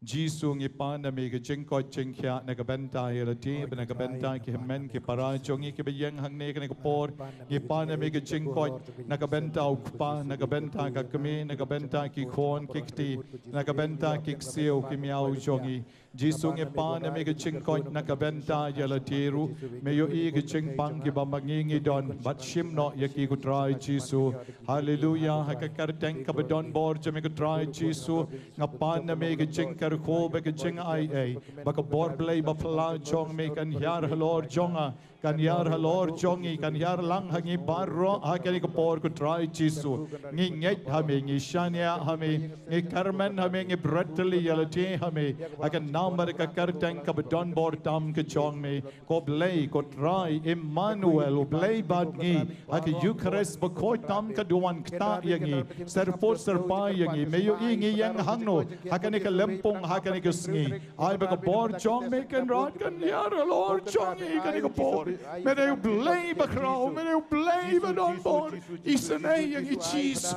Jesu ngi pan na me ka Jingkoit jingkya na ka benta ya la ti na ka benta ki men ki para jongi ki be yang hang ne ka ko por ngi pan na me ka Jingkoit na ka benta u pa na ka benta ka kmi na ka benta ki khon ki kti na ka benta ki ksio ki miao jongi Jesu ngi pan na me ka Jingkoit na ka benta ya la ti ru me yo i ki jing pang ki ba mangi ngi don bat shim no ya ki ko try Jesu hallelujah ha ka kar teng ka don bor je me ko try Jesu ngapan na me ka jing ko ba ka jing ai ba ka bor blai ba pla jong me kan yar halor jonga kan yar halor jongi kan yar lang hangi barro ha ka ni ko por ko try Jesu ngi nget ha me ngi shania ha me ngi karmen ha me ngi bratli yalati ha me akan number ka karteng ka don bor tam ka jong me ko blai ko try Emmanuel blai bad ngi ha ka Eucharist ba ko tam ka duan kta yangi serpo serpa yangi me yo ingi yang hangno ha ka ni ka lempong ha ka ni ka sngi ai ba ka bor jong me kan rat kan yar halor jongi ka ni ka por me de blai ba krau me de blai ba don bor isane yang i Jesu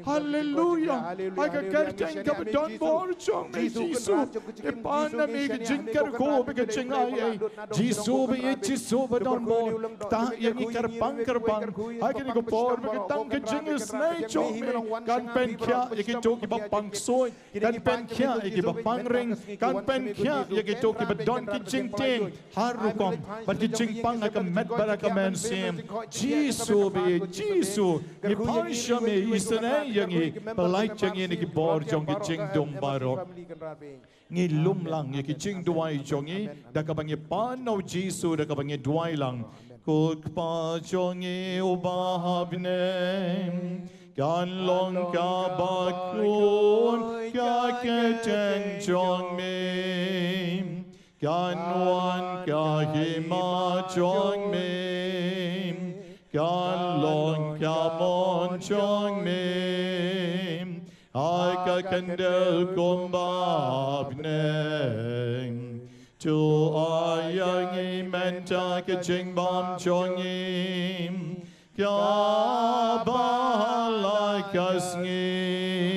hallelujah ai ka karteng ka don bor jong me Jesu e pan na me ka jing kar ko be ka jing ai Jesu be Jesu ba don bor ta yang i karpang ai ka ni ka por be ka tang ka jing snai jong me kan pen kya e ki to ki ba pang soi kan pen kya e ki ba pang ring kan pen kya e ki to ki ba don ki jing ting haru kom ba ki jing pang ka met bara ka men sim Jesu be Jesu ni parisha me isane yang i palai chang ni ki bor jong ki jing dong baro ngi lum lang ye ki jing duai jongi da ka bangi pan no Jesu da ka bangi duai lang kut pa jongi ubahne Gan long ka bakun ka keteng chong mim Gan wan ka hima chong mim Gan long ka mon chong mim Ai ka kandel kumbab neng Tu ayang imenta ka jingbam chong im Kya balai kasngim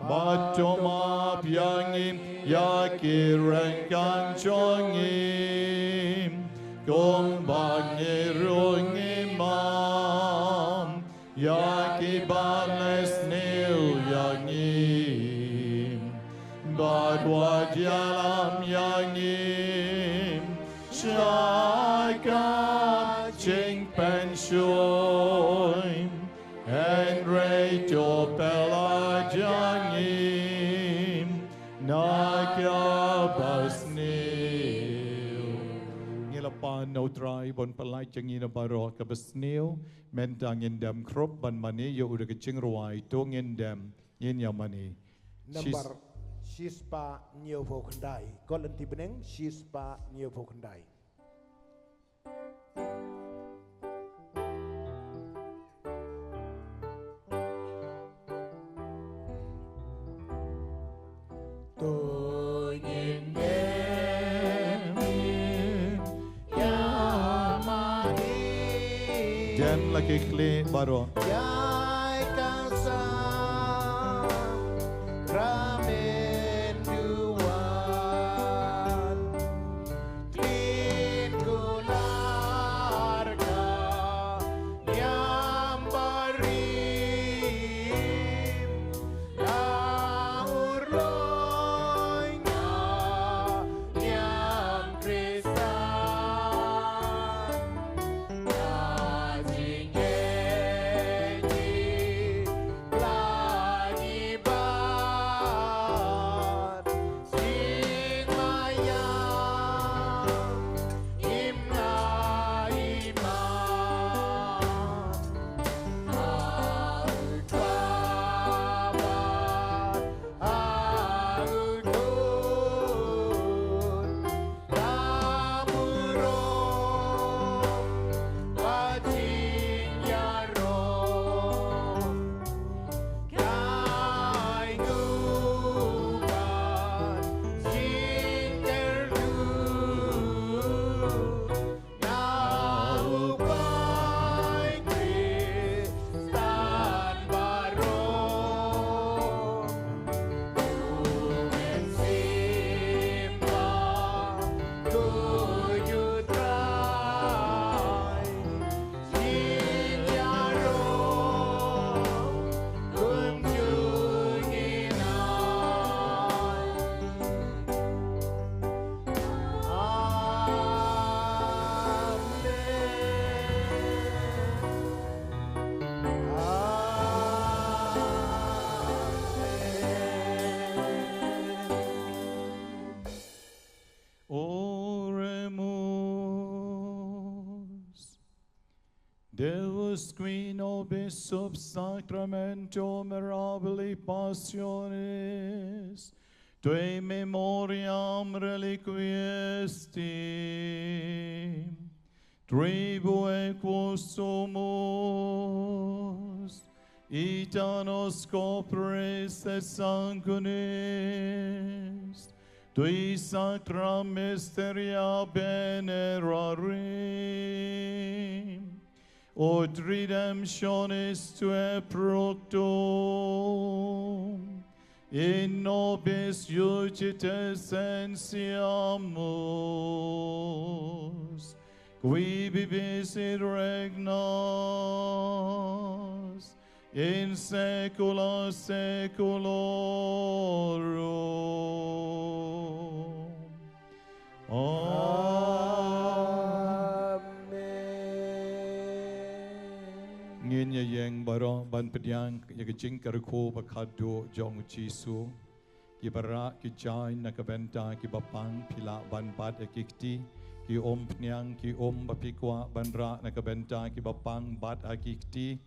Batoma pyangim Yakirang kan chongim Kumbang nirung imam Yaki bales nil yangim Badwad Ialam yangim Shaikam Jingpen Shoim and Rachel Pelajangim Nakabasnil Nilapan no try bon Pelajangina Baro Kabasnil Mentang Lyndem Krop Ban Mani Yo Uda Jingruai Tung Lyndem Yin Yamani Number Shispa New Vokandai Golden Tibening Shispa New Vokandai Dan lagi kli baru Yai kansa ramen duan Klin kularga Nyam barim Laur loinya Nyam kristan Deus qui nobis sub sacramento mirabili passionis, tue memoriam reliquiesti, tribue quos sumus, ita nos copris et sanguinis, tui sacra mysteria venerarim, ut redemptionis tue fructum, in nobis iudites ensiamus, qui vivis et regnas, in saecula saeculorum. Ngin yang baro ban pediang ya kecing kerko bakado jong Jisu ki bara ki jain nak benta ki bapang pila ban bad akikti ki om pniang ki om bapikwa ban ra nak benta ki bapang bad akikti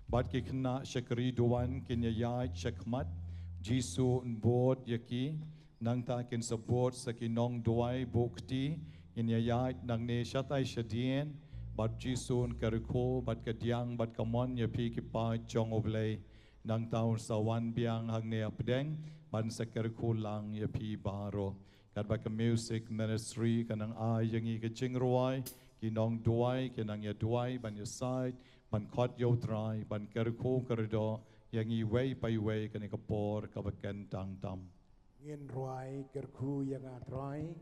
Bat ki kena syakri duan kin yayai syakmat Jisu unbod yaki nang ta kin sebut sakinong duai bukti in yayai nang ne syatai syadien bat Jisu kerko bat kediang bat kamon yapi ki pa chong oblei nang taun sawan biang hang ne apdeng ban sakerko lang yapi baro kat ba music ministry kanang ai yangi ke jingruai kinong duai kinang ya duai ban ya side ban khot yo trai ban kerko kerdo yang i way pai way kan kapor kabakan tang tam ngin roi kerku yang atrai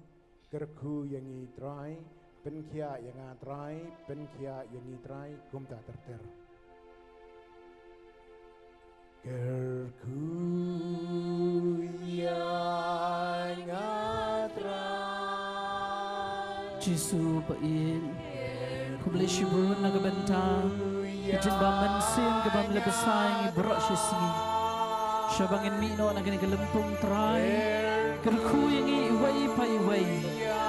kerku yang i trai penkia yang atrai penkia yang i trai kum ta terter kerku yang atrai Jisu bain kumle shibun nagabenta Kijin baman sim kabam lebesai berak syisgi Syabangin mino nak kena kelempung terai Kerku yang iwai pa iwai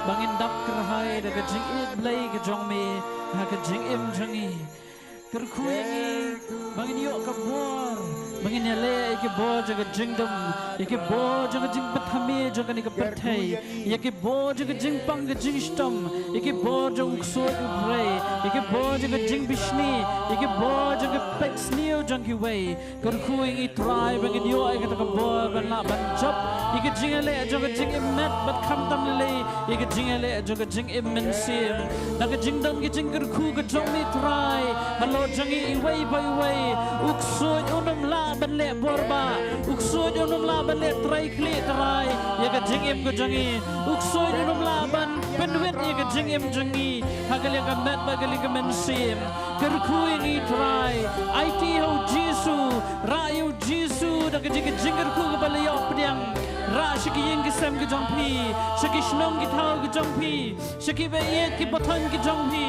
Bangin dap kerhai da kejing it blay kejong me Ha kejing im jangi Kerku yang bangin yuk kabor Bangin yale iki bo jaga jingdom Iki bo jaga jing bathami jaga nika perthai Iki bo jaga jing pang jing stom Iki bo jaga uksot ubray Iki bo jaga jing bishni Iki bo jaga pex neo jangi way Kerku yang itrai bangin yuk iki taka bo ban la ban job Iki jing yale jaga jing imet bat kam tam lele Iki jing yale jaga jing immensim Naka jingdom ki jing kerku ka jong mi trai Halo jangi iway pa iway Uksot unum la ban le borba Uksot unum la ban le trai kli trai Ya ka jing im ka jangi Uksot unum la ban penwet ya ka jing im jangi Hagal ya ka met bagal ya ka mensim Kerku yang i trai IT ho Jisu Rayu Jisu Da ka jing kerku ka balayok pediang Ra shiki yin ki sem ki jong pi Shiki shnong ki thao ki jong pi Shiki ba yet ki batan ki jong pi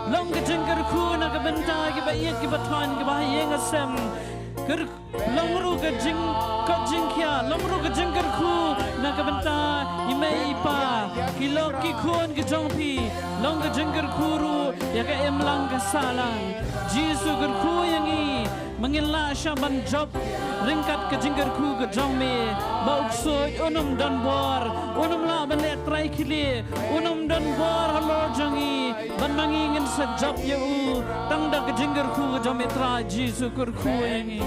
Long ka jing kerku na ka benta ki ba yet ki batan ki ba yin ka sem Long ru ka jing kya Long ru ka jing kerku na ka benta ime ipa Ki lok ki kuon ki jong pi Long ka jing kerku ru ya ka em lang ka salang Jisu kerku yang i Mangila siya ban job Ringkat ka jinggar ku ka jong me Bauk soy unum dan bor Unum la ban le trai kili Unum dan bor halo jangi Ban mangingin sa job ya u Tangda ka jinggar ku ka jong me trai Jisu kur ku yangi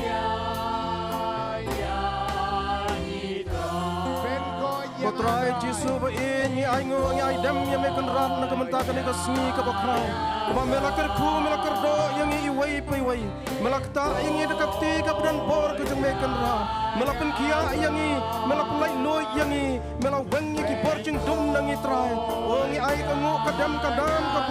Kotrai Jisu ba ini ai ngo ai dem yang me kenrat na kamentakan ni kasni ka bakrai Ba melakar ku melakar do yang i wai pai wai melakta yang i dekakti ka dan bor ka jeng me kenra melapen kia yang i melapulai noi yang i melaweng ki bor jeng dum nang i trai o ngi ai ka ngo kadam ka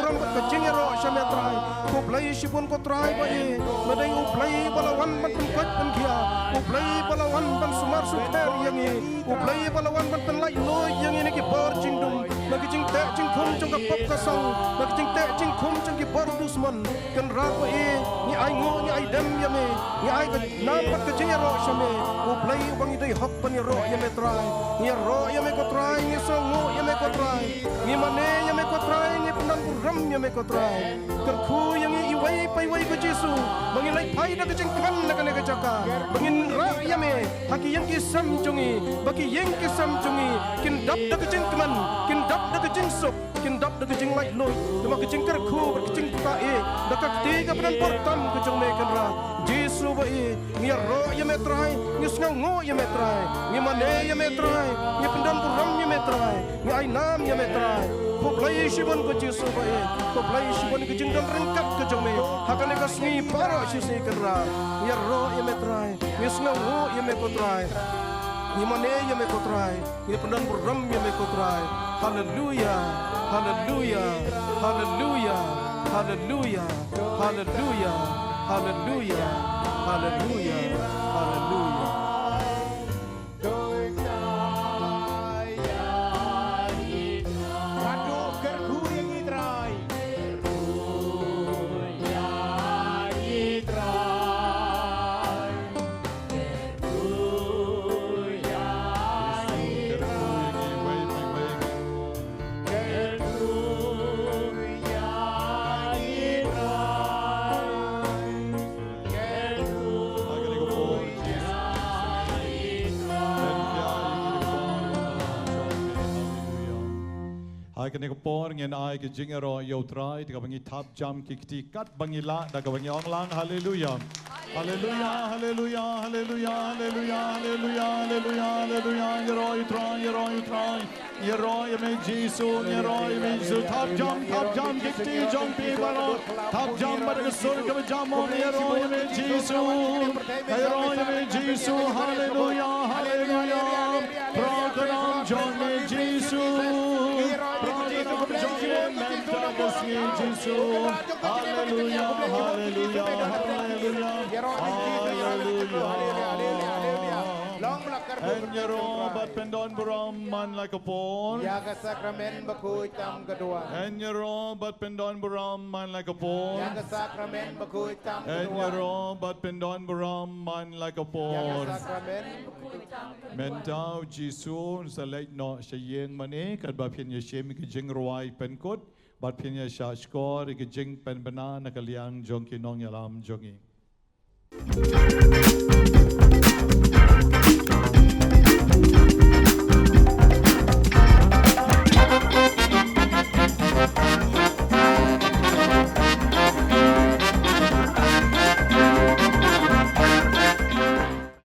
kurang ka jeng ro sha me trai ko plai sipun ko trai ba i medai u plai balawan ban pen pen kia u plai balawan ban sumar suter yang i u plai balawan ban lai noi yang ini ki bor jing dum bagi jing te jing khum trong ka pop ka sang bagi jing te jing khum trong ki bor dusman kan ra ko e ni ai ngo ni ai dem ya me ni ai ka nam pat ka jing ro sha me u play bang dei hop pan ro ya me trai ni ro ya me ko trai ni so ngo ya me ko trai ni mane ya me ko trai ni punan ram ya me ko trai kan khu yang i wai pai wai ko Jisu bangin lai pai da ka jing kan na ka ne ka jaka bangin ra ya me haki yang ki sam jungi bagi yang ki sam jungi kin dap da kejing keman kin dap da kejing sop kin dap da kejing lai loi dama kejing kerku berkejing ka e da ka tiga pedan portam kejong me kan ra Jisu ba e ngi ro ya me trai ngi sngang ngo ya me trai ngi mane ya me trai ngi pendan puram ya me trai ngi ai nam ya me trai ko play shibon ko Jisu ba e ko play shibon kejing dan rengkat kejong me hakane ka sngi paro shi se kan ra ngi ro ya me trai ngi sngang ngo ya me ko trai Ni mane ya me kotrai, ni pendan buram ya me kotrai. Hallelujah, hallelujah, hallelujah, hallelujah, hallelujah, hallelujah, hallelujah, hallelujah. hai kan ko por ngen ai ke jingero yo trai te ka bangi thap jam ki ti kat bangi la da ka bangi ong lang hallelujah hallelujah hallelujah hallelujah hallelujah hallelujah hallelujah hallelujah yero you try yero you me Jesus yero you me Jesus thap jam ki ti jong pi baro thap jam bar ke sur ka jam on yero you me Jesus yero you me Jesus hallelujah hallelujah program jong me Jesus Hallelujah, hallelujah, and your but pendon Brahman like a pawn. Yaga Sakrament Bakuy Tam Gadua. And your but pendon Brahman like a pawn. Yaga Sakrament Bakuy Tam And your but pendon Brahman like a pawn. Mentau Jisu sa late no Shayeng Mane, kat Bapian Yashem, Jing Roi Penkut, but Pinya Shashkor, Jing Pen Banana, Kaliang, Jonki Nong Ialam, Jongi.